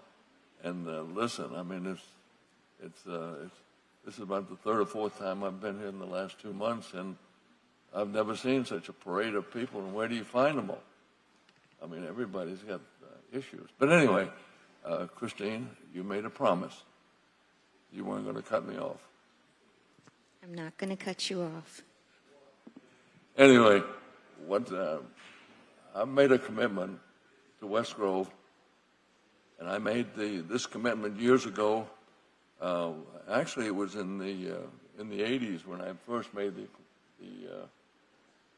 and listen. I mean, this is about the third or fourth time I've been here in the last 2 months, and I've never seen such a parade of people. And where do you find them all? I mean, everybody's got issues. But anyway, Christine, you made a promise. You weren't going to cut me off. I'm not going to cut you off. Anyway, I've made a commitment to West Grove, and I made this commitment years ago. Actually, it was in the 80s when I first made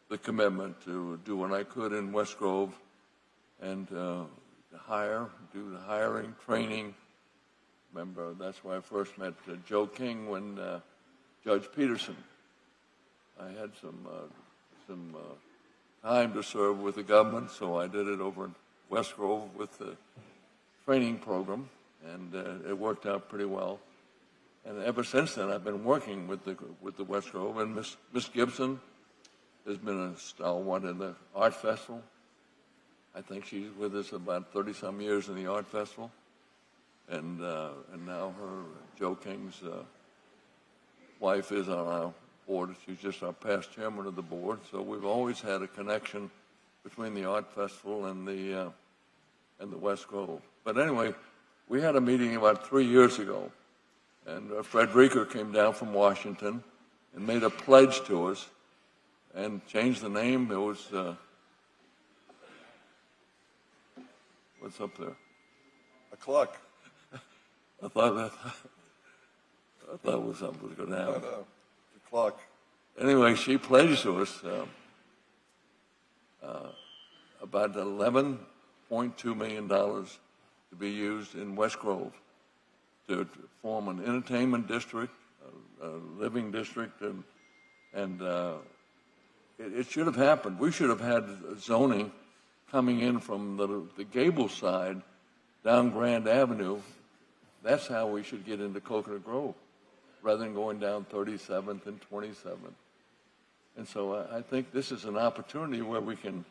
the commitment to do what I could in West Grove and do the hiring, training. Remember, that's where I first met Joe King when Judge Peterson. I had some time to serve with the government, so I did it over in West Grove with the training program, and it worked out pretty well. And ever since then, I've been working with the West Grove, and Miss Gibson has been a stalwart in the art festival. I think she's with us about 30-some years in the art festival, and now Joe King's wife is on our board. She's just our past chairman of the board. So we've always had a connection between the art festival and the West Grove. But anyway, we had a meeting about 3 years ago, and Frederica came down from Washington and made a pledge to us and changed the name. It was what's up there? A clock. I thought something was going to happen. The clock. Anyway, she pledged to us about $11.2 million to be used in West Grove to form an entertainment district, a living district, and it should have happened. We should have had zoning coming in from the Gable side down Grand Avenue, that's how we should get into Coconut Grove, rather than going down 37th and 27th. And so I think this is an opportunity where we can,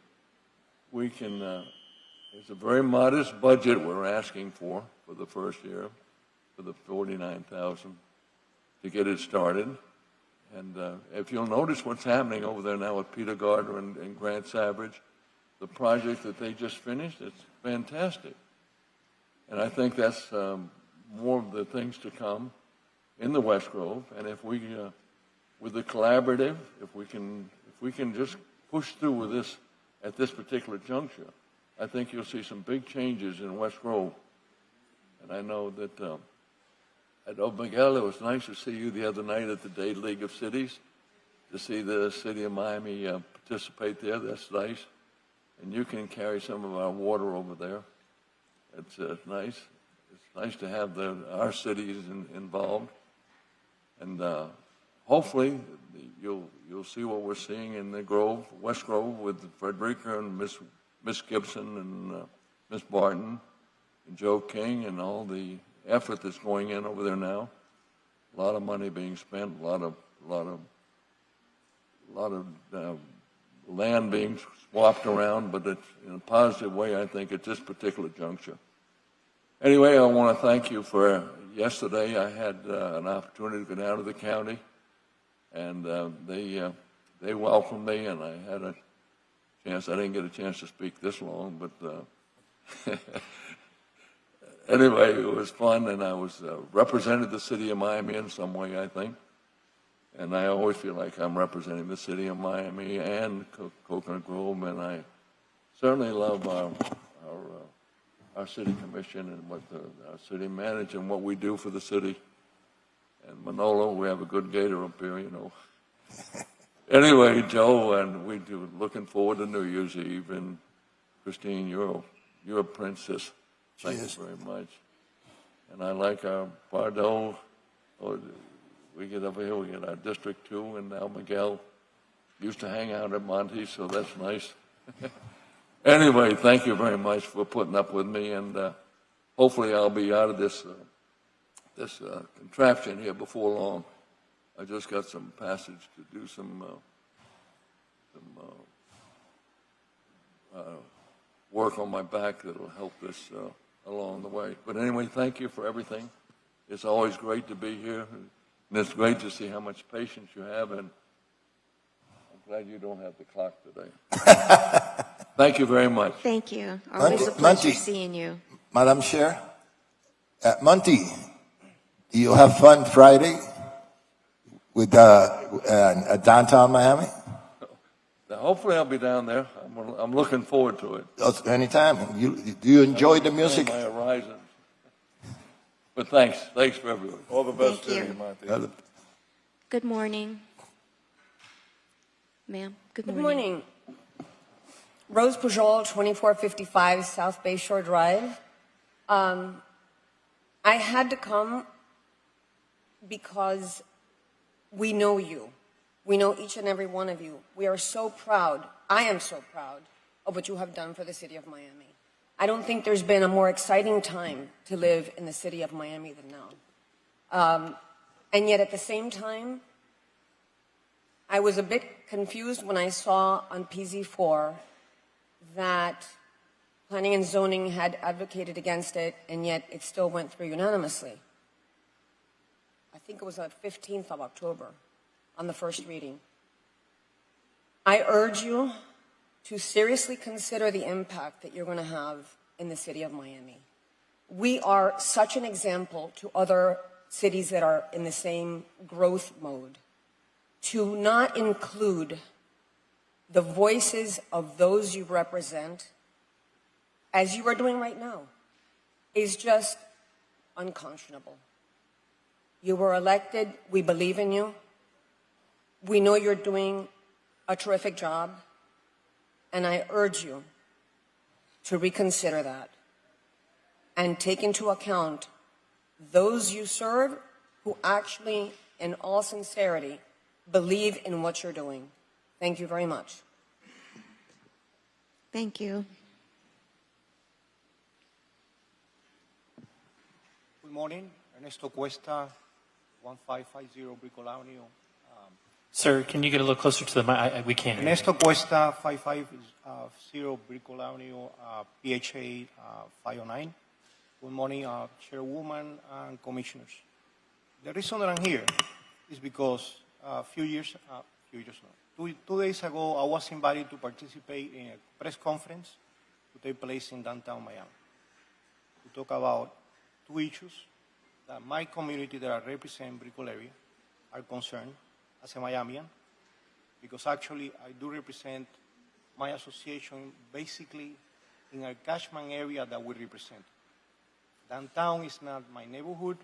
it's a very modest budget we're asking for the first year, for the $49,000 to get it started. And if you'll notice what's happening over there now with Peter Gardner and Grant Savage, the project that they just finished, it's fantastic. And I think that's more of the things to come in the West Grove. And if we, with the collaborative, if we can just push through with this at this particular juncture, I think you'll see some big changes in West Grove. And I know that, Miguel, it was nice to see you the other night at the Day League of Cities, to see the city of Miami participate there. That's nice. And you can carry some of our water over there. It's nice. It's nice to have our cities involved. And hopefully you'll see what we're seeing in the Grove, West Grove, with Frederica and Miss Gibson and Miss Barton and Joe King and all the effort that's going in over there now. A lot of money being spent, a lot of land being swapped around, but it's in a positive way, I think, at this particular juncture. Anyway, I want to thank you for yesterday. I had an opportunity to go down to the county, and they welcomed me, and I had a chance. I didn't get a chance to speak this long, but anyway, it was fun, and I was represented the city of Miami in some way, I think. And I always feel like I'm representing the city of Miami and Coconut Grove, and I certainly love our city commission and what our city manager and what we do for the city. And Manolo, we have a good gator up here, you know. Anyway, Joe, and we do looking forward to New Year's Eve. And Christine, you're a princess. Thank you very much. And I like our Pardo. We get over here, we get our District 2, and now Miguel used to hang out at Monty, so that's nice. Anyway, thank you very much for putting up with me, and hopefully I'll be out of this contraption here before long. I just got some passage to do some work on my back that'll help this along the way. But anyway, thank you for everything. It's always great to be here. And it's great to see how much patience you have, and I'm glad you don't have the clock today. Thank you very much. Thank you. Always a pleasure seeing you. Madam Chair, Monty, you'll have fun Friday with downtown Miami? Hopefully I'll be down there. I'm looking forward to it. Anytime. Do you enjoy the music? My horizon. But thanks for everyone. All the best Thank to you. you, Monty. Good morning. Ma'am, good morning. Good morning. Rose Pujol, 2455 South Bayshore Drive. I had to come because we know you. We know each and every one of you. We are so proud. I am so proud of what you have done for the city of Miami. I don't think there's been a more exciting time to live in the city of Miami than now. And yet at the same time, I was a bit confused when I saw on PZ4 that Planning and Zoning had advocated against it, and yet it still went through unanimously. I think it was on the 15th of October on the first reading. I urge you to seriously consider the impact that you're going to have in the city of Miami. We are such an example to other cities that are in the same growth mode. To not include the voices of those you represent, as you are doing right now, is just unconscionable. You were elected. We believe in you. We know you're doing a terrific job. And I urge you to reconsider that and take into account those you serve who actually, in all sincerity, believe in what you're doing. Thank you very much. Thank you. Good morning. Ernesto Cuesta, 1550 Brickell Avenue. Sir, can you get a little closer to the mic? We can't hear you. Ernesto Cuesta, 550 Brickell Avenue, PHA 509. Good morning, Chairwoman and Commissioners. The reason that I'm here is because two days ago, I was invited to participate in a press conference to take place in downtown Miami to talk about two issues that my community that I represent, Brickell area, are concerned as a Miamian, because actually I do represent my association basically in a catchment area that we represent. Downtown is not my neighborhood,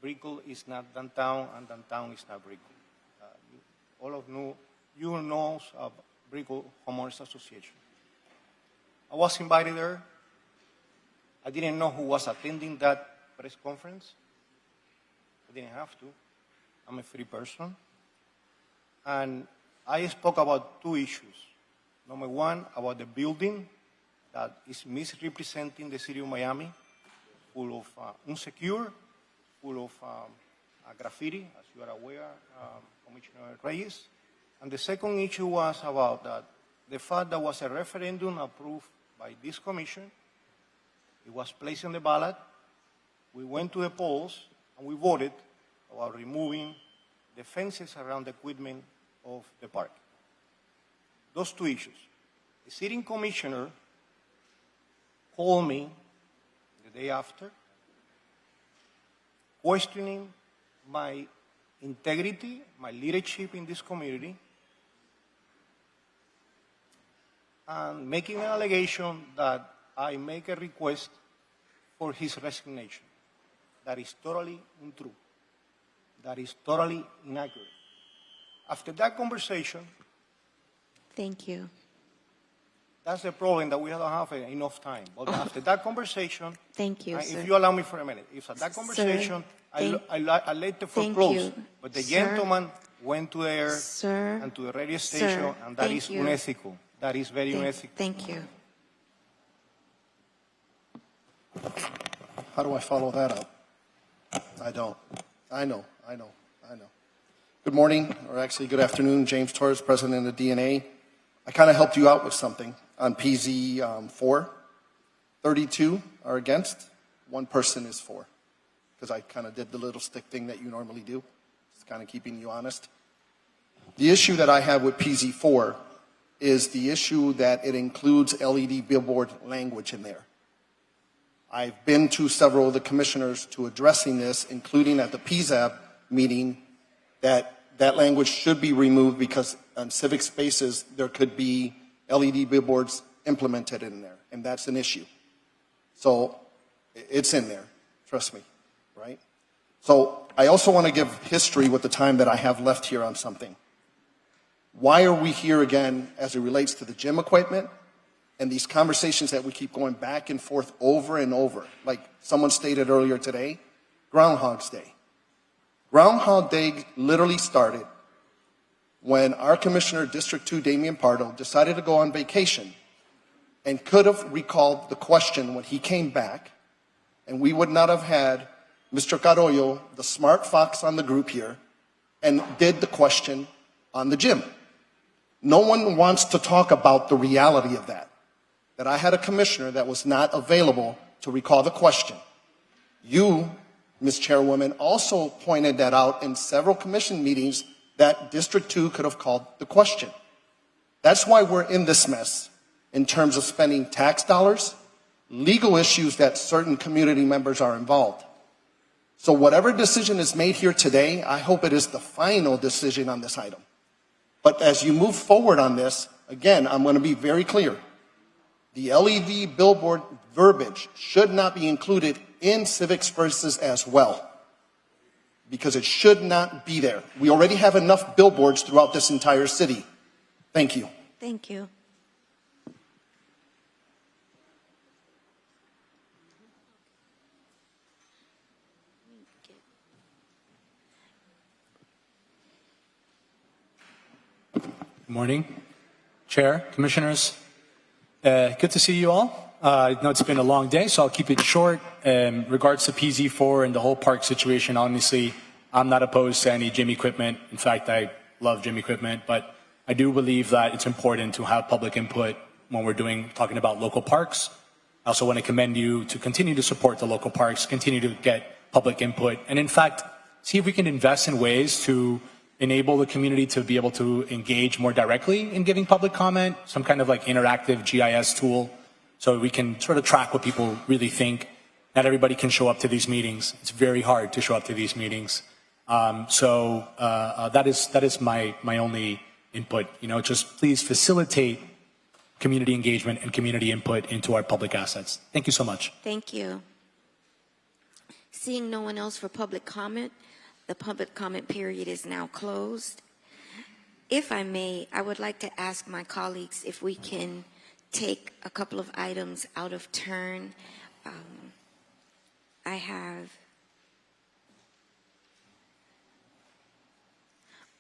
Brickell is not downtown, and downtown is not Brickell. All of you know of Brickell Homeowners Association. I was invited there. I didn't know who was attending that press conference. I didn't have to. I'm a free person. And I spoke about two issues. Number one, about the building that is misrepresenting the city of Miami, full of insecure, full of graffiti, as you are aware, Commissioner Reyes. And the second issue was about the fact that was a referendum approved by this commission. It was placed on the ballot. We went to the polls and we voted about removing the fences around the equipment of the park. Those two issues. The sitting commissioner called me the day after, questioning my integrity, my leadership in this community, and making an allegation that I make a request for his resignation. That is totally untrue. That is totally inaccurate. After that conversation, Thank you. that's the problem, that we don't have enough time. But after that conversation, Thank you, sir. if you allow me for a minute, if at that conversation, I let the floor thank close, you, but the sir. gentleman went to the air Sir, and to the radio station, sir, and that thank is you. unethical. That is very unethical. Thank you. How do I follow that up? I don't. I know. Good morning, or actually good afternoon. James Torres, President of DNA. I kind of helped you out with something on PZ 4. 32 are against. One person is for. Because I kind of did the little stick thing that you normally do. It's kind of keeping you honest. The issue that I have with PZ 4 is the issue that it includes LED billboard language in there. I've been to several of the commissioners to addressing this, including at the PZAB meeting, that language should be removed because on civic spaces there could be LED billboards implemented in there, and that's an issue. So it's in there, trust me, right? So I also want to give history with the time that I have left here on something. Why are we here again as it relates to the gym equipment and these conversations that we keep going back and forth over and over? Like someone stated earlier today, Groundhog's Day. Groundhog Day literally started when our Commissioner, District 2, Damian Pardo, decided to go on vacation and could have recalled the question when he came back, and we would not have had Mr. Carollo, the smart fox on the group here, and did the question on the gym. No one wants to talk about the reality of that I had a commissioner that was not available to recall the question. You, Ms. Chairwoman, also pointed that out in several commission meetings that District 2 could have called the question. That's why we're in this mess in terms of spending tax dollars, legal issues that certain community members are involved. So whatever decision is made here today, I hope it is the final decision on this item. But as you move forward on this, again, I'm going to be very clear. The LED billboard verbiage should not be included in civic spaces as well, because it should not be there. We already have enough billboards throughout this entire city. Thank you. Thank you. Good morning, Chair, Commissioners. Good to see you all. I know it's been a long day, so I'll keep it short. In regards to PZ4 and the whole park situation, honestly, I'm not opposed to any gym equipment. In fact, I love gym equipment, but I do believe that it's important to have public input when we're talking about local parks. I also want to commend you to continue to support the local parks, continue to get public input, and in fact, see if we can invest in ways to enable the community to be able to engage more directly in giving public comment, some kind of like interactive GIS tool, so we can sort of track what people really think. Not everybody can show up to these meetings. It's very hard to show up to these meetings. That is my only input. Just please facilitate community engagement and community input into our public assets. Thank you so much. Thank you. Seeing no one else for public comment, the public comment period is now closed. If I may, I would like to ask my colleagues if we can take a couple of items out of turn. I have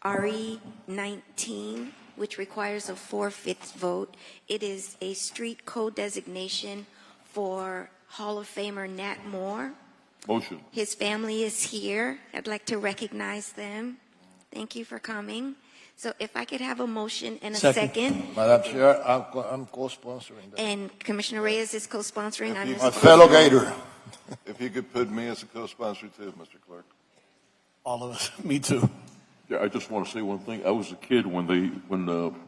RE 19, which requires a 4/5 vote. It is a street code designation for Hall of Famer Nat Moore. Motion. His family is here. I'd like to recognize them. Thank you for coming. So if I could have a motion and a second. Madam Chair, I'm co-sponsoring that. And Commissioner Reyes is co-sponsoring. My fellow Gator. If you could put me as a co-sponsor too, Mr. Clerk. All of us. Me too. Yeah, I just want to say one thing. I was a kid when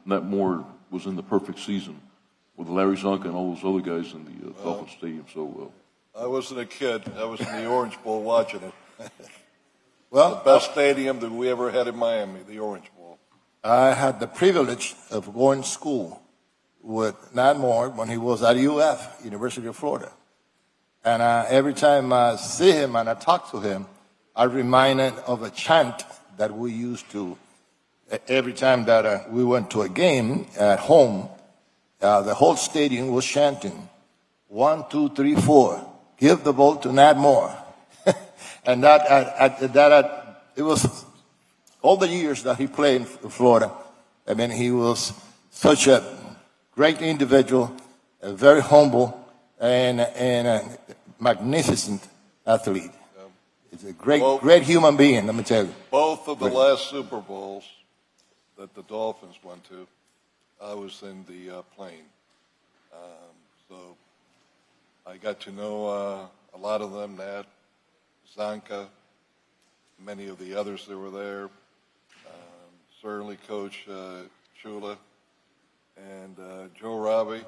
Nat Moore was in the perfect season with Larry Zonka and all those other guys in the Dolphin Stadium. So I wasn't a kid. I was in the Orange Bowl watching it. Well, the best stadium that we ever had in Miami, the Orange Bowl. I had the privilege of going to school with Nat Moore when he was at UF, University of Florida. And every time I see him and I talk to him, I'm reminded of a chant that we used to, every time that we went to a game at home, the whole stadium was chanting, 1, 2, 3, 4, give the ball to Nat Moore. And it was all the years that he played in Florida. I mean, he was such a great individual, very humble, and a magnificent athlete. He's a great human being, let me tell you. Both of the last Super Bowls that the Dolphins went to, I was in the plane. So I got to know a lot of them, Nat, Zonka, many of the others that were there, certainly Coach Chula, and Joe Robbie.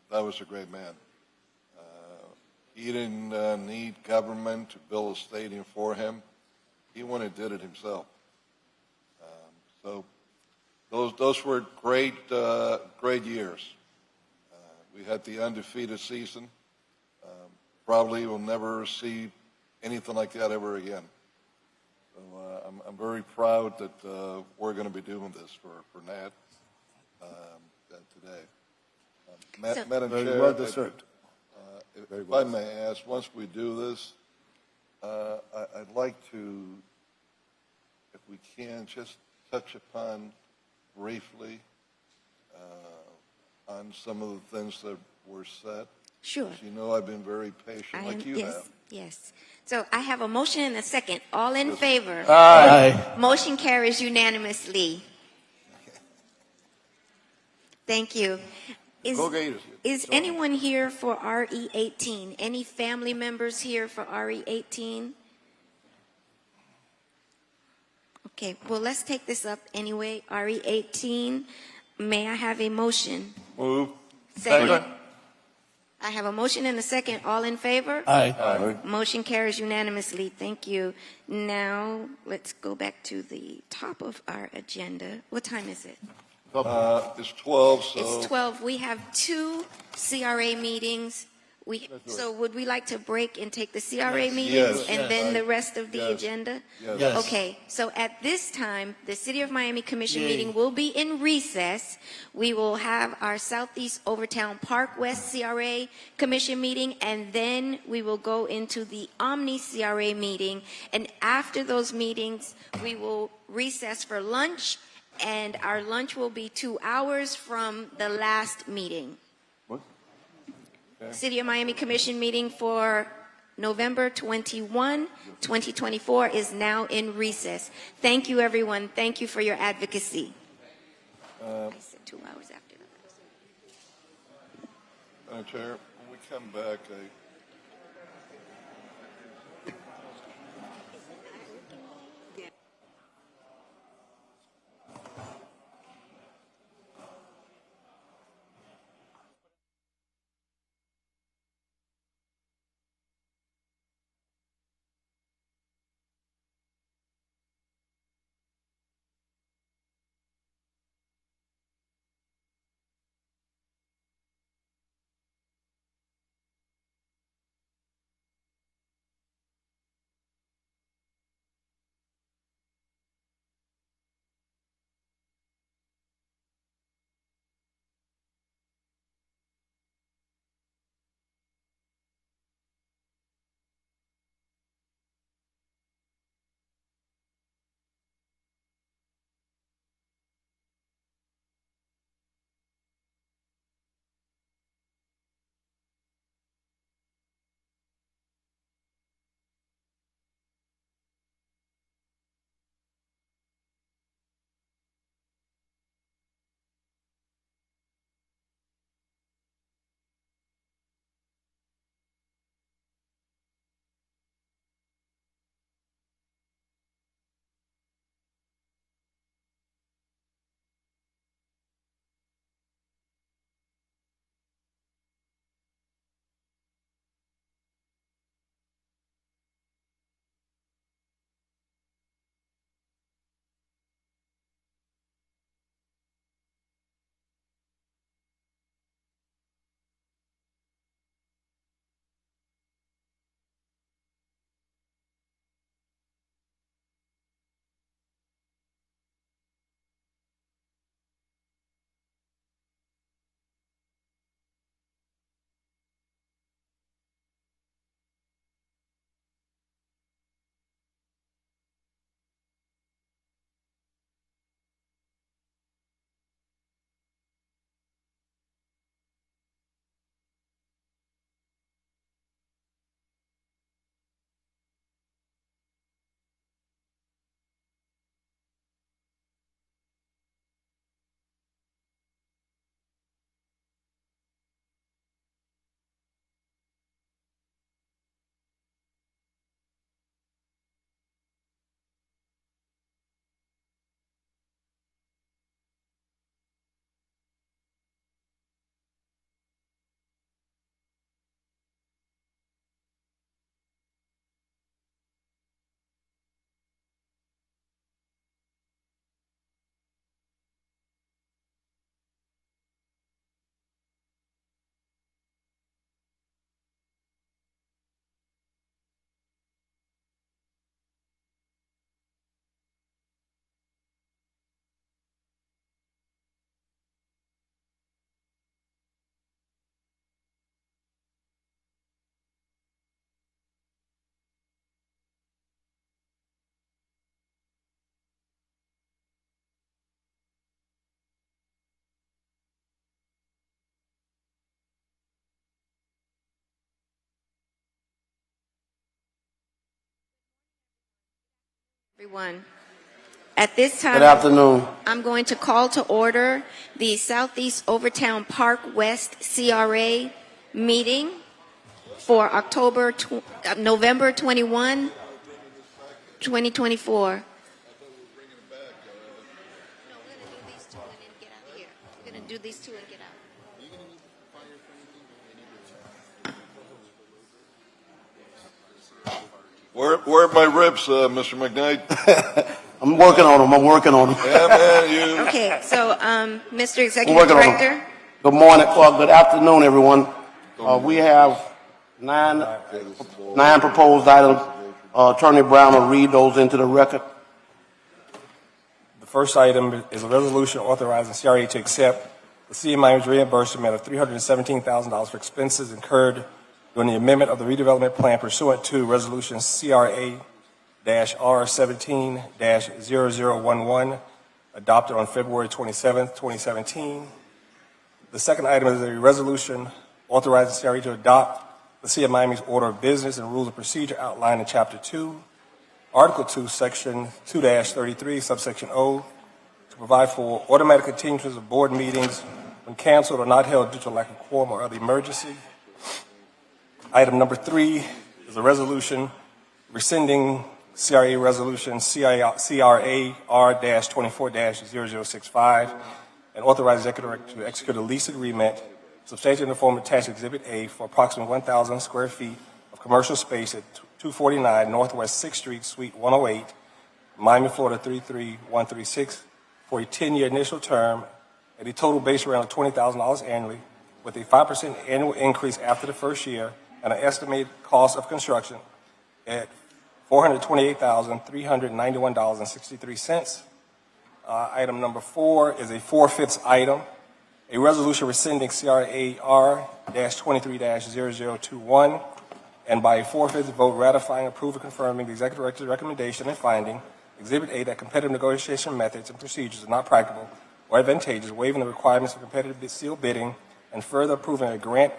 That was a great man. He didn't need government to build a stadium for him. He went and did it himself. So those were great years. We had the undefeated season. Probably will never see anything like that ever again. So I'm very proud that we're going to be doing this for Nat today. Madam Chair, well deserved. If I may ask, once we do this, I'd like to, if we can, just touch upon briefly on some of the things that were said. Sure. As you know, I've been very patient, like you have. Yes. So I have a motion and a second. All in favor? Aye. Motion carries unanimously. Thank you. Go Gators. Is anyone here for RE 18? Any family members here for RE 18? Okay, well, let's take this up anyway. RE 18. May I have a motion? Move. Second. I have a motion and a second. All in favor? Aye. Motion carries unanimously. Thank you. Now, let's go back to the top of our agenda. What time is it? It's 12, so. It's 12. We have 2 CRA meetings. So would we like to break and take the CRA meetings and then the rest of the agenda? Yes. Okay, so at this time, the City of Miami Commission meeting will be in recess. We will have our Southeast Overtown Park West CRA Commission meeting, and then we will go into the Omni CRA meeting. And after those meetings, we will recess for lunch, and our lunch will be 2 hours from the last meeting. City of Miami Commission meeting for November 21, 2024 is now in recess. Thank you, everyone. Thank you for your advocacy. I said 2 hours after that. Madam Chair, when we come back, Everyone, at this time, Good afternoon. I'm going to call to order the Southeast Overtown Park West CRA meeting for November 21, 2024. We're going to do these two and get out. where are my ribs, Mr. McKnight? I'm working on them. Yeah, man, you. Okay, so Mr. Executive Director. Good morning, well, good afternoon, everyone. We have nine proposed items. Attorney Brown will read those into the record. The first item is a resolution authorizing CRA to accept the City of Miami's reimbursement of $317,000 for expenses incurred during the amendment of the redevelopment plan pursuant to Resolution CRA-R17-0011, adopted on February 27, 2017. The second item is a resolution authorizing CRA to adopt the City of Miami's Order of Business and Rules of Procedure outlined in Chapter 2, Article 2, Section 2-33, subsection O, to provide for automatic continuances of board meetings when canceled or not held due to lack of quorum or other emergency. Item number 3 is a resolution rescinding CRA Resolution CRA-R-24-0065 and authorize the Executive Director to execute a lease agreement substantiated in the form of attached Exhibit A for approximately 1,000 square feet of commercial space at 249 Northwest 6th Street, Suite 108, Miami, Florida 33136, for a 10-year initial term at a total base rent of $20,000 annually, with a 5% annual increase after the first year and an estimated cost of construction at $428,391.63. Item number 4 is a 4/5 item, a resolution rescinding CRA-R-23-0021, and by a 4/5 vote ratifying, approving, confirming the Executive Director's recommendation and finding, Exhibit A, that competitive negotiation methods and procedures are not practical or advantageous, waiving the requirements for competitive sealed bidding, and further approving a grant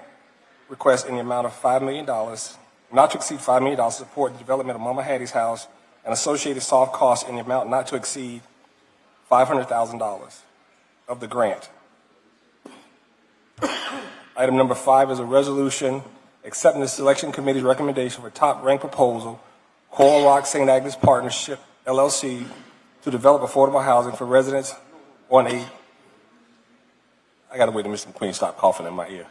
request in the amount of $5 million, not to exceed $5 million, to support the development of Mama Hattie's house and associated soft costs in the amount not to exceed $500,000 of the grant. Item number 5 is a resolution accepting the selection committee's recommendation for top-ranked proposal, Coral Rock St. Agnes Partnership, LLC, to develop affordable housing for residents on a... I got to wait till Mr. McQueen stop coughing in my ear.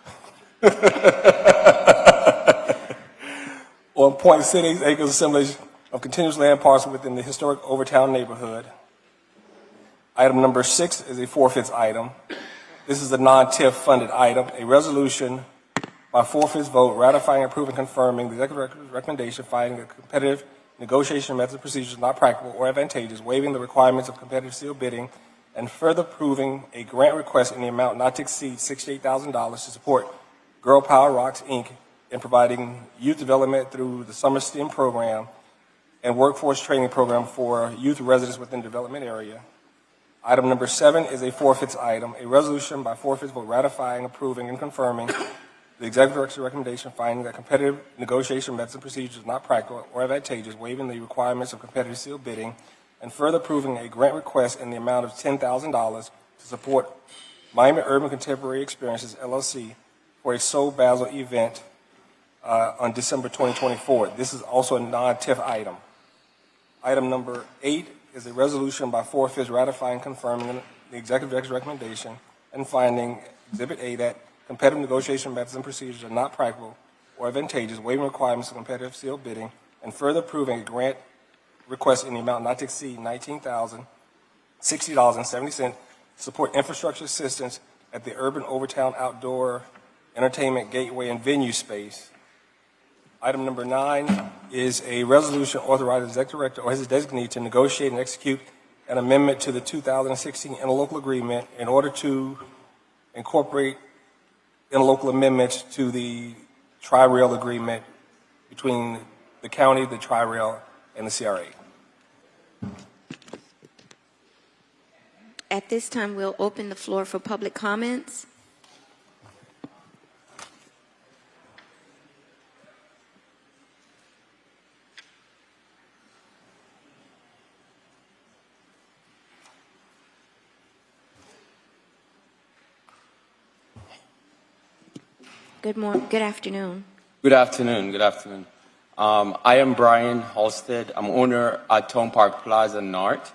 On 0.68 acres assemblage of continuous land parcel within the historic Overtown neighborhood. Item number 6 is a 4/5 item. This is a non-TIF funded item, a resolution by 4/5 vote ratifying, approving, confirming the Executive Director's recommendation, finding that competitive negotiation methods and procedures not practical or advantageous, waiving the requirements of competitive sealed bidding, and further approving a grant request in the amount not to exceed $68,000 to support Girl Power Rocks, Inc., in providing youth development through the Summer STEM program and workforce training program for youth residents within the development area. Item number 7 is a 4/5 item, a resolution by 4/5 vote ratifying, approving, and confirming the Executive Director's recommendation, finding that competitive negotiation methods and procedures are not practical or advantageous, waiving the requirements of competitive sealed bidding, and further approving a grant request in the amount of $10,000 to support Miami Urban Contemporary Experiences, LLC, for a Soul Basel event on December 2024. This is also a non-TIF item. Item number 8 is a resolution by 4/5 ratifying, confirming the Executive Director's recommendation and finding Exhibit A that competitive negotiation methods and procedures are not practical or advantageous, waiving requirements of competitive sealed bidding, and further approving a grant request in the amount not to exceed $19,060.70 to support infrastructure assistance at the Urban Overtown Outdoor Entertainment Gateway and Venue space. Item number 9 is a resolution authorizing the Executive Director or his designee to negotiate and execute an amendment to the 2016 interlocal agreement in order to incorporate interlocal amendments to the Tri-Rail agreement between the county, the Tri-Rail, and the CRA. At this time, we'll open the floor for public comments. Good afternoon. Good afternoon. Good afternoon. I am Brian Halstead. I'm owner at Town Park Plaza North.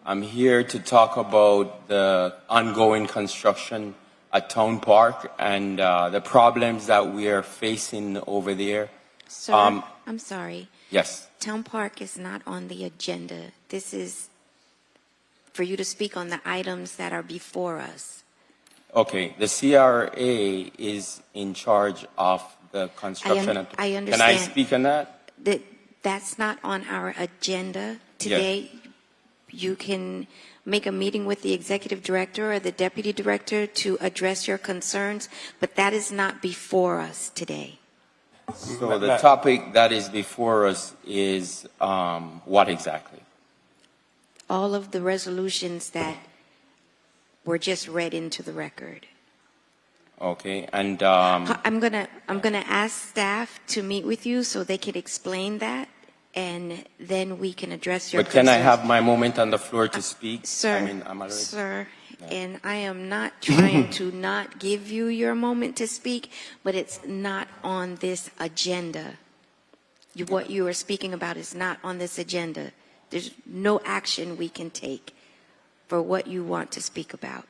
I'm here to talk about the ongoing construction at Town Park and the problems that we are facing over there. Sir, I'm sorry. Yes. Town Park is not on the agenda. This is for you to speak on the items that are before us. Okay. The CRA is in charge of the construction. I understand. Can I speak on that? That's not on our agenda today. Yes. You can make a meeting with the executive director or the deputy director to address your concerns, but that is not before us today. So the topic that is before us is what exactly? All of the resolutions that were just read into the record. Okay, and I'm gonna ask staff to meet with you so they can explain that, and then we can address your but can I concerns. have my moment on the floor to speak? Sir, I mean, I'm already. sir, and I am not trying to not give you your moment to speak, but it's not on this agenda. What you are speaking about is not on this agenda. There's no action we can take for what you want to speak about.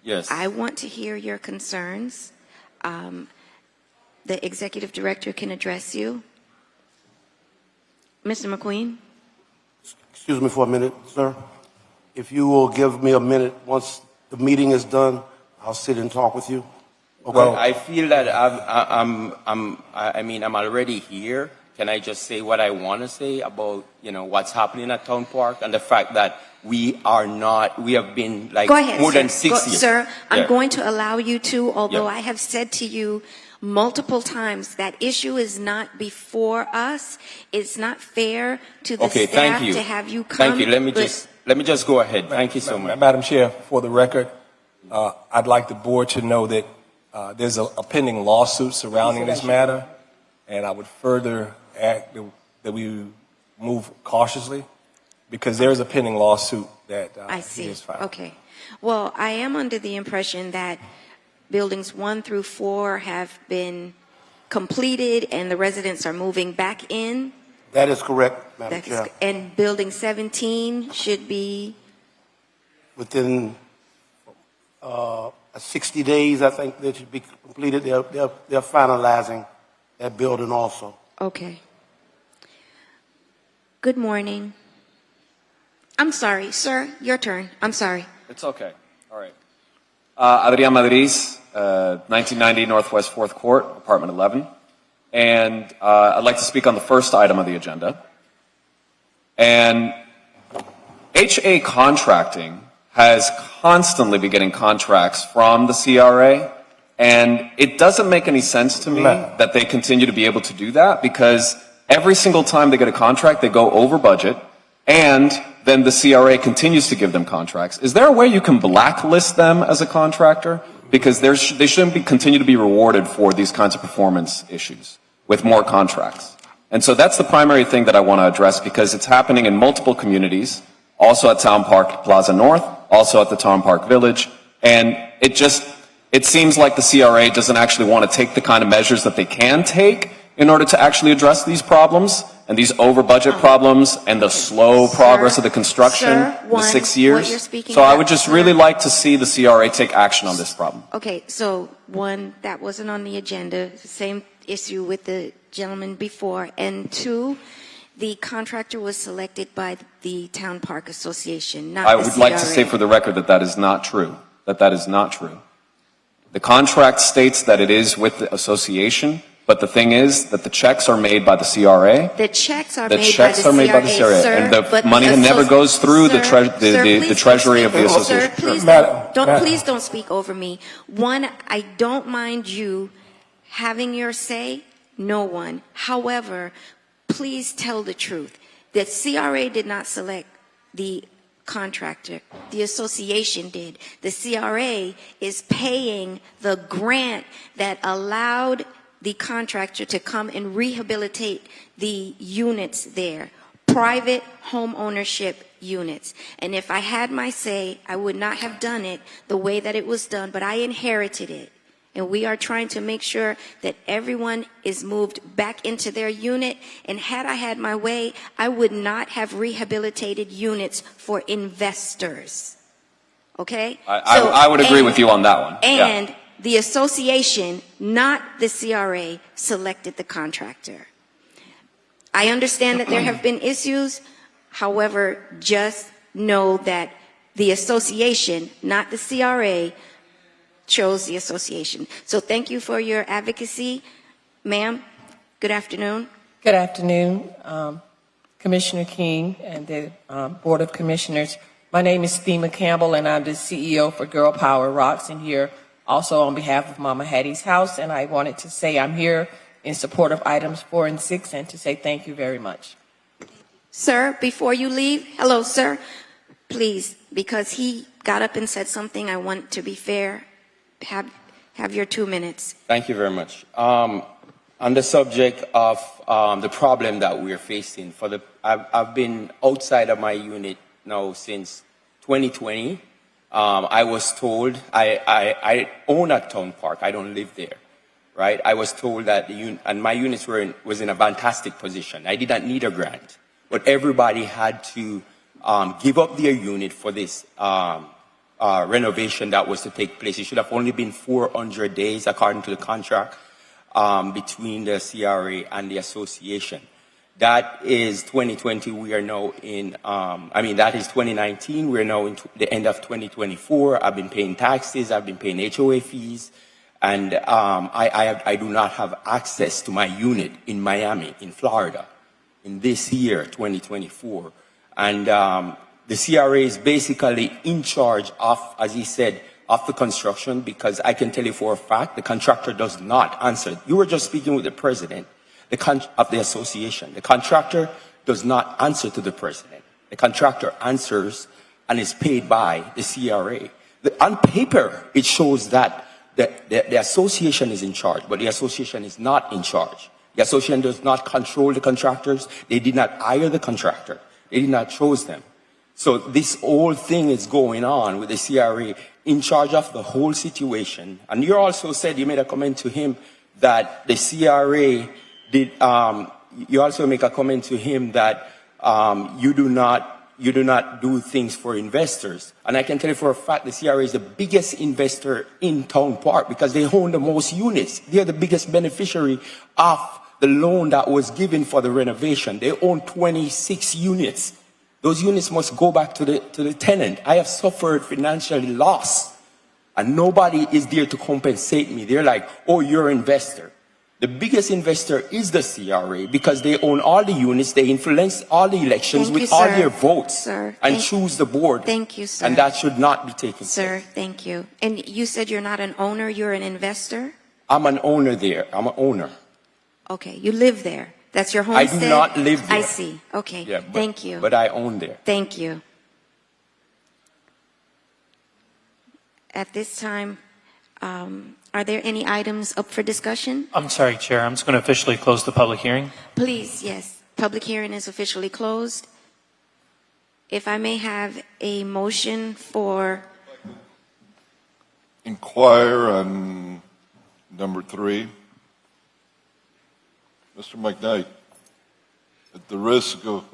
Yes. I want to hear your concerns. The executive director can address you. Mr. McQueen? Excuse me for a minute, sir. If you will give me a minute, once the meeting is done, I'll sit and talk with you. Okay? Well, I feel that I'm already here. Can I just say what I want to say about, what's happening at Town Park and the fact that we have been like Go ahead, more sir. than 6 years. Sir, I'm Yeah. going to allow you to, although Yeah. I have said to you multiple times that issue is not before us. It's not fair to the Okay, staff thank you. to have you come. Thank you. Let me but- just go ahead. Thank you so much. Madam Chair, for the record, I'd like the board to know that there's a pending lawsuit surrounding this matter, and I would further act that we move cautiously because there is a pending lawsuit that I see. is filed. Okay. Well, I am under the impression that buildings 1 through 4 have been completed and the residents are moving back in. That is correct, Madam That is- Chair. And building 17 should be, Within 60 days, I think they should be completed. They're finalizing that building also. okay. Good morning. I'm sorry, sir, your turn. I'm sorry. It's okay. All right. Adrian Madrid, 1990 Northwest 4th Court, apartment 11. And I'd like to speak on the first item of the agenda. And HA Contracting has constantly been getting contracts from the CRA. And it doesn't make any sense to me that they continue to be able to do that because every single time they get a contract, they go over budget. And then the CRA continues to give them contracts. Is there a way you can blacklist them as a contractor? Because they shouldn't continue to be rewarded for these kinds of performance issues with more contracts. And so that's the primary thing that I want to address because it's happening in multiple communities, also at Town Park Plaza North, also at the Town Park Village. And it seems like the CRA doesn't actually want to take the kind of measures that they can take in order to actually address these problems and these over budget problems and the slow progress of the construction Sir, in the one, 6 what years. you're speaking So I about, would just sir. really like to see the CRA take action on this problem. Okay, so one, that wasn't on the agenda, the same issue with the gentleman before. And 2, the contractor was selected by the Town Park Association, not I the would like to CRA. say for the record that that is not true. That is not true. The contract states that it is with the association, but the thing is that the checks are made by the CRA. The checks are The made checks by are the made by the CRA, CRA, sir, and the but money never goes through the treasury of the association. Sir, please don't speak over me. One, I don't mind you having your say. No one. However, please tell the truth. The CRA did not select the contractor. The association did. The CRA is paying the grant that allowed the contractor to come and rehabilitate the units there. Private home ownership units. And if I had my say, I would not have done it the way that it was done, but I inherited it. And we are trying to make sure that everyone is moved back into their unit. And had I had my way, I would not have rehabilitated units for investors. Okay? I would agree with you on that one. And the association, not the CRA, selected the contractor. I understand that there have been issues. However, just know that the association, not the CRA, chose the association. So thank you for your advocacy. Ma'am, good afternoon. Good afternoon, Commissioner King and the Board of Commissioners. My name is Thema Campbell, and I'm the CEO for Girl Power Rocks, and here also on behalf of Mama Hattie's House. And I wanted to say I'm here in support of items 4 and 6 and to say thank you very much. Sir, before you leave, hello, sir. Please, because he got up and said something, I want to be fair. have your 2 minutes. Thank you very much. On the subject of the problem that we're facing, I've been outside of my unit now since 2020. I was told I own a town park. I don't live there, right? I was told that and my units was in a fantastic position. I did not need a grant, but everybody had to give up their unit for this renovation that was to take place. It should have only been 400 days according to the contract between the CRA and the association. That is 2020. We are now in, that is 2019. We're now in the end of 2024. I've been paying taxes. I've been paying HOA fees. And I do not have access to my unit in Miami, in Florida, in this year, 2024. And the CRA is basically in charge of, as he said, of the construction, because I can tell you for a fact, the contractor does not answer. You were just speaking with the president of the association. The contractor does not answer to the president. The contractor answers and is paid by the CRA. On paper, it shows that the association is in charge, but the association is not in charge. The association does not control the contractors. They did not hire the contractor. They did not choose them. So this whole thing is going on with the CRA in charge of the whole situation. And you also said, you made a comment to him that the CRA did, you also make a comment to him that you do not do things for investors. And I can tell you for a fact the CRA is the biggest investor in Town Park because they own the most units. They're the biggest beneficiary of the loan that was given for the renovation. They own 26 units. Those units must go back to the tenant. I have suffered financial loss, and nobody is there to compensate me. They're like, oh, you're an investor. The biggest investor is the CRA because they own all the units. They influence all the elections with all their votes and choose the board. Thank you, sir. And that should not be taken place. Sir, thank you. And you said you're not an owner, you're an investor? I'm an owner there. I'm an owner. Okay, you live there. That's your I homestead? do not live there. I see. Okay, Yeah, thank you. But I own there. Thank you. At this time, are there any items up for discussion? I'm sorry, Chair. I'm just going to officially close the public hearing. Please, yes. Public hearing is officially closed. If I may have a motion for... Inquire on number 3. Mr. McKnight, at the risk of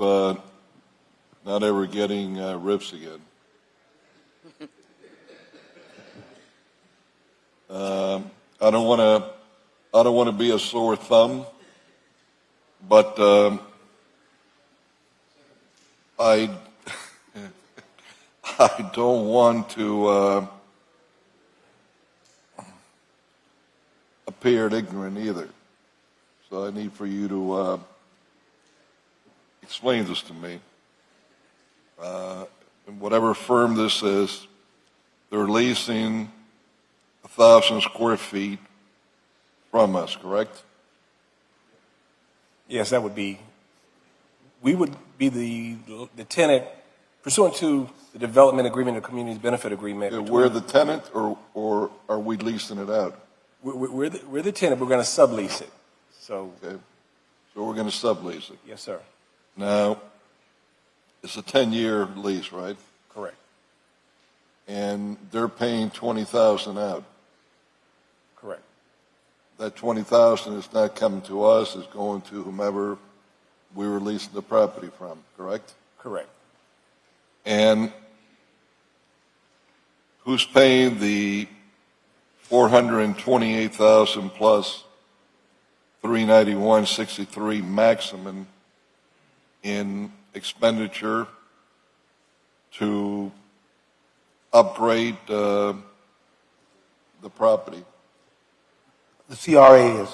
not ever getting rips again, I don't want to be a sore thumb, but I don't want to appear ignorant either. So I need for you to explain this to me. And whatever firm this is, they're leasing 1,000 square feet from us, correct? Yes, that would be. We would be the tenant pursuant to the development agreement and community benefit agreement. We're the tenant, or are we leasing it out? We're the tenant. We're going to sublease it. So we're going to sublease it. Yes, sir. Now, it's a 10-year lease, right? Correct. And they're paying $20,000 out. Correct. That $20,000 is not coming to us; it's going to whomever we were leasing the property from. Correct. Correct. And who's paying the $428,000 plus $391.63 maximum in expenditure to upgrade the property? The CRA is.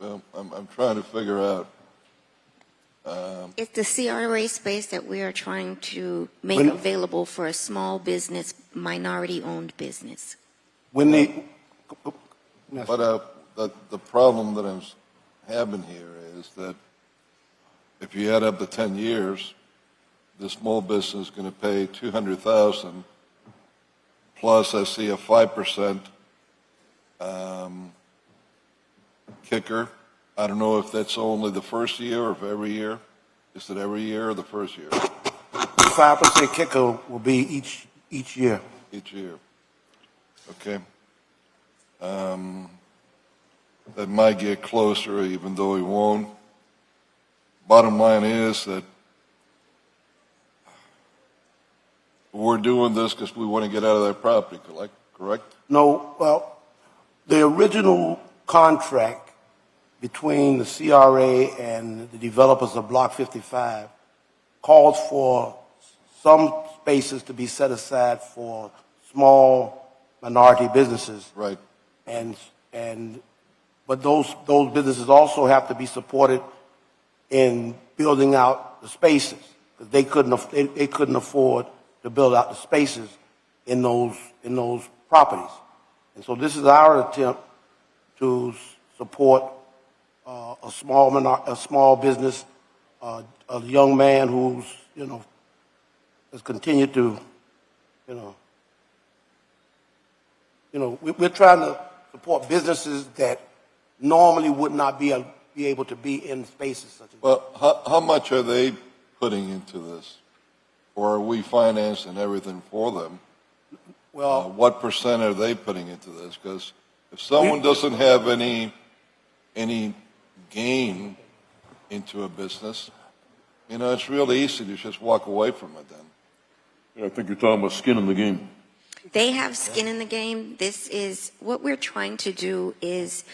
Well, I'm trying to figure out. It's the CRA space that we are trying to make available for a small business, minority-owned business. When they... But the problem that I'm having here is that if you add up the 10 years, the small business is going to pay $200,000 plus I see a 5% kicker. I don't know if that's only the first year or if every year. Is it every year or the first year? 5% kicker will be each year. Each year. Okay. That might get closer, even though he won't. Bottom line is that we're doing this because we want to get out of that property, correct? No, well, the original contract between the CRA and the developers of Block 55 calls for some spaces to be set aside for small minority businesses. Right. But those businesses also have to be supported in building out the spaces, because they couldn't afford to build out the spaces in those properties. And so this is our attempt to support a small business, a young man who's has continued to we're trying to support businesses that normally would not be able to be in spaces such as. Well, how much are they putting into this? Or are we financing everything for them? Well, what percent are they putting into this? Because if someone doesn't have any gain into a business, it's really easy to just walk away from it then. Yeah, I think you're talking about skin in the game. They have skin in the game. This is what we're trying to do, is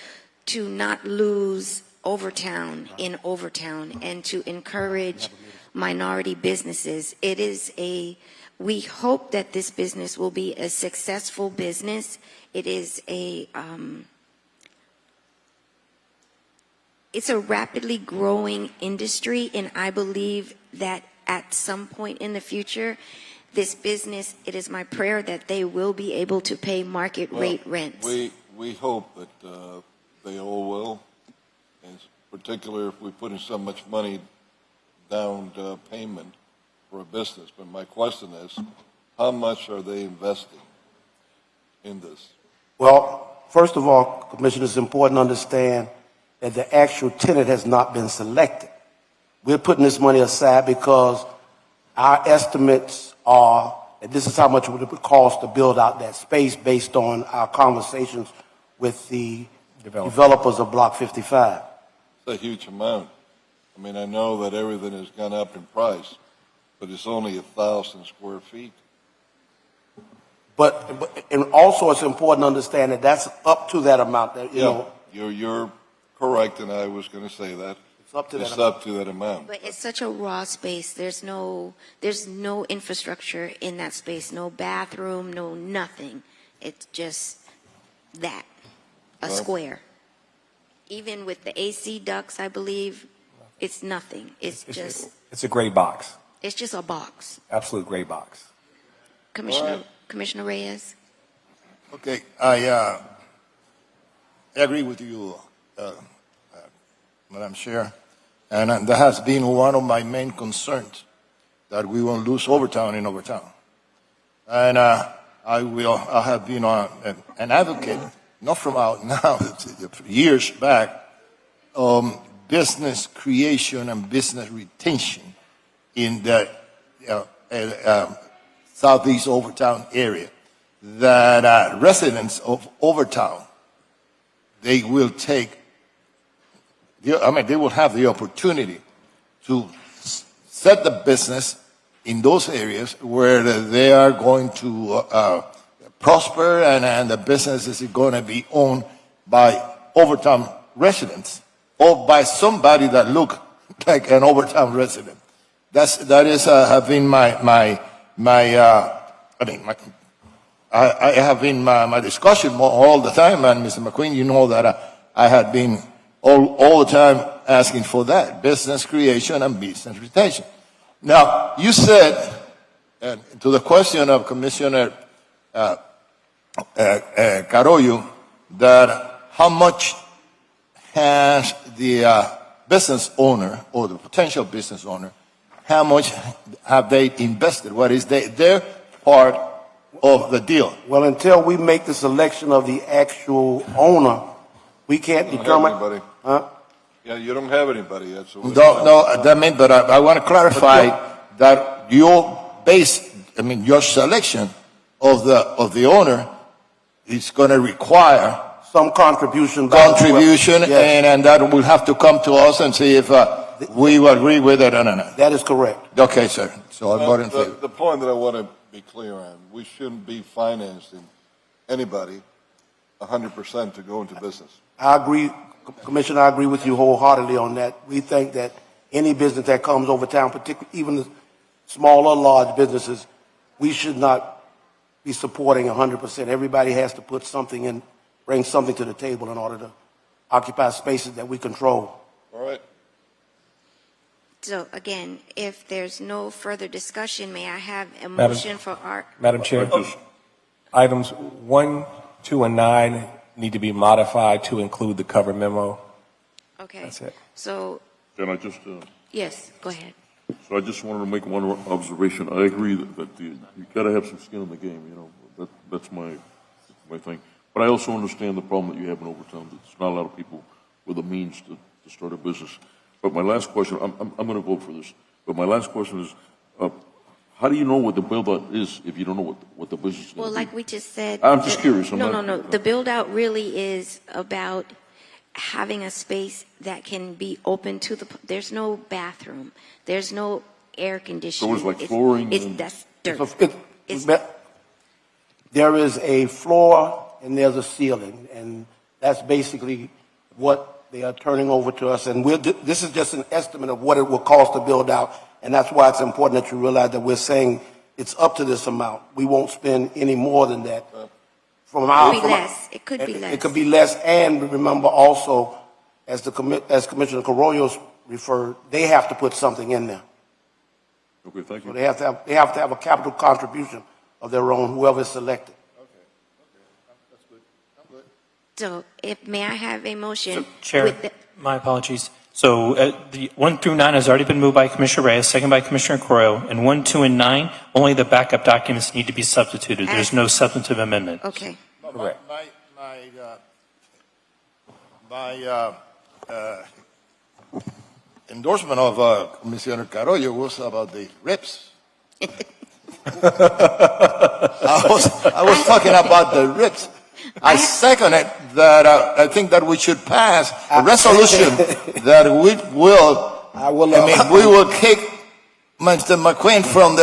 to not lose Overtown in Overtown and to encourage minority businesses. We hope that this business will be a successful business. It is it's a rapidly growing industry, and I believe that at some point in the future, this business, it is my prayer that they will be able to pay market rate rents. We hope that they all will, and particularly if we put in so much money down payment for a business. But my question is, how much are they investing in this? Well, first of all, Commissioner, it's important to understand that the actual tenant has not been selected. We're putting this money aside because our estimates are that this is how much it would cost to build out that space based on our conversations with the developers of Block 55. It's a huge amount. I mean, I know that everything has gone up in price, but it's only 1,000 square feet. And also it's important to understand that that's up to that amount. You're correct, and I was going to say that. It's up to that amount. But it's such a raw space. There's no infrastructure in that space. No bathroom, no nothing. It's just that, a square. Even with the AC ducts, I believe, it's nothing. It's a gray box. It's just a box. Absolute gray box. Commissioner Reyes. Okay, I agree with you, Madam Chair, and that has been one of my main concerns, that we won't lose Overtown in Overtown. And I have been an advocate, not from out now, years back, business creation and business retention in the Southeast Overtown area, that residents of Overtown, they will have the opportunity to set the business in those areas where they are going to prosper, and the business is going to be owned by Overtown residents or by somebody that look like an Overtown resident. That is have been my discussion all the time, and Mr. McQueen, you know that I had been all the time asking for that, business creation and business retention. Now, you said, to the question of Commissioner Carollo, that how much has the business owner or the potential business owner, how much have they invested? What is their part of the deal? Well, until we make the selection of the actual owner, we can't You don't determine. have anybody. Huh? Yeah, you don't have anybody yet, so. No, that means, but I want to clarify that your your selection of the owner is going to require some contribution, yes. and that will have to come to us and see if we agree with it or not. That is correct. Okay, sir. So I'm voting in favor. The point that I want to be clear on, we shouldn't be financing anybody 100% to go into business. I agree, Commissioner, I agree with you wholeheartedly on that. We think that any business that comes over town, particularly even the small or large businesses, we should not be supporting 100%. Everybody has to put something in, bring something to the table in order to occupy spaces that we control. All right. So again, if there's no further discussion, may I have a motion for our... Madam Chair, items 1, 2, and 9 need to be modified to include the cover memo. Okay. That's it. So, Can I just, yes, go ahead. so I just wanted to make one observation. I agree that you got to have some skin in the game, you know, that's my thing. But I also understand the problem that you have in Overtown. There's not a lot of people with the means to start a business. But my last question, I'm going to vote for this. But my last question is, how do you know what the build-out is if you don't know what the business is going Well, to be? like we just said... I'm just curious. No. The build-out really is about having a space that can be open to the... There's no bathroom. There's no air conditioning. So it's like flooring? That's dirt. There is a floor and there's a ceiling, and that's basically what they are turning over to us. And this is just an estimate of what it will cost to build out, and that's why it's important that you realize that we're saying it's up to this amount. We won't spend any more than that. It could be less. It could be less, and remember also, as Commissioner Carollo referred, they have to put something in there. Okay, thank you. So they have to have a capital contribution of their own, whoever is selected. So, may I have a motion? Chair, my apologies. So the 1 through 9 has already been moved by Commissioner Reyes, second by Commissioner Correo. And 1, 2, and 9, only the backup documents need to be substituted. There's no substantive amendment. Okay. Correct. My endorsement of Commissioner Carollo was about the RIPS. I was talking about the RIPS. I seconded that. I think that we should pass a resolution that we will kick Mr. McQueen from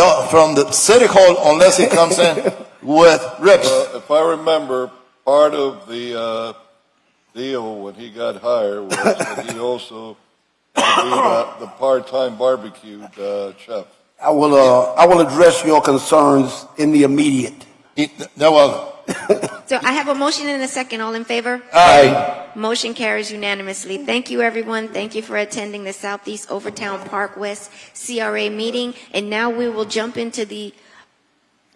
the city hall unless he comes in with RIPS. If I remember, part of the deal when he got hired was that he also would be the part-time barbecue chef. I will address your concerns in the immediate. So I have a motion and a second. All in favor? Aye. Motion carries unanimously. Thank you, everyone. Thank you for attending the Southeast Overtown Park West CRA meeting. And now we will jump into the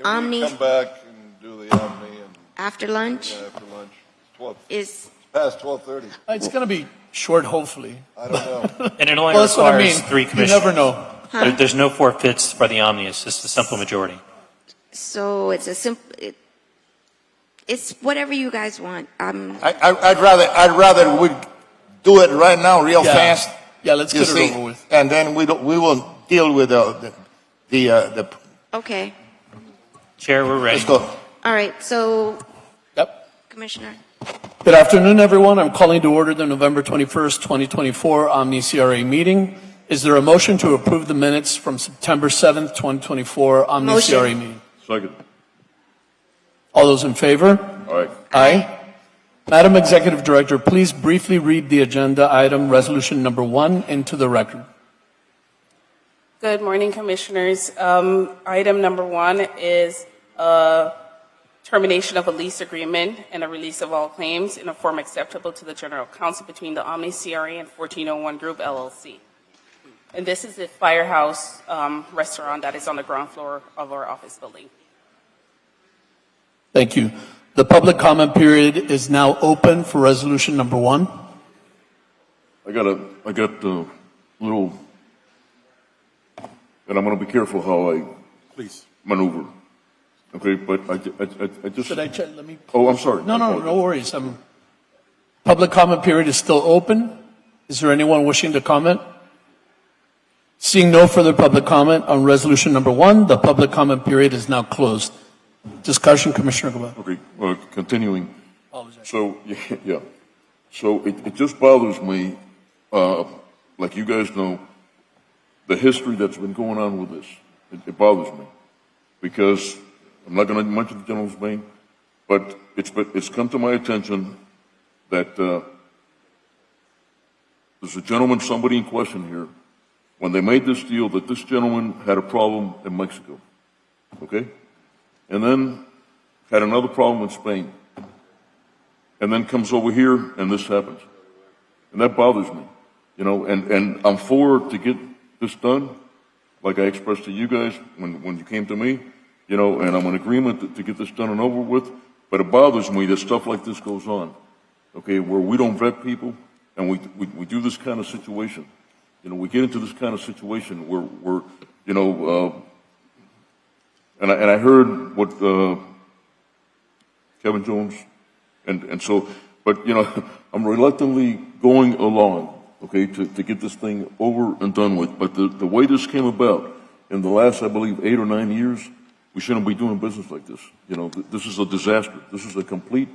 Omni. Come back and do the Omni after lunch. Yeah, after lunch. 12. It's past 12:30. It's going to be short, hopefully. I don't know. And it only Well, that's what I requires mean. 3 commissioners. You never know. There's no forfeits for the Omni. It's just a simple majority. So it's a simple. It's whatever you guys want. I'd rather we do it right now, real fast. Yeah, let's get it over with. And then we will deal with the. Okay. Chair, we're ready. Let's go. All right. So. Yep. Commissioner. Good afternoon, everyone. I'm calling to order the November 21st, 2024 Omni CRA meeting. Is there a motion to approve the minutes from September 7th, 2024 Omni CRA meeting? Second. All those in favor? Aye. Aye. Madam Executive Director, please briefly read the agenda item, resolution number 1, into the record. Good morning, Commissioners. Item number 1 is termination of a lease agreement and a release of all claims in a form acceptable to the General Counsel between the Omni CRA and 1401 Group, LLC. And this is the Firehouse restaurant that is on the ground floor of our office building. Thank you. The public comment period is now open for resolution number 1. I got a little, and I'm going to be careful how I maneuver. Okay, but I just... Should I check? Let me. Oh, I'm sorry. No worries. Public comment period is still open. Is there anyone wishing to comment? Seeing no further public comment on resolution number 1, the public comment period is now closed. Discussion, Commissioner Gaba. Okay, continuing. So, yeah. So it just bothers me, like you guys know, the history that's been going on with this. It bothers me because I'm not going to mention the gentleman's name, but it's come to my attention that there's a gentleman, somebody in question here, when they made this deal, that this gentleman had a problem in Mexico, okay? And then had another problem in Spain. And then comes over here and this happens. And that bothers me, and I'm for to get this done, like I expressed to you guys when you came to me, and I'm in agreement to get this done and over with, but it bothers me that stuff like this goes on, okay, where we don't vet people and we do this kind of situation. We get into this kind of situation where we're, and I heard what Kevin Jones, and so, but I'm reluctantly going along, okay, to get this thing over and done with. But the way this came about in the last, I believe, 8 or 9 years, we shouldn't be doing business like this. This is a disaster. This is a complete,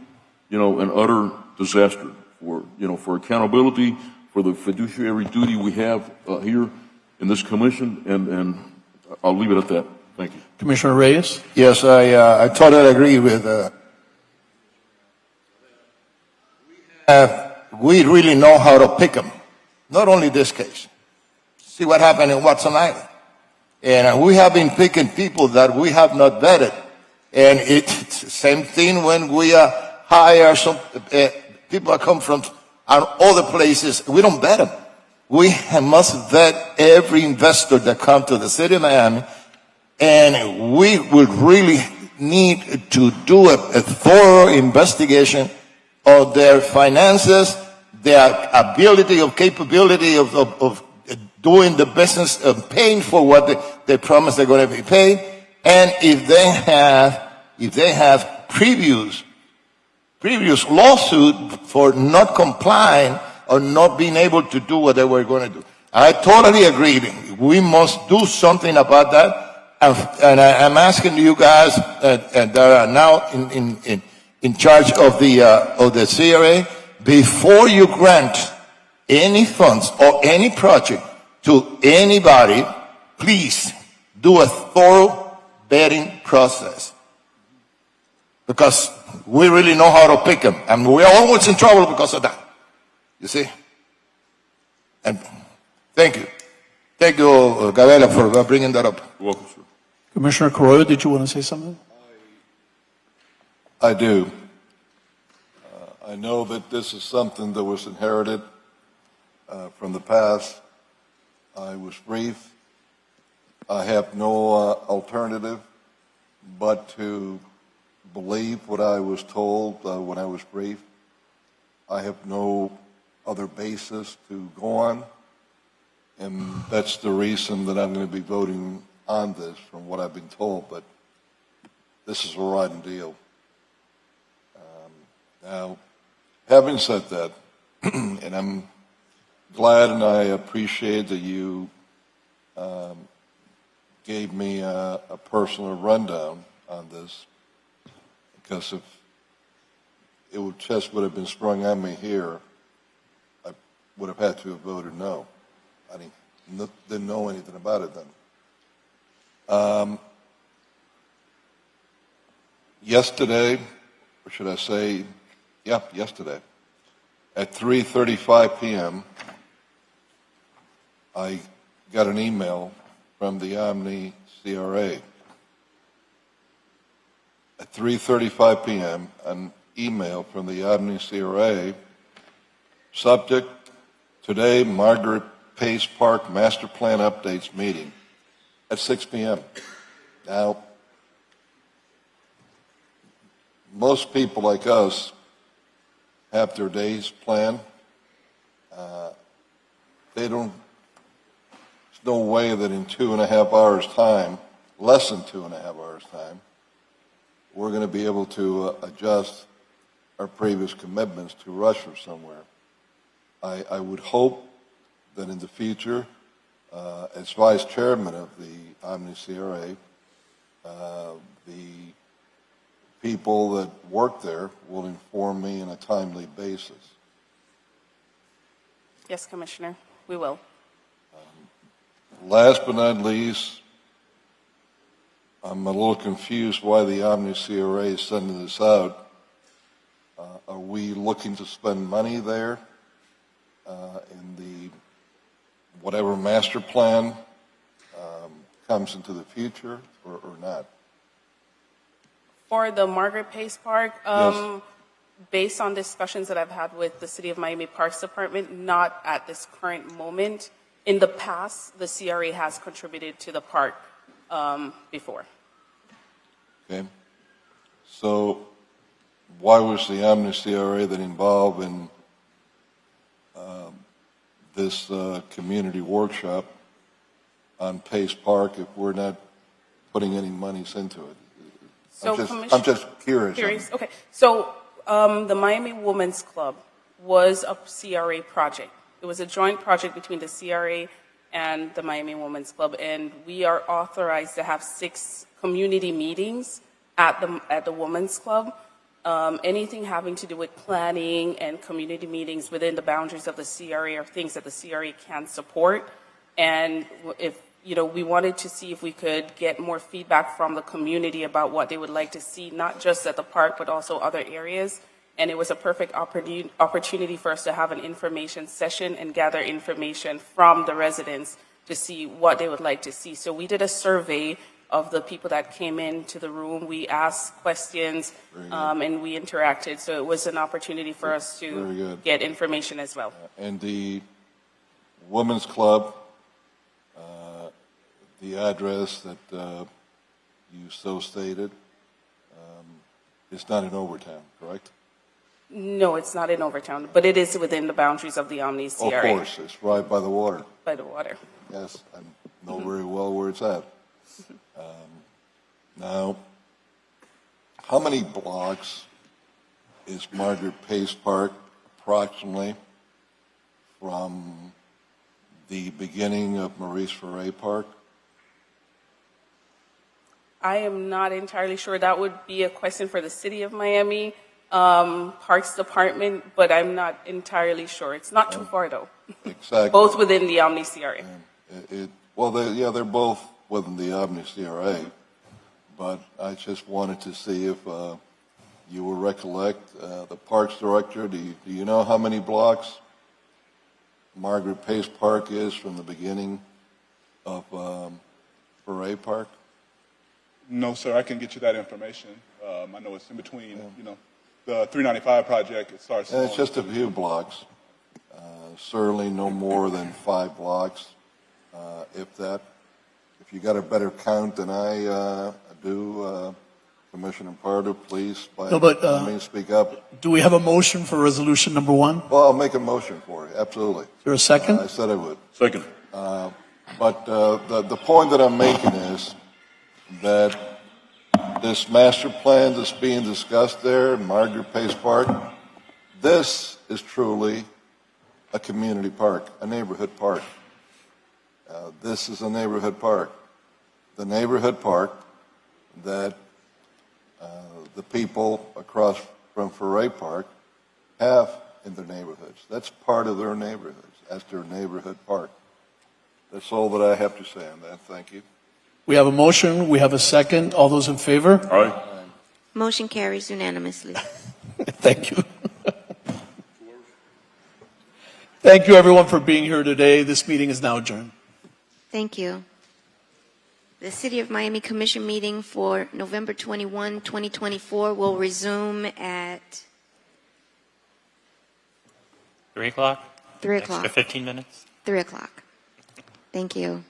an utter disaster for accountability, for the fiduciary duty we have here in this commission, and I'll leave it at that. Thank you. Commissioner Reyes? Yes, I totally agree with. We really know how to pick them. Not only this case. See what happened in Watson Island. And we have been picking people that we have not vetted. And it's the same thing when we hire some people that come from other places. We don't vet them. We must vet every investor that comes to the city of Miami. And we would really need to do a thorough investigation of their finances, their ability of capability of doing the business, of paying for what they promise they're going to be paid, and if they have previous lawsuit for not complying or not being able to do what they were going to do. I totally agree. We must do something about that. And I'm asking you guys that are now in charge of the CRA, before you grant any funds or any project to anybody, please do a thorough vetting process. Because we really know how to pick them. And we're always in trouble because of that. You see? And thank you. Thank you, Gavela, for bringing that up. You're welcome, sir. Commissioner Carroyo, did you want to say something? I do. I know that this is something that was inherited from the past. I was brief. I have no alternative but to believe what I was told when I was briefed. I have no other basis to go on, and that's the reason that I'm going to be voting on this from what I've been told, but this is a rotten deal. Now, having said that, and I'm glad and I appreciate that you gave me a personal rundown on this, because if it would would have been sprung on me here, I would have had to have voted no. I didn't know anything about it then. Yesterday, or should I say, yesterday, at 3:35 p.m., I got an email from the Omni CRA. At 3:35 p.m., an email from the Albanian CRA, subject, today, Margaret Pace Park Master Plan Updates meeting at 6 p.m. Now, most people like us have their days planned. There's no way that in 2.5 hours time, less than 2.5 hours time, we're going to be able to adjust our previous commitments to Russia somewhere. I would hope that in the future, as vice chairman of the Omni CRA, the people that work there will inform me on a timely basis. Yes, Commissioner, we will. Last but not least, I'm a little confused why the Omni CRA is sending this out. Are we looking to spend money there in the whatever master plan comes into the future or not? For the Margaret Pace Park, Yes. based on discussions that I've had with the City of Miami Parks Department, not at this current moment. In the past, the CRA has contributed to the park before. Okay. So why was the Omni CRA then involved in this community workshop on Pace Park if we're not putting any monies into it? So I'm just curious. Okay. So the Miami Women's Club was a CRA project. It was a joint project between the CRA and the Miami Women's Club, and we are authorized to have 6 community meetings at the Women's Club. Anything having to do with planning and community meetings within the boundaries of the CRA are things that the CRA can support. And if we wanted to see if we could get more feedback from the community about what they would like to see, not just at the park, but also other areas. And it was a perfect opportunity for us to have an information session and gather information from the residents to see what they would like to see. So we did a survey of the people that came into the room. We asked questions and we interacted. So it was an opportunity for us to get information as well. And the Women's Club, the address that you so stated, it's not in Overtown, correct? No, it's not in Overtown, but it is within the boundaries of the Omni CRA. Of course, it's right by the water. By the water. Yes, I know very well where it's at. Now, how many blocks is Margaret Pace Park approximately from the beginning of Maurice Ferré Park? I am not entirely sure. That would be a question for the City of Miami Parks Department, but I'm not entirely sure. It's not too far, though. Exactly. Both within the Omni CRA. They're both within the Omni CRA, but I just wanted to see if you will recollect the Parks Director. Do you know how many blocks Margaret Pace Park is from the beginning of Ferré Park? No, sir. I can get you that information. I know it's in between, the 395 project. It starts. And it's just a few blocks. Certainly no more than 5 blocks, if that. If you got a better count than I do, Commissioner Pardo, please, by all means, speak up. Do we have a motion for resolution number 1? Well, I'll make a motion for it. Absolutely. Is there a second? I said I would. Second. But the point that I'm making is that this master plan that's being discussed there in Margaret Pace Park, this is truly a community park, a neighborhood park. This is a neighborhood park. The neighborhood park that the people across from Ferré Park have in their neighborhoods. That's part of their neighborhoods. That's their neighborhood park. That's all that I have to say on that. Thank you. We have a motion. We have a second. All those in favor? Aye. Motion carries unanimously. Thank you. Thank you, everyone, for being here today. This meeting is now adjourned. Thank you. The City of Miami Commission meeting for November 21, 2024 will resume at 3 o'clock? 3 o'clock. Extra 15 minutes? 3 o'clock. Thank you.